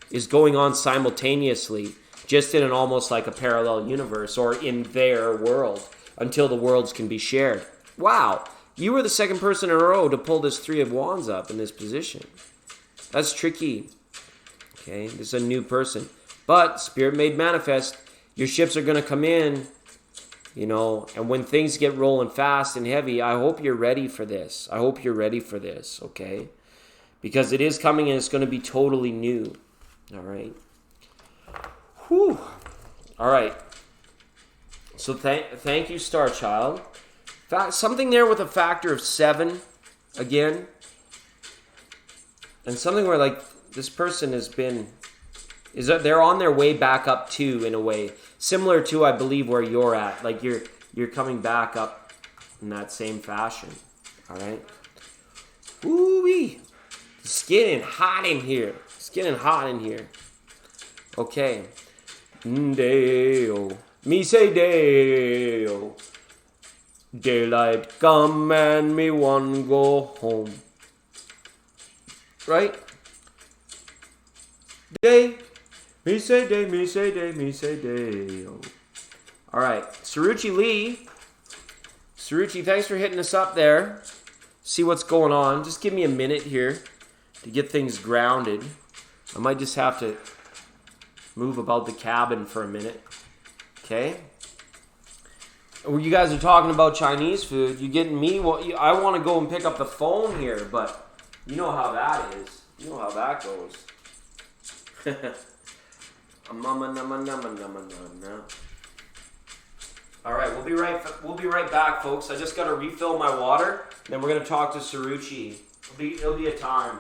is going on simultaneously, just in an almost like a parallel universe or in their world, until the worlds can be shared. Wow, you were the second person in a row to pull this Three of Wands up in this position. That's tricky. Okay, this is a new person. But Spirit made manifest, your ships are going to come in, and when things get rolling fast and heavy, I hope you're ready for this. Okay? Because it is coming and it's going to be totally new. All right? Whew. All right. So thank you, Star Child. Something there with a factor of 7 again. And something where like this person they're on their way back up too, in a way. Similar to, I believe, where you're at. Like you're coming back up in that same fashion. All right? Woo-wee. It's getting hot in here. Okay. Deo. Me say Deo. Daylight come and me one go home. Right? Day. Me say day, me say day, me say day. All right. Saruchi Lee. Saruchi, thanks for hitting us up there. See what's going on. Just give me a minute here to get things grounded. I might just have to move about the cabin for a minute. Okay? You guys are talking about Chinese food. You getting me? Well, I want to go and pick up the phone here, but you know how that is. You know how that goes. All right, we'll be right back, folks. I just got to refill my water, then we're gonna talk to Saruchi. It'll be a time.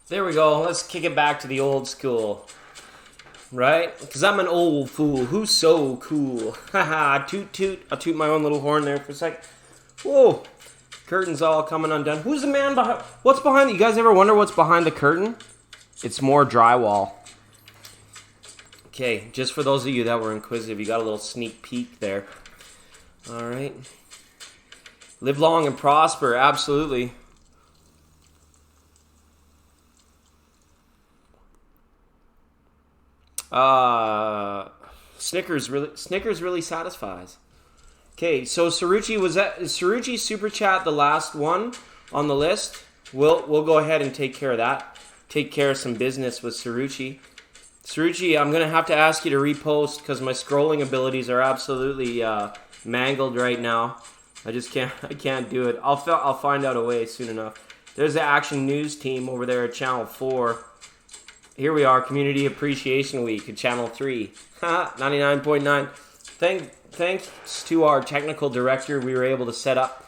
There we go. Let's kick it back to the old school. Right? Because I'm an old fool. Who's so cool? Haha, toot toot. I'll toot my own little horn there for a sec. Whoa. Curtain's all coming undone. Who's the man behind? What's behind? You guys ever wonder what's behind the curtain? It's more drywall. Okay, just for those of you that were inquisitive, you got a little sneak peek there. All right. Live long and prosper. Absolutely. Snickers really satisfies. Okay, so Saruchi, is Saruchi Super Chat the last one on the list? We'll go ahead and take care of that. Take care of some business with Saruchi. Saruchi, I'm gonna have to ask you to repost because my scrolling abilities are absolutely mangled right now. I just can't. I can't do it. I'll find out a way soon enough. There's the Action News team over there at Channel 4. Here we are, Community Appreciation Week at Channel 3. 99.9. Thanks to our technical director, we were able to set up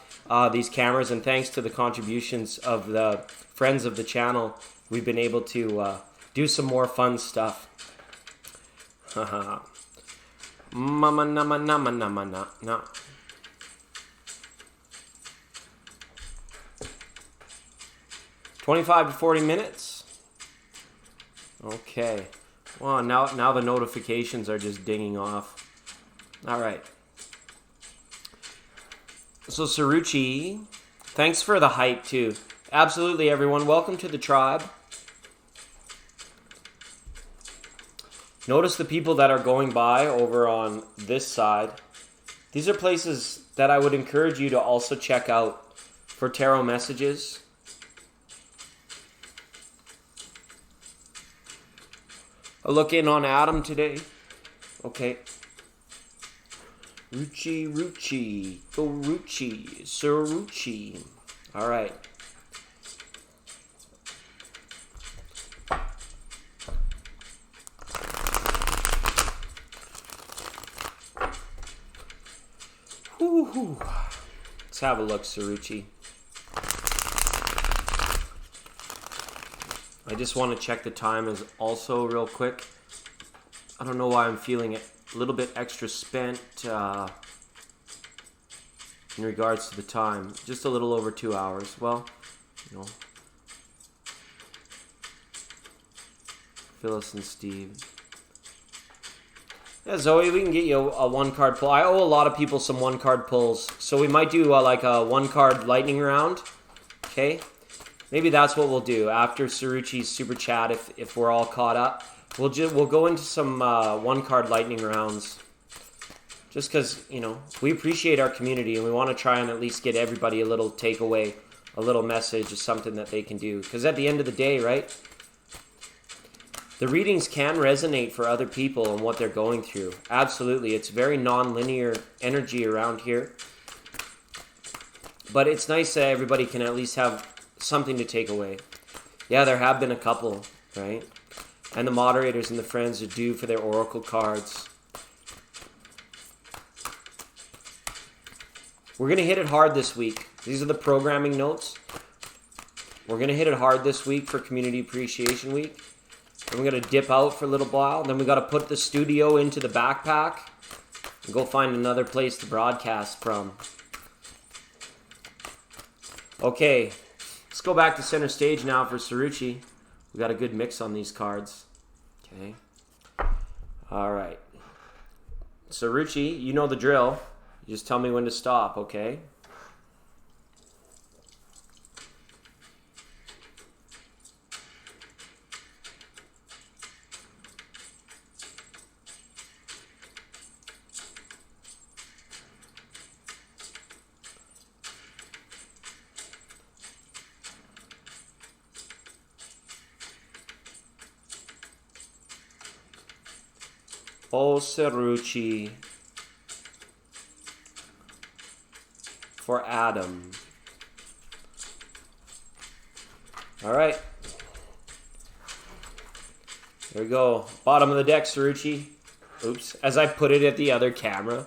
these cameras, and thanks to the contributions of the friends of the channel, we've been able to do some more fun stuff. Mama nama nama nama na na. 25 to 40 minutes. Okay. Well, now the notifications are just dinging off. All right. So Saruchi, thanks for the hype too. Absolutely, everyone. Welcome to the tribe. Notice the people that are going by over on this side. These are places that I would encourage you to also check out for tarot messages. A look in on Adam today. Okay. Ruchi. Go Ruchi. Saruchi. All right. Woo-hoo. Let's have a look, Saruchi. I just want to check the time as also real quick. I don't know why I'm feeling a little bit extra spent in regards to the time. Just a little over 2 hours. Well, you know. Phyllis and Steve. Yeah, Zoe, we can get you a one-card pull. I owe a lot of people some one-card pulls. So we might do like a one-card lightning round. Okay? Maybe that's what we'll do after Saruchi's super chat. If we're all caught up, we'll go into some one-card lightning rounds. Just because, you know, we appreciate our community and we want to try and at least get everybody a little takeaway, a little message, or something that they can do. Because at the end of the day, right, the readings can resonate for other people and what they're going through. Absolutely. It's very non-linear energy around here. But it's nice that everybody can at least have something to take away. Yeah, there have been a couple, right? And the moderators and the friends are due for their oracle cards. We're going to hit it hard this week. These are the programming notes. We're going to hit it hard this week for Community Appreciation Week. And we're going to dip out for a little while. Then we got to put the studio into the backpack and go find another place to broadcast from. Okay. Let's go back to center stage now for Saruchi. We got a good mix on these cards. Okay. All right. Saruchi, you know the drill. You just tell me when to stop, okay? Oh, Saruchi. For Adam. All right. There we go. Bottom of the deck, Saruchi. Oops. As I put it at the other camera.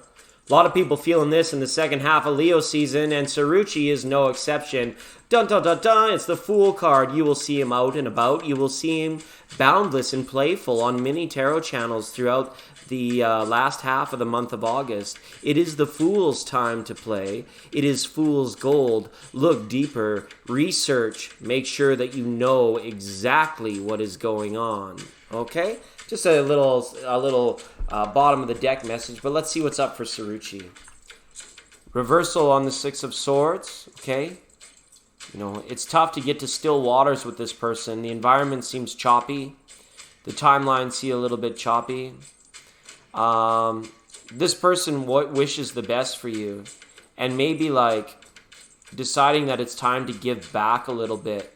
A lot of people feeling this in the second half of Leo season, and Saruchi is no exception. Dun dun dun dun, it's the Fool card. You will see him out and about. You will see him boundless and playful on many tarot channels throughout the last half of the month of August. It is the Fool's time to play. It is Fool's gold. Look deeper. Research. Make sure that you know exactly what is going on. Okay? Just a little bottom of the deck message, but let's see what's up for Saruchi. Reversal on the Six of Swords, okay? You know, it's tough to get to still waters with this person. The environment seems choppy. The timeline seems a little bit choppy. This person wishes the best for you, and maybe like deciding that it's time to give back a little bit.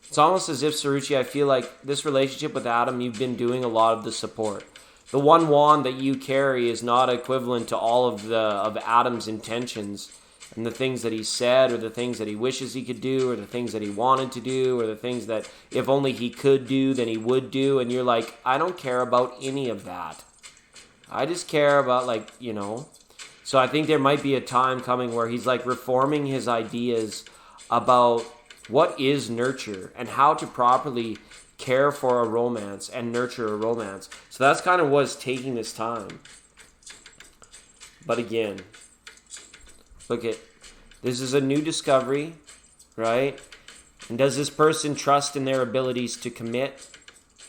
It's almost as if, Saruchi, I feel like this relationship with Adam, you've been doing a lot of the support. The one wand that you carry is not equivalent to all of Adam's intentions. and the things that he said, or the things that he wishes he could do, or the things that he wanted to do, or the things that if only he could do, then he would do. And you're like, I don't care about any of that. I just care about, like, you know. So I think there might be a time coming where he's like reforming his ideas about what is nurture and how to properly care for a romance and nurture a romance. So that's kind of what's taking this time. But again, look at, this is a new discovery, right? And does this person trust in their abilities to commit?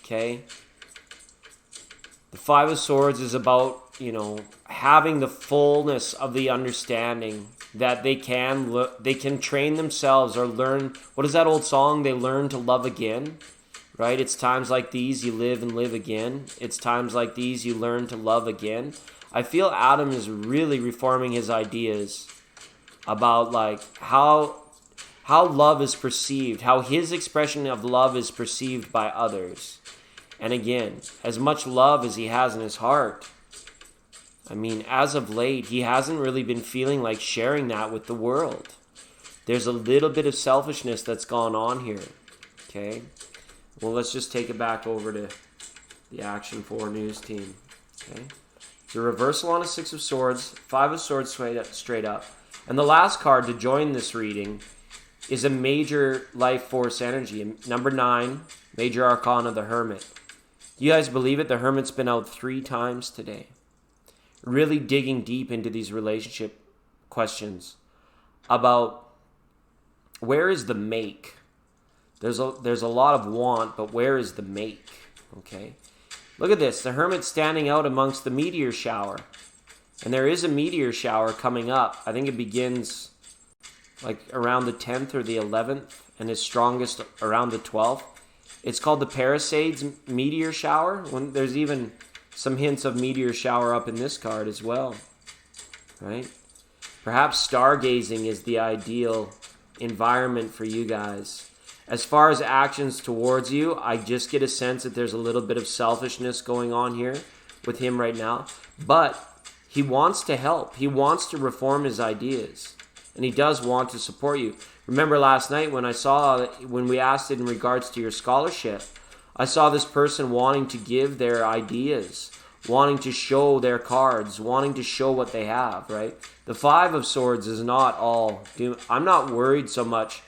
Okay. The Five of Swords is about, you know, having the fullness of the understanding that they can train themselves or learn. What is that old song? They learn to love again, right? It's times like these you live and live again. It's times like these you learn to love again. I feel Adam is really reforming his ideas about like how love is perceived, how his expression of love is perceived by others. And again, as much love as he has in his heart, I mean, as of late, he hasn't really been feeling like sharing that with the world. There's a little bit of selfishness that's gone on here. Okay? Well, let's just take it back over to the Action 4 News team. Okay? The reversal on a Six of Swords, Five of Swords straight up. And the last card to join this reading is a major life force energy. Number 9, Major Arcana, the Hermit. You guys believe it? The Hermit's been out 3 times today. Really digging deep into these relationship questions about where is the make. There's a lot of want, but where is the make? Okay, look at this. The Hermit standing out amongst the meteor shower, and there is a meteor shower coming up. I think it begins like around the 10th or the 11th, and is strongest around the 12th. It's called the Perseids meteor shower. When there's even some hints of meteor shower up in this card as well, right? Perhaps stargazing is the ideal environment for you guys. As far as actions towards you, I just get a sense that there's a little bit of selfishness going on here with him right now. But he wants to help. He wants to reform his ideas. And he does want to support you. Remember last night when we asked it in regards to your scholarship, I saw this person wanting to give their ideas, wanting to show their cards, wanting to show what they have, right? The Five of Swords is not all doom. I'm not worried so much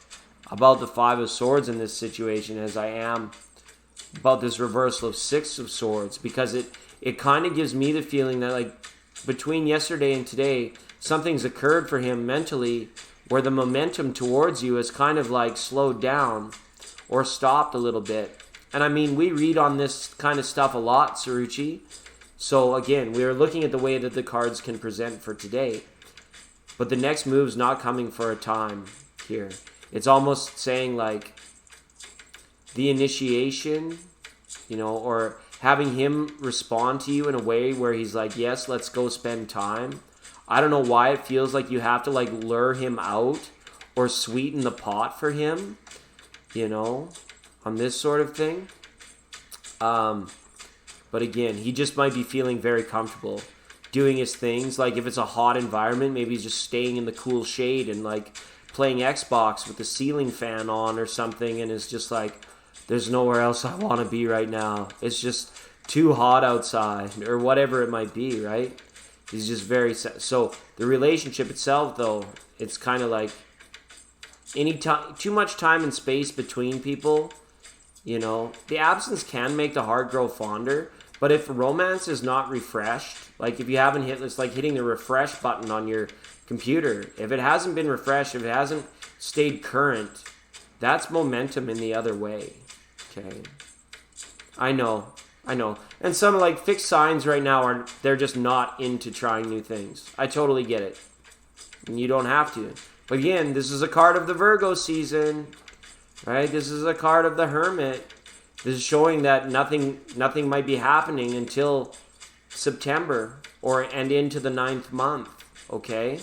about the Five of Swords in this situation as I am about this reversal of Six of Swords, because it kind of gives me the feeling that like between yesterday and today, something's occurred for him mentally where the momentum towards you has kind of like slowed down or stopped a little bit. And I mean, we read on this kind of stuff a lot, Saruchi. So again, we are looking at the way that the cards can present for today. But the next move's not coming for a time here. It's almost saying like the initiation, you know, or having him respond to you in a way where he's like, yes, let's go spend time. I don't know why it feels like you have to like lure him out or sweeten the pot for him, you know, on this sort of thing. But again, he just might be feeling very comfortable doing his things. Like if it's a hot environment, maybe he's just staying in the cool shade and like playing Xbox with the ceiling fan on or something, and is just like, there's nowhere else I want to be right now. It's just too hot outside or whatever it might be, right? He's just very... So the relationship itself, though, it's kind of like too much time and space between people, you know. The absence can make the heart grow fonder, but if romance is not refreshed, like if you haven't hit... It's like hitting the refresh button on your computer. If it hasn't been refreshed, if it hasn't stayed current, that's momentum in the other way. Okay. I know. And some like fixed signs right now they're just not into trying new things. I totally get it. And you don't have to. But again, this is a card of the Virgo season, right? This is a card of the Hermit. This is showing that nothing might be happening until September and into the 9th month, okay?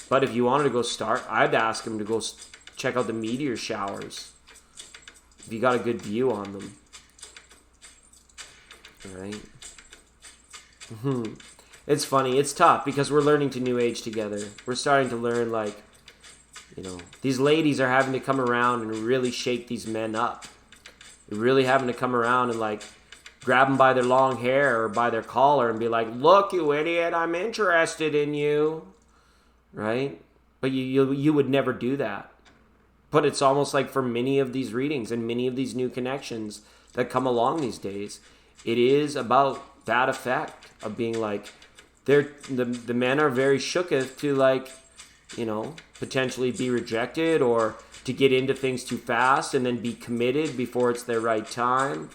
But if you wanted to go start, I'd ask him to go check out the meteor showers. If you got a good view on them. All right. It's funny. It's tough because we're learning to New Age together. We're starting to learn, like, these ladies are having to come around and really shake these men up. They're really having to come around and, like, grab them by their long hair or by their collar and be like, look, you idiot, I'm interested in you. Right? But you would never do that. But it's almost like for many of these readings and many of these new connections that come along these days, it is about that effect of being like, the men are very shooketh to, like, potentially be rejected or to get into things too fast and then be committed before it's their right time.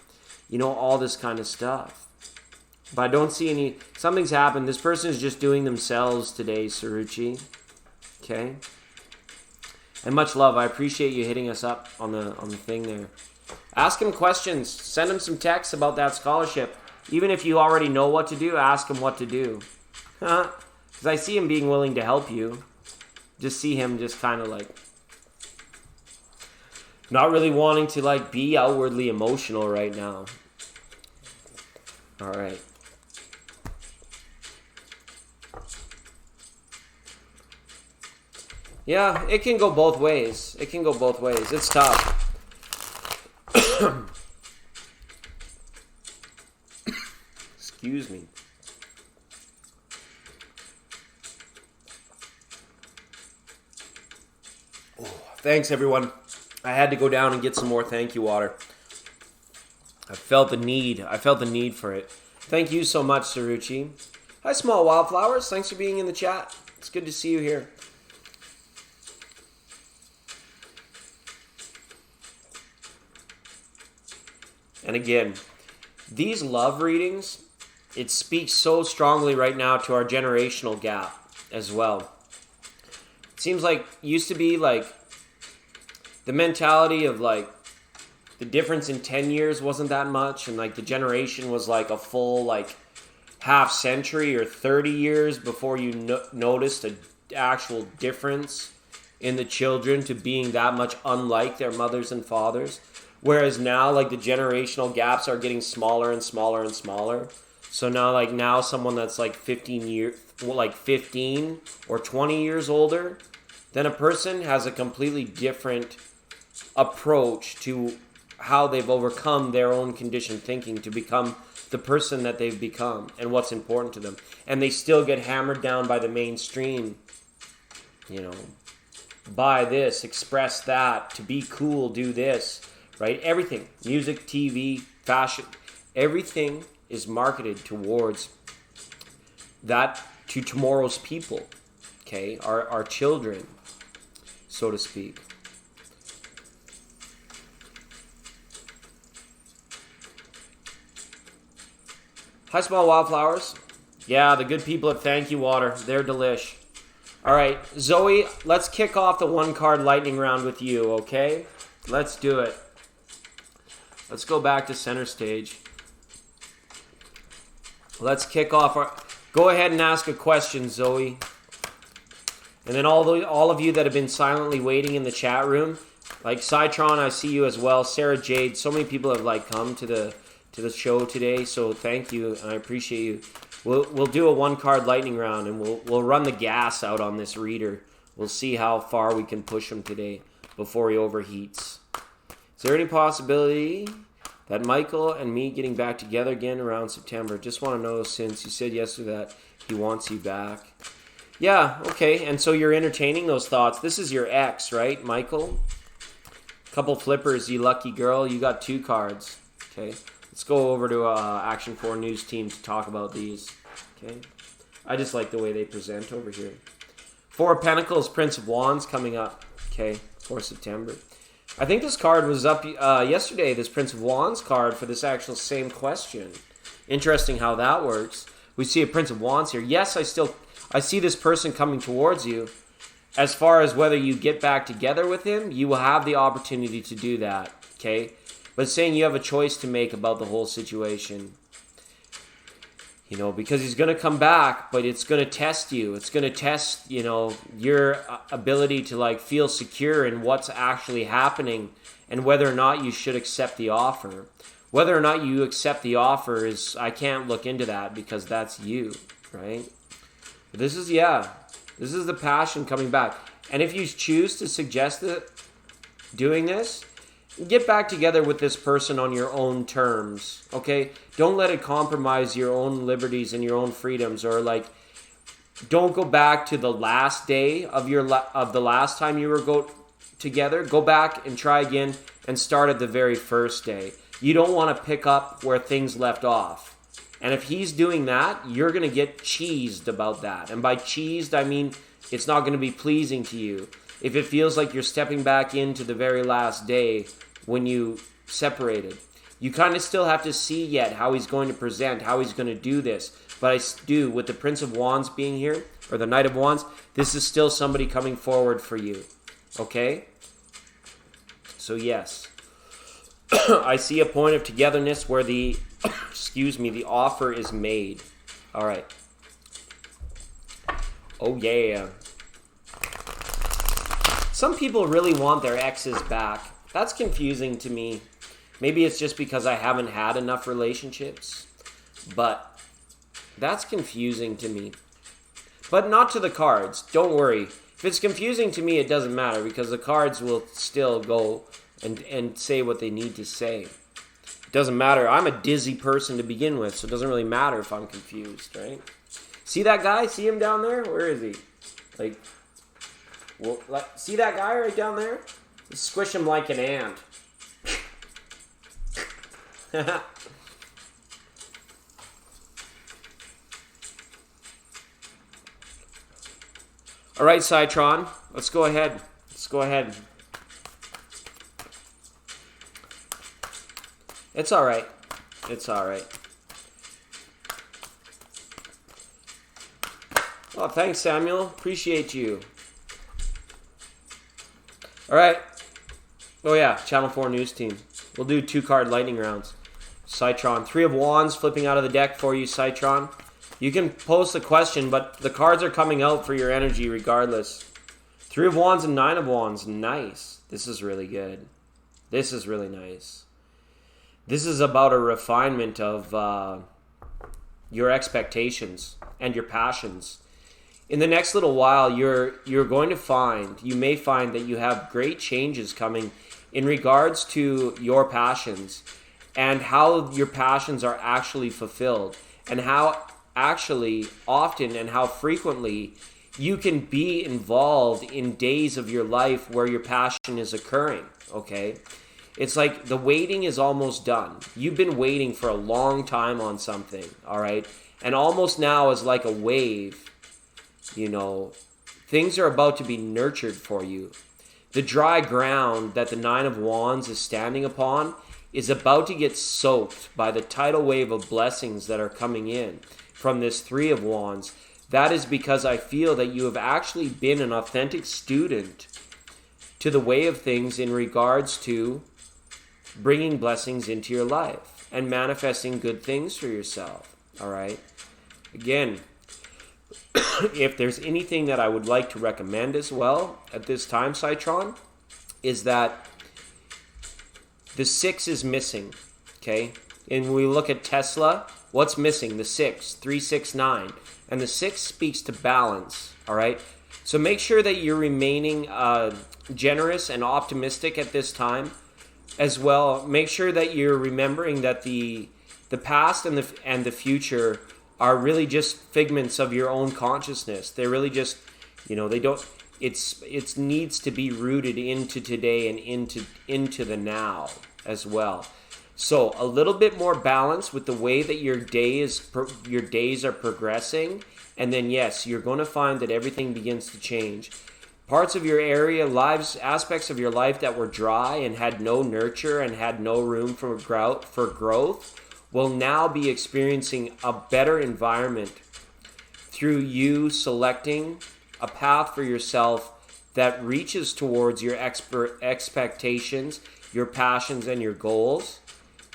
All this kind of stuff. But I don't see something's happened. This person is just doing themselves today, Saruchi. Okay? And much love. I appreciate you hitting us up on the thing there. Ask him questions. Send him some texts about that scholarship. Even if you already know what to do, ask him what to do. Because I see him being willing to help you. Just see him just kind of like not really wanting to, like, be outwardly emotional right now. All right. Yeah, it can go both ways. It's tough. Excuse me. Oh, thanks, everyone. I had to go down and get some more thank you water. I felt the need for it. Thank you so much, Saruchi. Hi, Small Wildflowers. Thanks for being in the chat. It's good to see you here. And again, these love readings, it speaks so strongly right now to our generational gap as well. It seems like used to be like the mentality of like the difference in 10 years wasn't that much, and like the generation was like a full like half century or 30 years before you noticed an actual difference in the children to being that much unlike their mothers and fathers. Whereas now, like, the generational gaps are getting smaller and smaller and smaller. So now someone that's like 15 or 20 years older than a person has a completely different approach to how they've overcome their own conditioned thinking to become the person that they've become and what's important to them. And they still get hammered down by the mainstream, buy this, express that, to be cool, do this. Right? Everything, music, TV, fashion, everything is marketed towards that, to tomorrow's people, okay? Our children, so to speak. Hi, Small Wildflowers. Yeah, the good people at Thank You Water, they're delish. All right, Zoe, let's kick off the one-card lightning round with you, okay? Let's do it. Let's go back to center stage. Let's kick off our... Go ahead and ask a question, Zoe. And then all of you that have been silently waiting in the chat room, like Citron, I see you as well. Sarah Jade, so many people have like come to the show today, so thank you, and I appreciate you. We'll do a one-card lightning round, and we'll run the gas out on this reader. We'll see how far we can push him today before he overheats. Is there any possibility that Michael and me getting back together again around September? Just want to know, since you said yesterday that he wants you back. Yeah, okay, and so you're entertaining those thoughts. This is your ex, right, Michael? Couple flippers, you lucky girl. You got 2 cards. Okay, let's go over to Action 4 News team to talk about these. Okay, I just like the way they present over here. 4 of Pentacles, Prince of Wands coming up. Okay, for September. I think this card was up yesterday, this Prince of Wands card, for this actual same question. Interesting how that works. We see a Prince of Wands here. Yes, I see this person coming towards you. As far as whether you get back together with him, you will have the opportunity to do that, okay? But it's saying you have a choice to make about the whole situation. Because he's going to come back, but it's going to test you. It's going to test, your ability to, like, feel secure in what's actually happening and whether or not you should accept the offer. Whether or not you accept the offer I can't look into that because that's you, right? This is the passion coming back. And if you choose to suggest doing this, get back together with this person on your own terms, okay? Don't let it compromise your own liberties and your own freedoms, or like, don't go back to the last day of the last time you were together. Go back and try again and start at the very first day. You don't want to pick up where things left off. And if he's doing that, you're going to get cheesed about that. And by cheesed, I mean it's not going to be pleasing to you. If it feels like you're stepping back into the very last day when you separated, you kind of still have to see yet how he's going to present, how he's going to do this. But I do, with the Prince of Wands being here, or the Knight of Wands, this is still somebody coming forward for you. Okay? So yes. I see a point of togetherness where the offer is made. All right. Oh yeah. Some people really want their exes back. That's confusing to me. Maybe it's just because I haven't had enough relationships, but that's confusing to me. But not to the cards. Don't worry. If it's confusing to me, it doesn't matter, because the cards will still go and say what they need to say. It doesn't matter. I'm a dizzy person to begin with, so it doesn't really matter if I'm confused, right? See that guy? See him down there? Where is he? See that guy right down there? Squish him like an ant. All right, Citron. Let's go ahead. It's all right. Oh, thanks, Samuel. Appreciate you. All right. Oh, yeah. Channel 4 News Team. We'll do 2-card lightning rounds. Citron. 3 of Wands flipping out of the deck for you, Citron. You can post a question, but the cards are coming out for your energy regardless. 3 of Wands and 9 of Wands. Nice. This is really good. This is really nice. This is about a refinement of your expectations and your passions. In the next little while, you may find that you have great changes coming in regards to your passions and how your passions are actually fulfilled, and how actually often and how frequently you can be involved in days of your life where your passion is occurring, okay? It's like the waiting is almost done. You've been waiting for a long time on something, all right? And almost now is like a wave. You know, things are about to be nurtured for you. The dry ground that the 9 of Wands is standing upon is about to get soaked by the tidal wave of blessings that are coming in from this 3 of Wands. That is because I feel that you have actually been an authentic student to the way of things in regards to bringing blessings into your life and manifesting good things for yourself. All right? Again, if there's anything that I would like to recommend as well at this time, Citron, is that the 6 is missing, okay? And when we look at Tesla, what's missing? The 6, 3, 6, 9. And the 6 speaks to balance, all right? So make sure that you're remaining generous and optimistic at this time as well. Make sure that you're remembering that the past and the future are really just figments of your own consciousness. They're really just, they don't. It needs to be rooted into today and into the now as well. So a little bit more balance with the way that your days are progressing, and then yes, you're going to find that everything begins to change. Parts of your aspects of your life that were dry and had no nurture and had no room for growth will now be experiencing a better environment through you selecting a path for yourself that reaches towards your expectations, your passions, and your goals.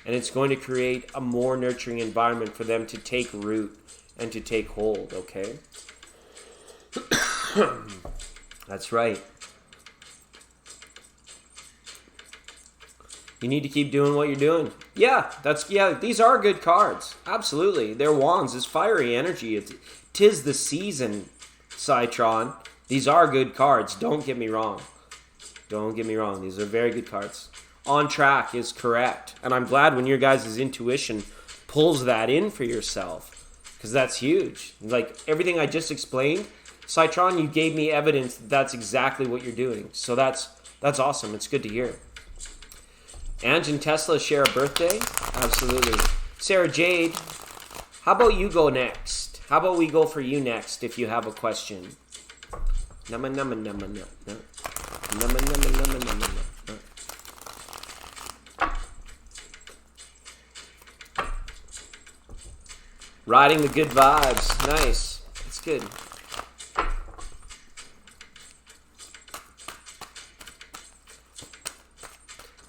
And it's going to create a more nurturing environment for them to take root and to take hold, okay? That's right. You need to keep doing what you're doing. Yeah, these are good cards. Absolutely. They're wands. It's fiery energy. It's 'tis the season, Citron. These are good cards. Don't get me wrong. Don't get me wrong. These are very good cards. On track is correct. And I'm glad when your guys' intuition pulls that in for yourself, because that's huge. Like everything I just explained, Citron, you gave me evidence that that's exactly what you're doing. So that's awesome. It's good to hear. Ange and Tesla share a birthday? Absolutely. Sarah Jade, how about you go next? How about we go for you next if you have a question? Nama nama nama nama. Nama nama nama nama nama. Riding the good vibes. Nice. That's good.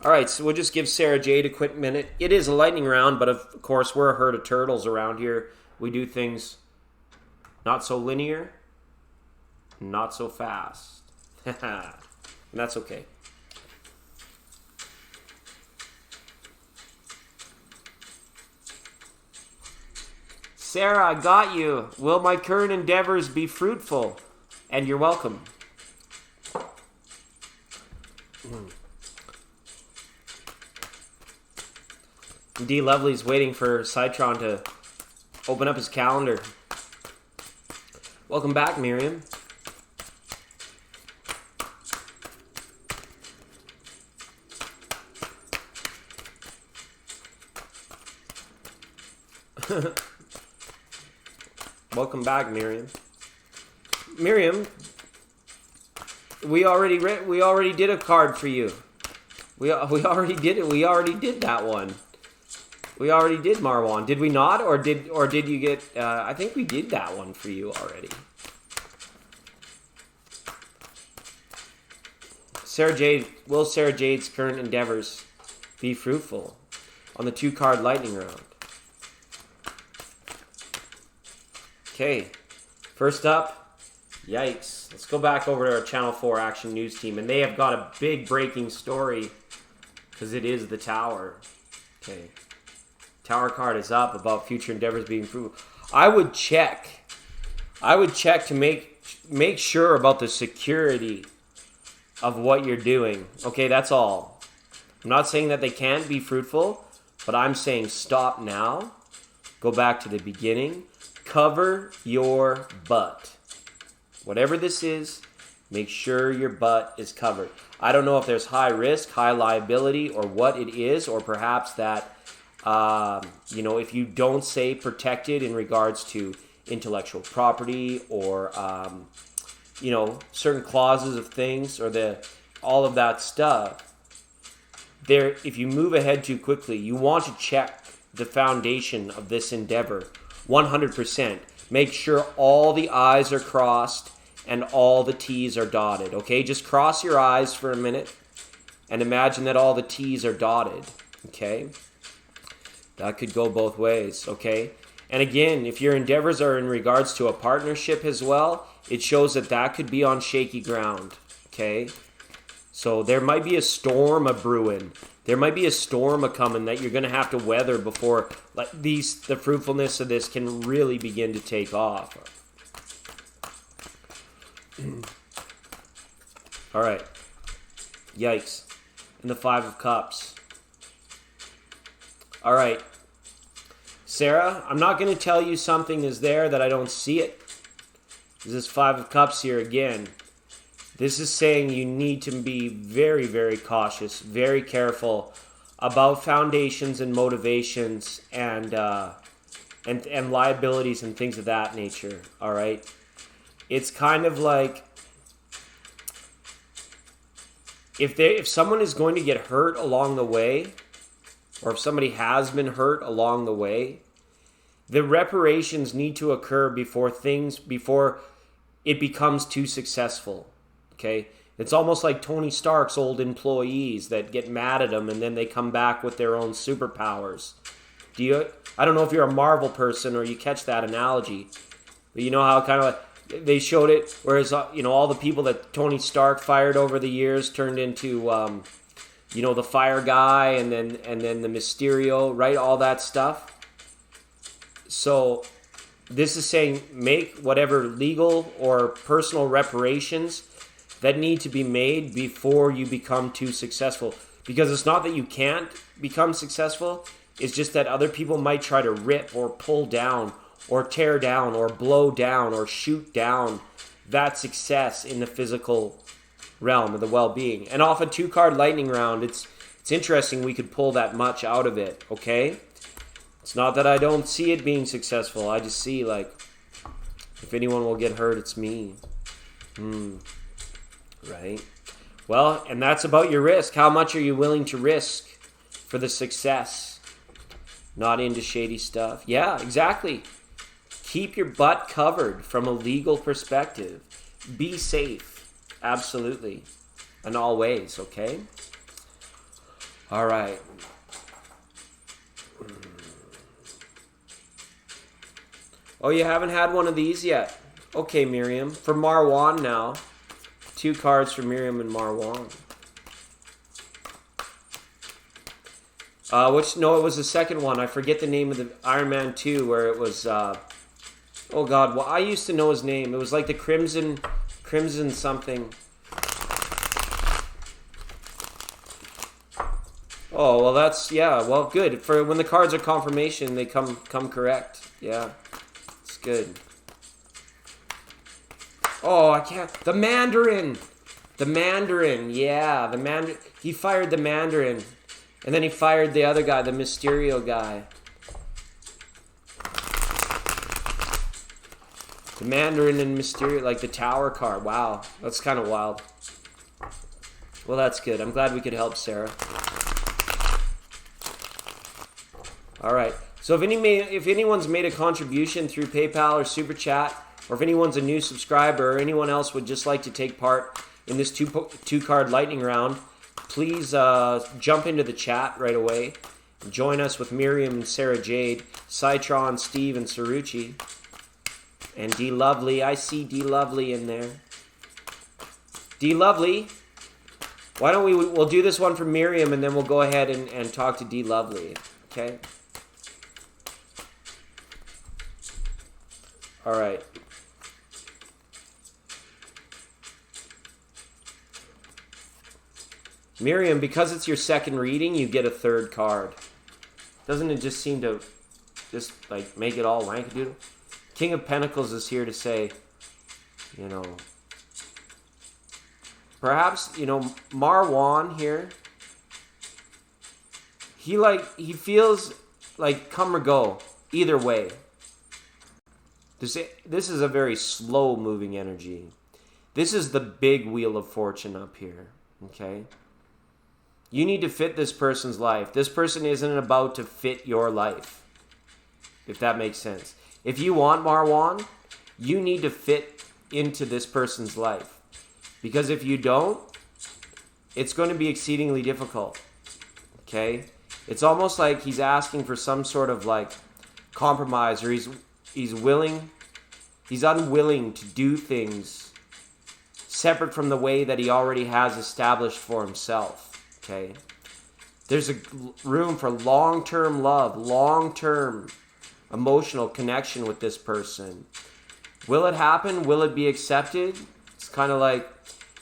All right, so we'll just give Sarah Jade a quick minute. It is a lightning round, but of course, we're a herd of turtles around here. We do things not so linear, not so fast. And that's okay. Sarah, I got you. Will my current endeavors be fruitful? And you're welcome. D. Lovely's waiting for Citron to open up his calendar. Welcome back, Miriam. Welcome back, Miriam. Miriam, we already did a card for you. We already did it. We already did that one. We already did Marwan. Did we not? Or did you get... I think we did that one for you already. Will Sarah Jade's current endeavors be fruitful on the 2-card lightning round? Okay. First up, yikes. Let's go back over to our Channel 4 Action News team. And they have got a big breaking story because it is the Tower. Okay. Tower card is up about future endeavors being fruitful. I would check to make sure about the security of what you're doing. Okay, that's all. I'm not saying that they can't be fruitful, but I'm saying stop now. Go back to the beginning. Cover your butt. Whatever this is, make sure your butt is covered. I don't know if there's high risk, high liability, or what it is, or perhaps that if you don't say protected in regards to intellectual property or, certain clauses of things or all of that stuff, if you move ahead too quickly, you want to check the foundation of this endeavor 100%. Make sure all the I's are crossed and all the T's are dotted, okay? Just cross your I's for a minute and imagine that all the T's are dotted, okay? That could go both ways, okay? And again, if your endeavors are in regards to a partnership as well, it shows that could be on shaky ground, okay? So there might be a storm a-brewing. There might be a storm a-coming that you're going to have to weather before the fruitfulness of this can really begin to take off. All right. Yikes. And the 5 of Cups. All right. Sarah, I'm not going to tell you something is there that I don't see it. This is 5 of Cups here again. This is saying you need to be very, very cautious, very careful about foundations and motivations and liabilities and things of that nature. All right. It's kind of like if someone is going to get hurt along the way, or if somebody has been hurt along the way, the reparations need to occur before it becomes too successful. Okay? It's almost like Tony Stark's old employees that get mad at him and then they come back with their own superpowers. I don't know if you're a Marvel person or you catch that analogy, but you know how kind of like they showed it, whereas all the people that Tony Stark fired over the years turned into the fire guy and then the Mysterio, right? All that stuff. So this is saying make whatever legal or personal reparations that need to be made before you become too successful. Because it's not that you can't become successful, it's just that other people might try to rip or pull down or tear down or blow down or shoot down that success in the physical realm of the well-being. And off a 2-card lightning round, it's interesting we could pull that much out of it, okay? It's not that I don't see it being successful. I just see, like, if anyone will get hurt, it's me. Right? Well, and that's about your risk. How much are you willing to risk for the success? Not into shady stuff. Yeah, exactly. Keep your butt covered from a legal perspective. Be safe. Absolutely. In all ways, okay? All right. Oh, you haven't had one of these yet? Okay, Miriam. For Marwan now. 2 cards for Miriam and Marwan. No, it was the second one. I forget the name of the Iron Man 2 where it was, oh God, well, I used to know his name. It was like the Crimson something. Oh, well, that's, yeah, well, good. For when the cards are confirmation, they come correct. Yeah, it's good. Oh, I can't. The Mandarin. The Mandarin, yeah. The Mandarin. He fired the Mandarin. And then he fired the other guy, the Mysterio guy. The Mandarin and Mysterio, like the Tower card. Wow, that's kind of wild. Well, that's good. I'm glad we could help Sarah. All right. So if anyone's made a contribution through PayPal or Super Chat, or if anyone's a new subscriber, or anyone else would just like to take part in this two-card lightning round, please jump into the chat right away. Join us with Miriam and Sarah Jade, Citron, Steve, and Sarucci. And D Lovely. I see D Lovely in there. D Lovely. Why don't we'll do this one for Miriam, and then we'll go ahead and talk to D Lovely. Okay? All right. Miriam, because it's your second reading, you get a 3rd card. Doesn't it just seem to just like make it all wankadoodle? King of Pentacles is here to say, you know, perhaps, you know, Marwan here, he feels like come or go, either way. This is a very slow moving energy. This is the big wheel of fortune up here, okay? You need to fit this person's life. This person isn't about to fit your life, if that makes sense. If you want Marwan, you need to fit into this person's life. Because if you don't, it's going to be exceedingly difficult. Okay? It's almost like he's asking for some sort of like compromise, or he's unwilling to do things separate from the way that he already has established for himself. Okay? There's a room for long-term love, long-term emotional connection with this person. Will it happen? Will it be accepted? It's kind of like,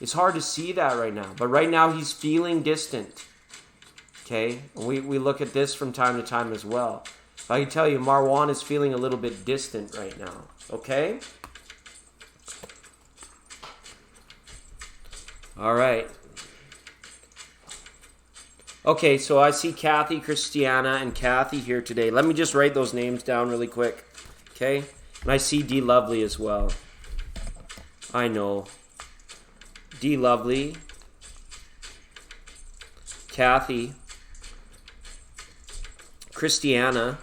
it's hard to see that right now. But right now he's feeling distant. Okay? We look at this from time to time as well. I can tell you, Marwan is feeling a little bit distant right now. Okay? All right. Okay, so I see Kathy, Christiana, and Kathy here today. Let me just write those names down really quick. Okay? And I see D Lovely as well. I know. D Lovely. Kathy. Christiana.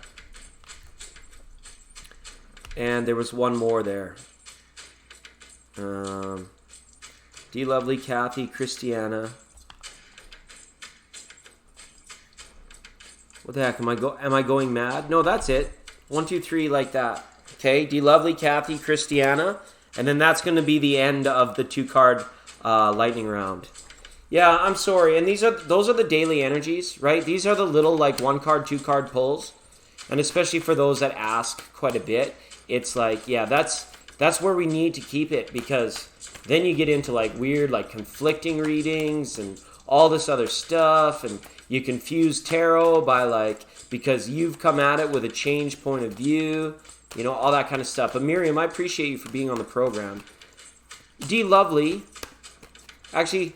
And there was one more there. D Lovely, Kathy, Christiana. What the heck? Am I going mad? No, that's it. 1, 2, 3, like that. Okay, D Lovely, Kathy, Christiana. And then that's going to be the end of the 2-card lightning round. Yeah, I'm sorry. And those are the daily energies, right? These are the little like 1-card, 2-card pulls. And especially for those that ask quite a bit, it's like, yeah, that's where we need to keep it, because then you get into like weird, like conflicting readings and all this other stuff, and you confuse tarot by like, because you've come at it with a changed point of view, you know, all that kind of stuff. But Miriam, I appreciate you for being on the program. D Lovely, actually,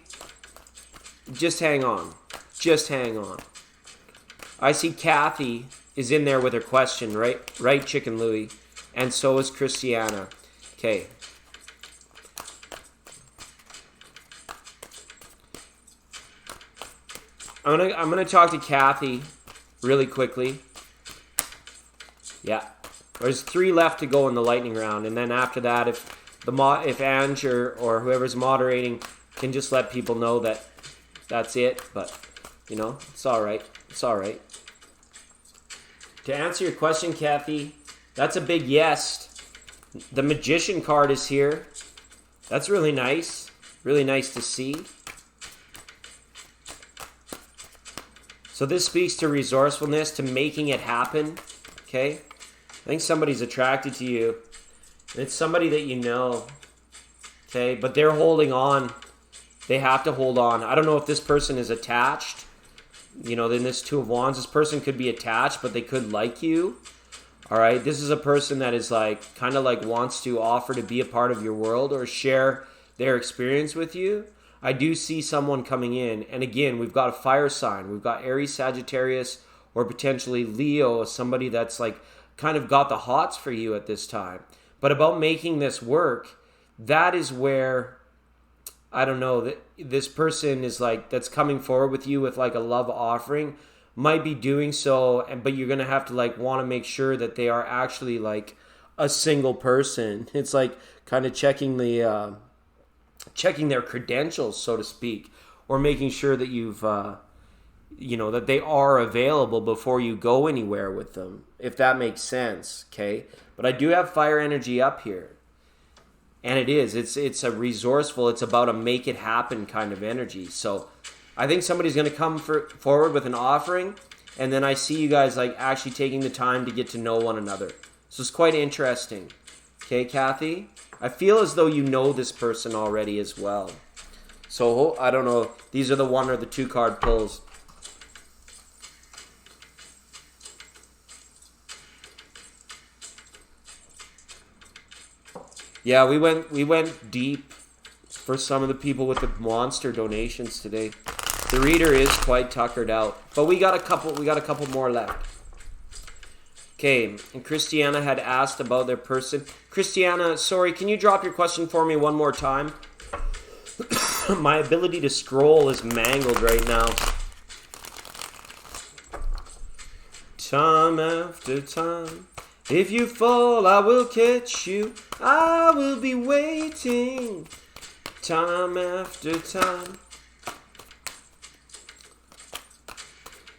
just hang on. Just hang on. I see Kathy is in there with her question, right? Right, Chicken Louie. And so is Christiana. Okay. I'm gonna talk to Kathy really quickly. Yeah. There's 3 left to go in the lightning round, and then after that, if Ange or whoever's moderating can just let people know that that's it, but you know, it's all right. It's all right. To answer your question, Kathy, that's a big yes. The Magician card is here. That's really nice. Really nice to see. So this speaks to resourcefulness, to making it happen. Okay? I think somebody's attracted to you. And it's somebody that you know. Okay? But they're holding on. They have to hold on. I don't know if this person is attached. You know, then this 2 of Wands, this person could be attached, but they could like you. All right? This is a person that is like, kind of like wants to offer to be a part of your world or share their experience with you. I do see someone coming in. And again, we've got a fire sign. We've got Aries, Sagittarius, or potentially Leo, somebody that's like kind of got the hots for you at this time. But about making this work, that is where, I don't know, that this person is like, that's coming forward with you with like a love offering, might be doing so, but you're going to have to like want to make sure that they are actually like a single person. It's like kind of checking their credentials, so to speak, or making sure that you've, that they are available before you go anywhere with them, if that makes sense. Okay. But I do have fire energy up here. And it's a resourceful, it's about a make it happen kind of energy. So I think somebody's going to come forward with an offering, and then I see you guys like actually taking the time to get to know one another. So it's quite interesting. Okay, Kathy? I feel as though you know this person already as well. So I don't know, these are the 1 or the 2 card pulls. Yeah, we went deep for some of the people with the monster donations today. The reader is quite tuckered out, but we got a couple more left. Okay, and Christiana had asked about their person. Christiana, sorry, can you drop your question for me one more time? My ability to scroll is mangled right now. Time after time, if you fall, I will catch you. I will be waiting. Time after time.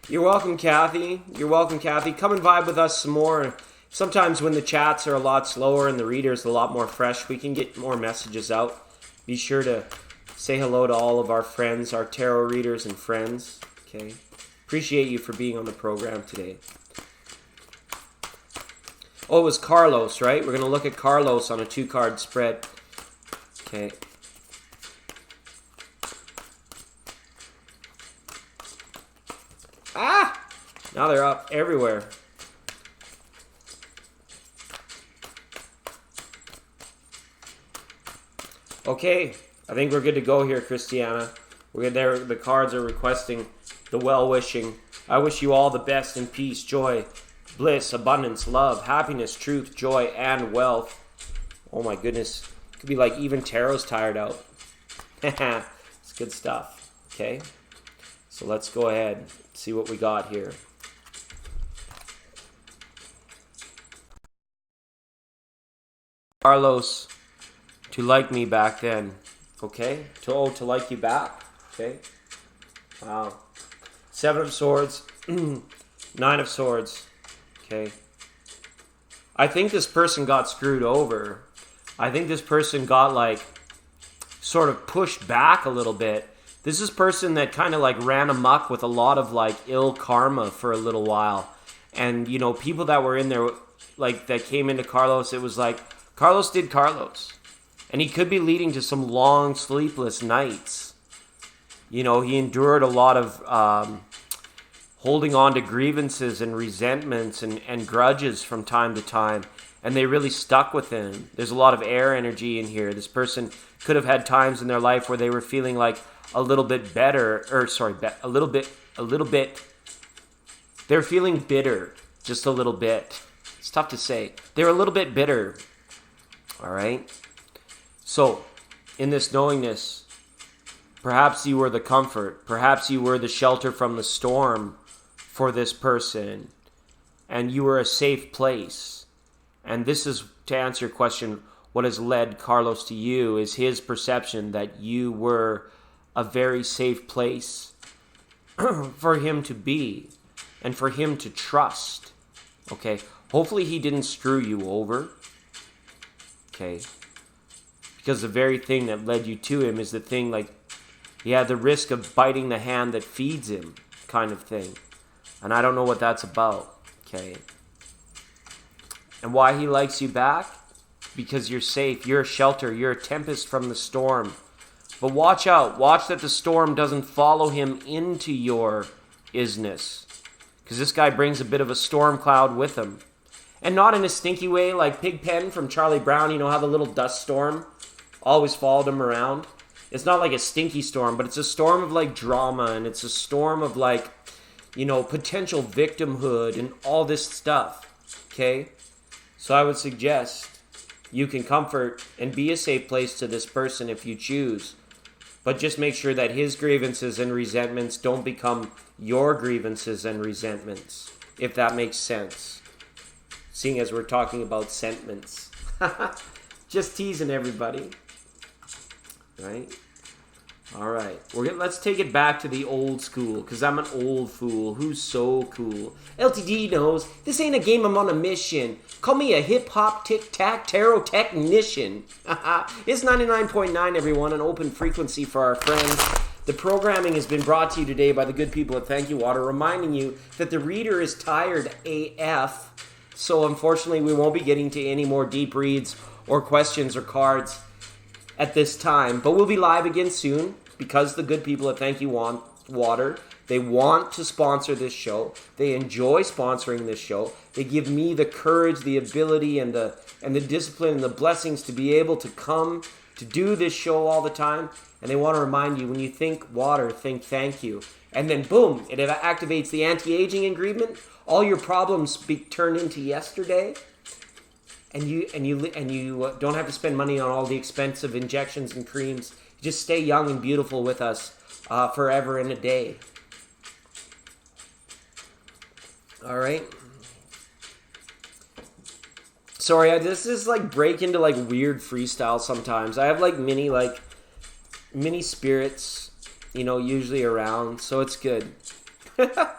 You're welcome, Kathy. You're welcome, Kathy. Come and vibe with us some more. Sometimes when the chats are a lot slower and the reader's a lot more fresh, we can get more messages out. Be sure to say hello to all of our friends, our tarot readers and friends. Okay. Appreciate you for being on the program today. Oh, it was Carlos, right? We're going to look at Carlos on a 2-card spread. Okay. Ah! Now they're up everywhere. Okay. I think we're good to go here, Christiana. We're good there. The cards are requesting the well-wishing. I wish you all the best in peace, joy, bliss, abundance, love, happiness, truth, joy, and wealth. Oh my goodness. Could be like even tarot's tired out. It's good stuff. Okay. So let's go ahead and see what we got here. Carlos, to like me back then. Okay. To like you back. Okay. Wow. 7 of Swords. 9 of Swords. Okay. I think this person got screwed over. I think this person got like sort of pushed back a little bit. This is a person that kind of like ran amok with a lot of like ill karma for a little while. And you know, people that were in there like that came into Carlos, it was like Carlos did Carlos. And he could be leading to some long sleepless nights. You know, he endured a lot of holding on to grievances and resentments and grudges from time to time. And they really stuck with him. There's a lot of air energy in here. This person could have had times in their life where they were feeling like a little bit better, a little bit, they're feeling bitter, just a little bit. It's tough to say. They're a little bit bitter, all right? So, in this knowingness, perhaps you were the comfort, perhaps you were the shelter from the storm for this person, and you were a safe place. And this is, to answer your question, what has led Carlos to you is his perception that you were a very safe place for him to be and for him to trust. Okay? Hopefully he didn't screw you over. Okay? Because the very thing that led you to him is the thing, like, he had the risk of biting the hand that feeds him kind of thing. And I don't know what that's about. Okay? And why he likes you back? Because you're safe, you're a shelter, you're a tempest from the storm. But watch out. Watch that the storm doesn't follow him into your isness. Because this guy brings a bit of a storm cloud with him. And not in a stinky way like Pigpen from Charlie Brown. You know how the little dust storm always followed him around? It's not like a stinky storm, but it's a storm of like drama. And it's a storm of like, you know, potential victimhood and all this stuff. Okay? So I would suggest you can comfort and be a safe place to this person if you choose. But just make sure that his grievances and resentments don't become your grievances and resentments, if that makes sense. Seeing as we're talking about sentiments. Just teasing everybody. Right? All right. Let's take it back to the old school, because I'm an old fool who's so cool. LTD knows this ain't a game, I'm on a mission. Call me a hip-hop tic-tac tarot technician. It's 99.9, everyone, an open frequency for our friends. The programming has been brought to you today by the good people at Thank You Water, reminding you that the reader is tired AF. So unfortunately, we won't be getting to any more deep reads or questions or cards at this time, but we'll be live again soon because the good people at Thank You Water, they want to sponsor this show. They enjoy sponsoring this show. They give me the courage, the ability, and the discipline and the blessings to be able to come to do this show all the time. And they want to remind you, when you think water, think thank you. And then boom, it activates the anti-aging ingredient. All your problems be turned into yesterday. And you don't have to spend money on all the expensive injections and creams. You just stay young and beautiful with us forever and a day. All right. Sorry, this is like break into like weird freestyle sometimes. I have like mini spirits, you know, usually around, so it's good. I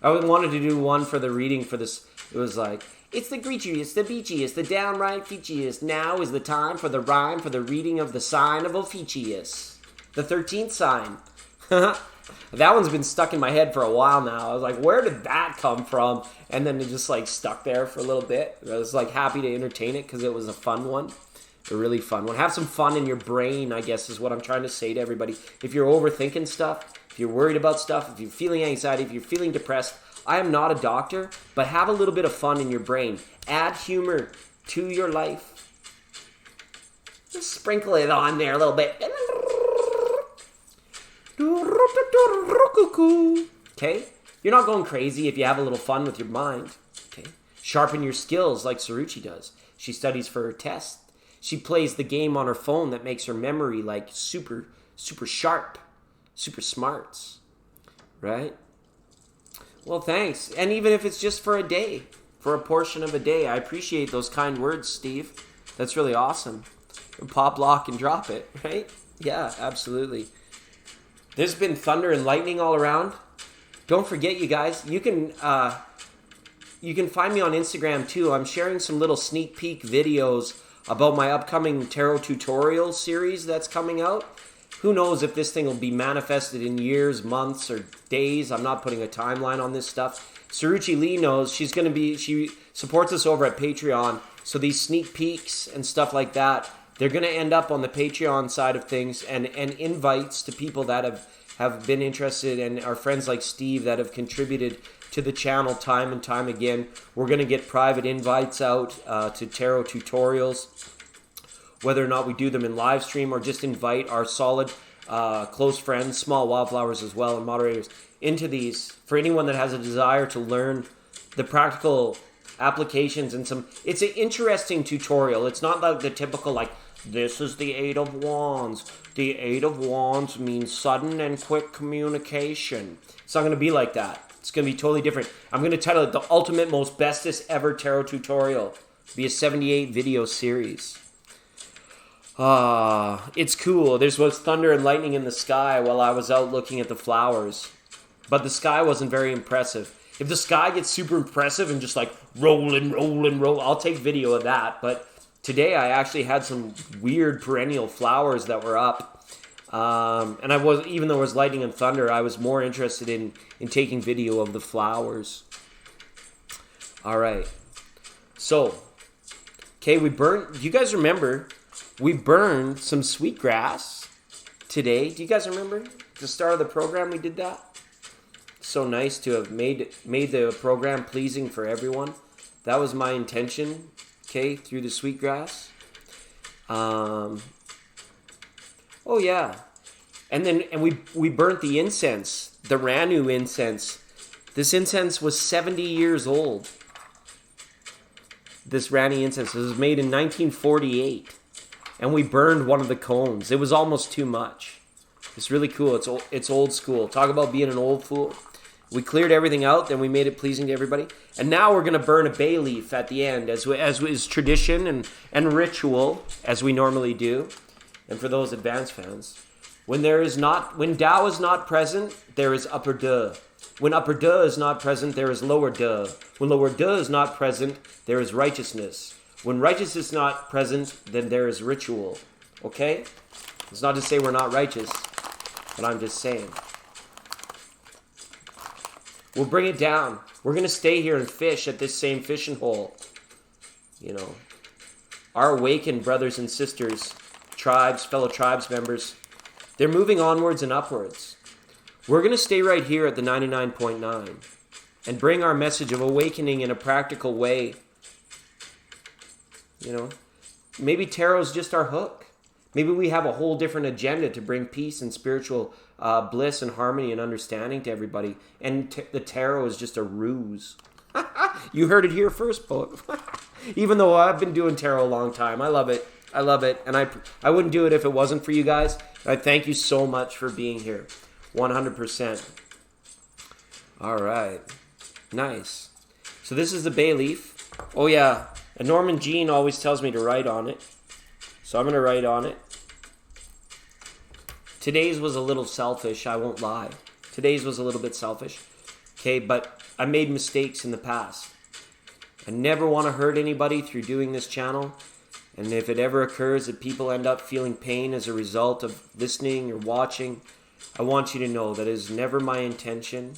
wanted to do one for the reading for this. It was like, it's the greachiest, the beachiest, the downright feachiest. Now is the time for the rhyme for the reading of the sign of Ophiuchus. The 13th sign. That one's been stuck in my head for a while now. I was like, where did that come from? And then it just like stuck there for a little bit. I was like happy to entertain it because it was a fun one. A really fun one. Have some fun in your brain, I guess, is what I'm trying to say to everybody. If you're overthinking stuff, if you're worried about stuff, if you're feeling anxiety, if you're feeling depressed, I am not a doctor, but have a little bit of fun in your brain. Add humor to your life. Just sprinkle it on there a little bit. Okay? You're not going crazy if you have a little fun with your mind. Okay? Sharpen your skills like Saruchi does. She studies for her test. She plays the game on her phone that makes her memory like super sharp, super smarts. Right? Well, thanks. And even if it's just for a day, for a portion of a day, I appreciate those kind words, Steve. That's really awesome. Pop, lock, and drop it, right? Yeah, absolutely. There's been thunder and lightning all around. Don't forget, you guys, you can find me on Instagram too. I'm sharing some little sneak peek videos about my upcoming tarot tutorial series that's coming out. Who knows if this thing will be manifested in years, months, or days. I'm not putting a timeline on this stuff. Saruchi Lee knows she supports us over at Patreon. So these sneak peeks and stuff like that, they're going to end up on the Patreon side of things, and invites to people that have been interested, and our friends like Steve that have contributed to the channel time and time again. We're going to get private invites out to tarot tutorials, whether or not we do them in live stream or just invite our solid close friends, small wildflowers as well, and moderators into these for anyone that has a desire to learn the practical applications and some. It's an interesting tutorial. It's not like the typical, like, this is the Eight of Wands. The Eight of Wands means sudden and quick communication. It's not going to be like that. It's going to be totally different. I'm going to title it the ultimate, most bestest ever tarot tutorial. It'll be a 78 video series. It's cool. There was thunder and lightning in the sky while I was out looking at the flowers. But the sky wasn't very impressive. If the sky gets super impressive and just like roll, I'll take video of that. But today I actually had some weird perennial flowers that were up. And even though it was lightning and thunder, I was more interested in taking video of the flowers. All right. So, okay, do you guys remember we burned some sweetgrass today? Do you guys remember? At the start of the program we did that? So nice to have made the program pleasing for everyone. That was my intention, okay, through the sweetgrass. Oh yeah. And we burnt the incense, the Ranu incense. This incense was 70 years old. This Rani incense. It was made in 1948. And we burned one of the cones. It was almost too much. It's really cool. It's old school. Talk about being an old fool. We cleared everything out, then we made it pleasing to everybody. And now we're going to burn a bay leaf at the end, as is tradition and ritual, as we normally do. And for those advanced fans, when Tao is not present, there is upper De. When upper De is not present, there is lower De. When lower De is not present, there is righteousness. When righteousness is not present, then there is ritual. Okay? It's not to say we're not righteous, but I'm just saying. We'll bring it down. We're going to stay here and fish at this same fishing hole. You know, our awakened brothers and sisters, tribes, fellow tribes members, they're moving onwards and upwards. We're going to stay right here at the 99.9 and bring our message of awakening in a practical way. You know, maybe tarot's just our hook. Maybe we have a whole different agenda to bring peace and spiritual bliss and harmony and understanding to everybody. And the tarot is just a ruse. You heard it here first, folks. Even though I've been doing tarot a long time. I love it. I love it. And I wouldn't do it if it wasn't for you guys. I thank you so much for being here. 100%. All right. Nice. So this is the bay leaf. Oh, yeah. And Norman Jean always tells me to write on it. So I'm going to write on it. Today's was a little selfish, I won't lie. Today's was a little bit selfish. Okay, but I made mistakes in the past. I never want to hurt anybody through doing this channel. And if it ever occurs that people end up feeling pain as a result of listening or watching, I want you to know that it is never my intention.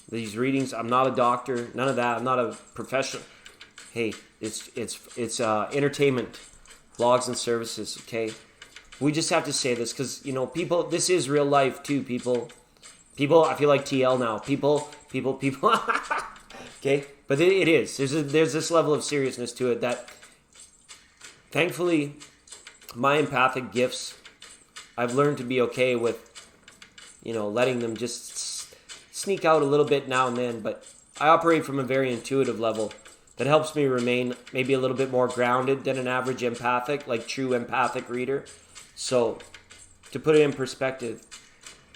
These readings, I'm not a doctor, none of that. I'm not a professional. Hey, it's entertainment, blogs and services, okay? We just have to say this because, you know, people, this is real life too, people. People, I feel like TL now. People. Okay? But it is. There's this level of seriousness to it that, thankfully, my empathic gifts, I've learned to be okay with, you know, letting them just sneak out a little bit now and then. But I operate from a very intuitive level that helps me remain maybe a little bit more grounded than an average empathic, like true empathic reader. So, to put it in perspective,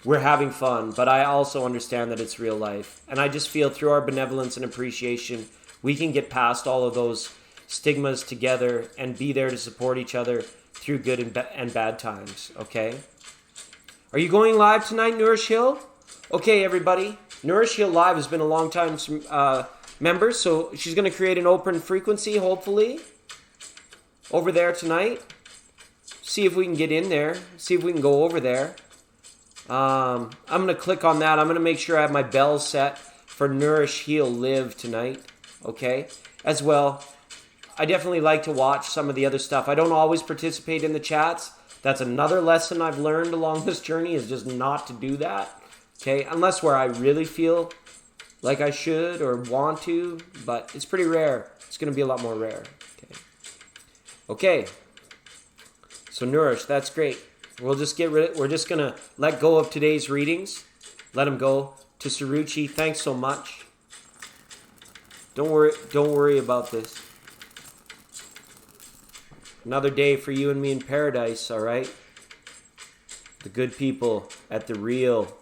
we're having fun, but I also understand that it's real life. And I just feel through our benevolence and appreciation, we can get past all of those stigmas together and be there to support each other through good and bad times, okay? Are you going live tonight, Nourish Hill? Okay, everybody. Nourish Hill Live has been a long time member, so she's going to create an open frequency, hopefully, over there tonight. See if we can get in there. See if we can go over there. I'm going to click on that. I'm going to make sure I have my bell set for Nourish, Heal, Live tonight, okay? As well, I definitely like to watch some of the other stuff. I don't always participate in the chats. That's another lesson I've learned along this journey, is just not to do that, okay? Unless where I really feel like I should or want to, but it's pretty rare. It's going to be a lot more rare, okay? Okay, so Nourish, that's great. We're just going to let go of today's readings. Let them go. To Saruchi, thanks so much. Don't worry about this. Another day for you and me in paradise, all right? The good people at the real.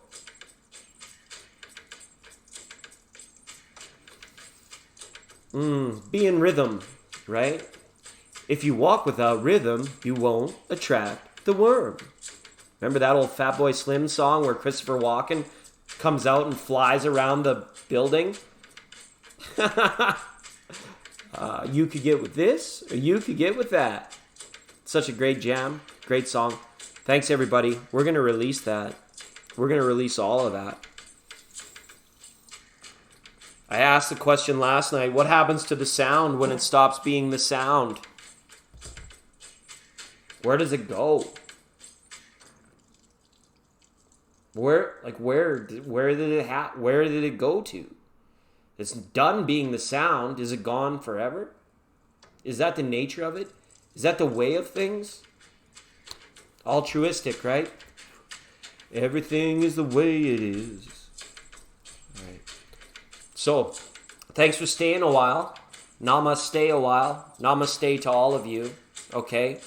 Be in rhythm, right? If you walk without rhythm, you won't attract the worm. Remember that old Fatboy Slim song where Christopher Walken comes out and flies around the building? You could get with this, or you could get with that. Such a great jam, great song. Thanks, everybody. We're going to release that. We're going to release all of that. I asked the question last night, what happens to the sound when it stops being the sound? Where does it go? Where did it go to? It's done being the sound. Is it gone forever? Is that the nature of it? Is that the way of things? Altruistic, right? Everything is the way it is. All right. So, thanks for staying a while. Namaste a while. Namaste to all of you. Okay?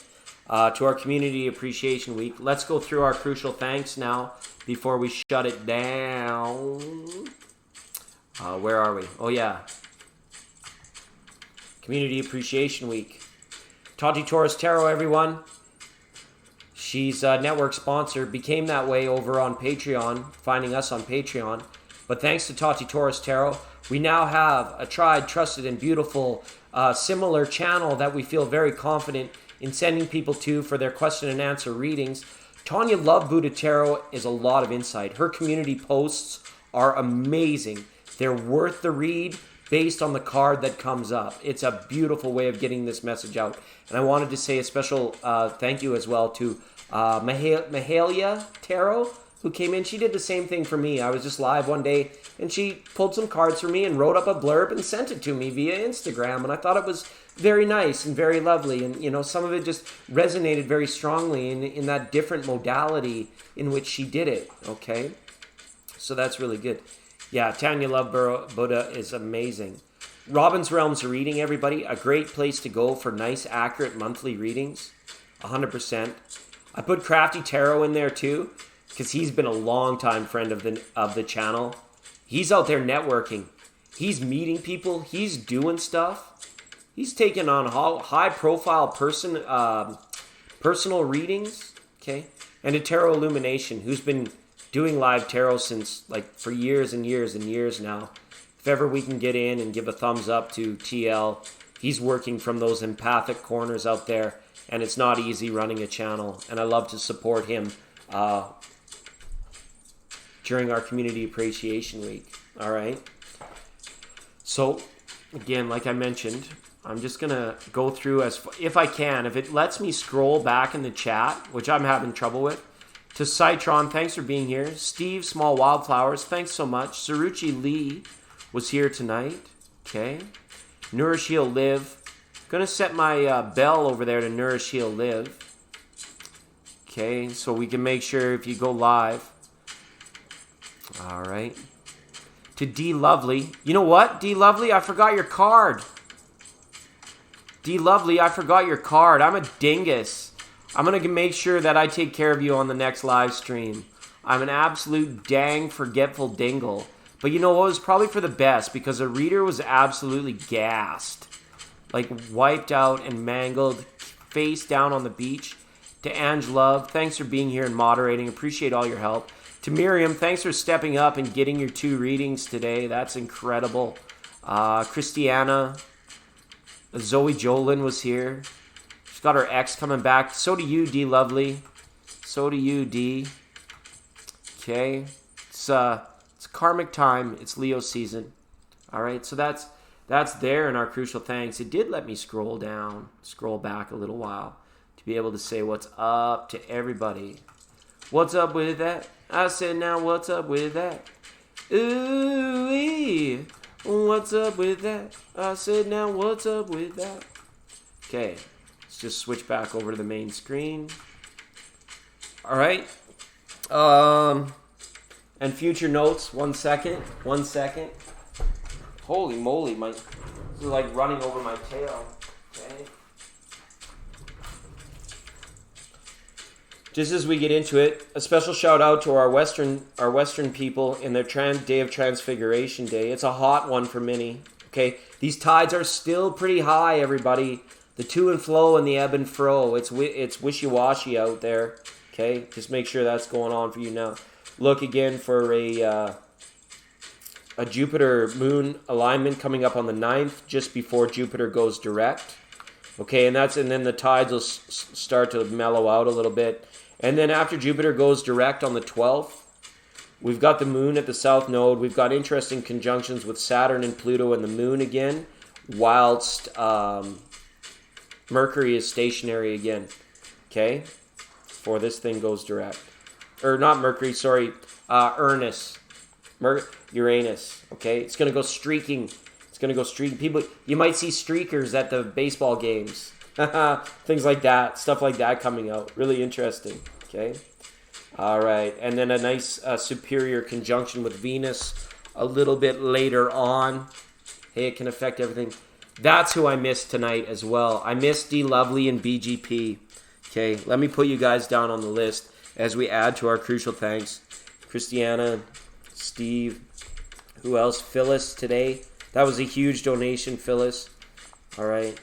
To our Community Appreciation Week. Let's go through our crucial thanks now before we shut it down. Where are we? Oh, yeah. Community Appreciation Week. Tati Torres Tarot, everyone. She's a network sponsor. Became that way over on Patreon, finding us on Patreon. But thanks to Tati Torres Tarot, we now have a tried, trusted, and beautiful similar channel that we feel very confident in sending people to for their question and answer readings. Tanya Love Buddha Tarot is a lot of insight. Her community posts are amazing. They're worth the read based on the card that comes up. It's a beautiful way of getting this message out. And I wanted to say a special thank you as well to Mahalia Tarot, who came in. She did the same thing for me. I was just live one day, and she pulled some cards for me and wrote up a blurb and sent it to me via Instagram. And I thought it was very nice and very lovely. And, you know, some of it just resonated very strongly in that different modality in which she did it, okay? So that's really good. Yeah, Tanya Love Buddha is amazing. Robin's Realms Reading, everybody. A great place to go for nice, accurate monthly readings. 100%. I put Crafty Tarot in there too, because he's been a long-time friend of the channel. He's out there networking. He's meeting people. He's doing stuff. He's taking on high-profile personal readings. Okay, and a Tarot Illumination, who's been doing live tarot since for years and years and years now. If ever we can get in and give a thumbs up to TL, he's working from those empathic corners out there, and it's not easy running a channel. And I love to support him during our Community Appreciation Week. All right. So, again, like I mentioned, I'm just going to go through if I can. If it lets me scroll back in the chat, which I'm having trouble with. To Citron, thanks for being here. Steve, Small Wildflowers, thanks so much. Saruchi Lee was here tonight. Okay. Nourish, Heal, Live. Going to set my bell over there to Nourish, Heal, Live. Okay, so we can make sure if you go live. All right. To D Lovely. You know what, D Lovely? I forgot your card. D Lovely, I forgot your card. I'm a dingus. I'm going to make sure that I take care of you on the next live stream. I'm an absolute dang forgetful dingle. But you know what? It was probably for the best, because the reader was absolutely gassed. Wiped out and mangled, face down on the beach. To Ange Love, thanks for being here and moderating. Appreciate all your help. To Miriam, thanks for stepping up and getting your 2 readings today. That's incredible. Christiana, Zoe Jolin was here. She's got her ex coming back. So do you, D Lovely. So do you, D. Okay. It's It's karmic time. It's Leo season. All right, so that's there in our crucial thanks. It did let me scroll back a little while to be able to say what's up to everybody. What's up with that? I said now, what's up with that? Ooh-wee. What's up with that? I said now, what's up with that? Okay, let's just switch back over to the main screen. All right. And future notes. 1 second. Holy moly, this is like running over my tail. Okay. Just as we get into it, a special shout out to our Western people in their Day of Transfiguration Day. It's a hot one for many. Okay, these tides are still pretty high, everybody. The to and flow and the ebb and flow. It's wishy-washy out there. Okay, just make sure that's going on for you now. Look again for a Jupiter Moon alignment coming up on the 9th, just before Jupiter goes direct. Okay, and then the tides will start to mellow out a little bit. And then after Jupiter goes direct on the 12th, we've got the Moon at the South Node. We've got interesting conjunctions with Saturn and Pluto and the Moon again, whilst Mercury is stationary again. Okay, before this thing goes direct. Or not Mercury, sorry, Uranus. Uranus, okay? It's going to go streaking. People, you might see streakers at the baseball games. Things like that. Stuff like that coming out. Really interesting, okay? All right. And then a nice superior conjunction with Venus a little bit later on. Hey, it can affect everything. That's who I missed tonight as well. I missed D. Lovely and BGP. Okay, let me put you guys down on the list as we add to our crucial thanks. Christiana, Steve, who else? Phyllis today. That was a huge donation, Phyllis. All right.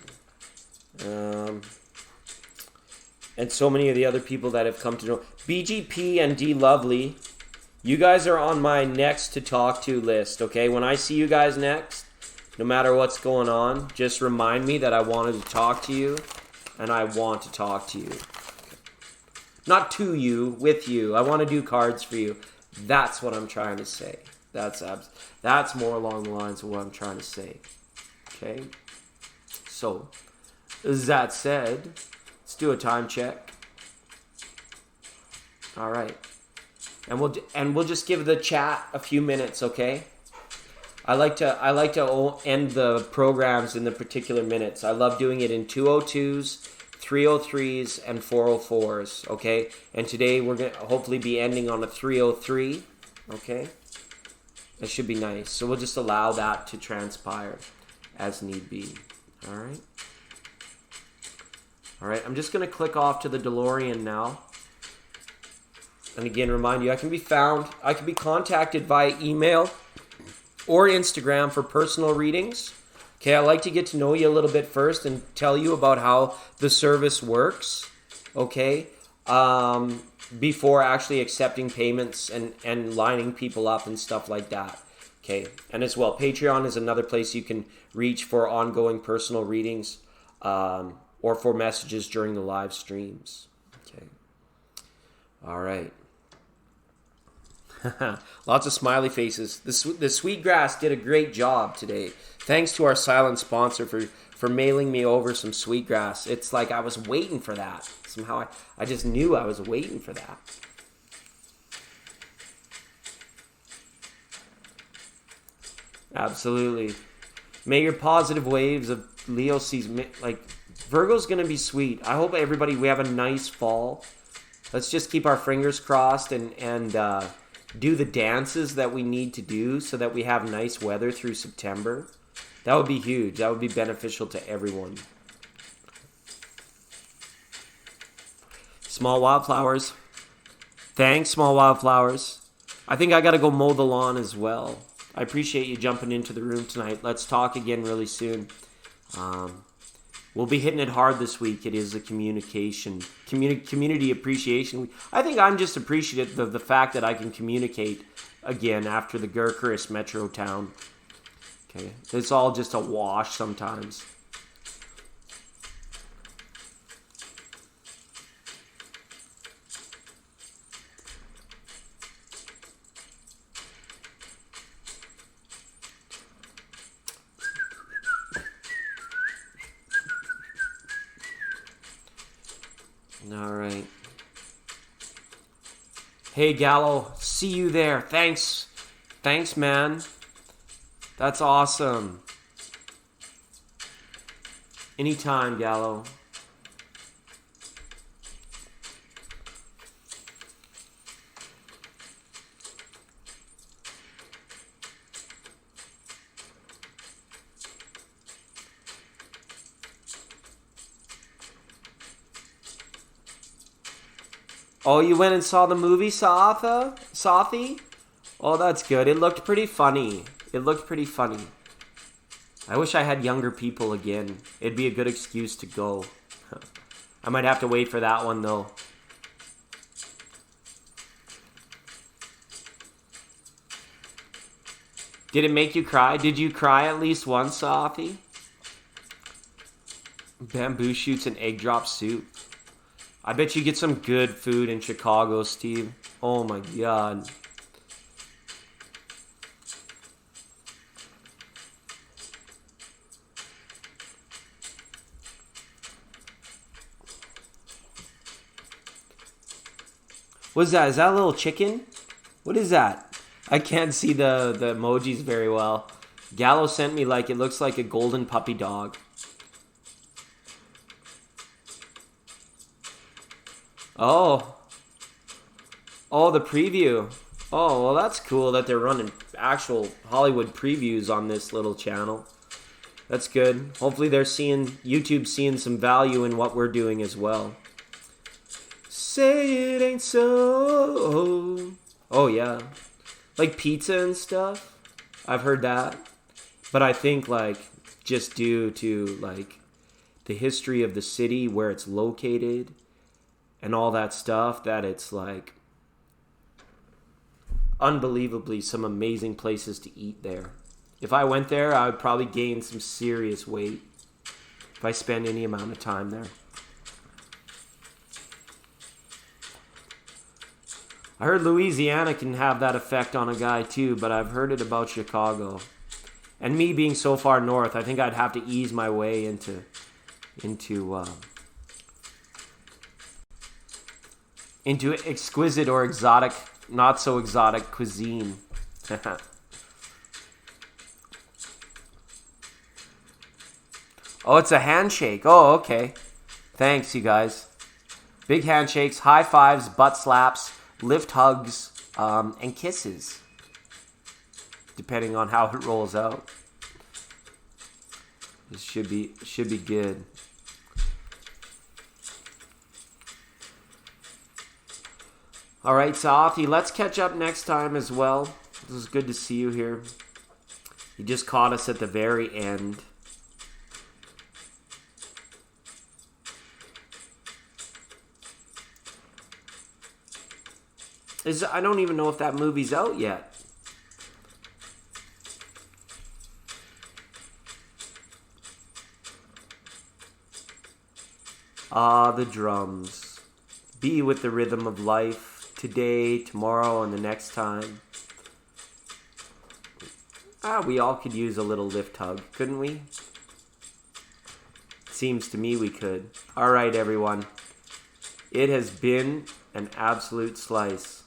And so many of the other people that have come to know. BGP and D. Lovely, you guys are on my next to talk to list, okay? When I see you guys next, no matter what's going on, just remind me that I wanted to talk to you, and I want to talk to you. Not to you, with you. I want to do cards for you. That's what I'm trying to say. That's more along the lines of what I'm trying to say. Okay? So, that said, let's do a time check. All right. And we'll just give the chat a few minutes, okay? I like to end the programs in the particular minutes. I love doing it in 202s, 303s, and 404s, okay? And today we're going to hopefully be ending on a 303, okay? That should be nice. So we'll just allow that to transpire as need be, all right? All right, I'm just going to click off to the DeLorean now. And again, remind you, I can be contacted via email or Instagram for personal readings. Okay, I like to get to know you a little bit first and tell you about how the service works, okay, before actually accepting payments and lining people up and stuff like that, okay. And as well, Patreon is another place you can reach for ongoing personal readings or for messages during the live streams, okay. All right. Lots of smiley faces. The Sweetgrass did a great job today. Thanks to our silent sponsor for mailing me over some Sweetgrass. It's like I was waiting for that. Somehow I just knew I was waiting for that. Absolutely. May your positive waves of Leo season, like Virgo's going to be sweet. I hope we have a nice fall. Let's just keep our fingers crossed and do the dances that we need to do so that we have nice weather through September. That would be huge. That would be beneficial to everyone. Small Wildflowers. Thanks, Small Wildflowers. I think I got to go mow the lawn as well. I appreciate you jumping into the room tonight. Let's talk again really soon. We'll be hitting it hard this week. It is a community appreciation week. I think I'm just appreciative of the fact that I can communicate again after the Gurkharist metro town. Okay, it's all just a wash sometimes. Hey, Gallo. See you there. Thanks. Thanks, man. That's awesome. Anytime, Gallo. Oh, you went and saw the movie, Sathi? Oh, that's good. It looked pretty funny. I wish I had younger people again. It'd be a good excuse to go. I might have to wait for that one, though. Did it make you cry? Did you cry at least once, Sathi? Bamboo shoots and egg drop soup. I bet you get some good food in Chicago, Steve. Oh my God. What's that? Is that a little chicken? What is that? I can't see the emojis very well. Gallo sent me like it looks like a golden puppy dog. Oh. Oh, the preview. Oh, well, that's cool that they're running actual Hollywood previews on this little channel. That's good. Hopefully they're seeing, YouTube's seeing some value in what we're doing as well. Say it ain't so. Oh, yeah. Like pizza and stuff. I've heard that. But I think, like, just due to, like, the history of the city, where it's located, and all that stuff, that it's, like, unbelievably some amazing places to eat there. If I went there, I would probably gain some serious weight if I spend any amount of time there. I heard Louisiana can have that effect on a guy too, but I've heard it about Chicago. And me being so far north, I think I'd have to ease my way into exquisite or exotic, not so exotic cuisine. Oh, it's a handshake. Oh, okay. Thanks, you guys. Big handshakes, high fives, butt slaps, lift hugs, and kisses. Depending on how it rolls out. This should be good. All right, Sathi, let's catch up next time as well. This is good to see you here. You just caught us at the very end. I don't even know if that movie's out yet. Ah, the drums. Be with the rhythm of life today, tomorrow, and the next time. We all could use a little lift hug, couldn't we? Seems to me we could. All right, everyone. It has been an absolute slice.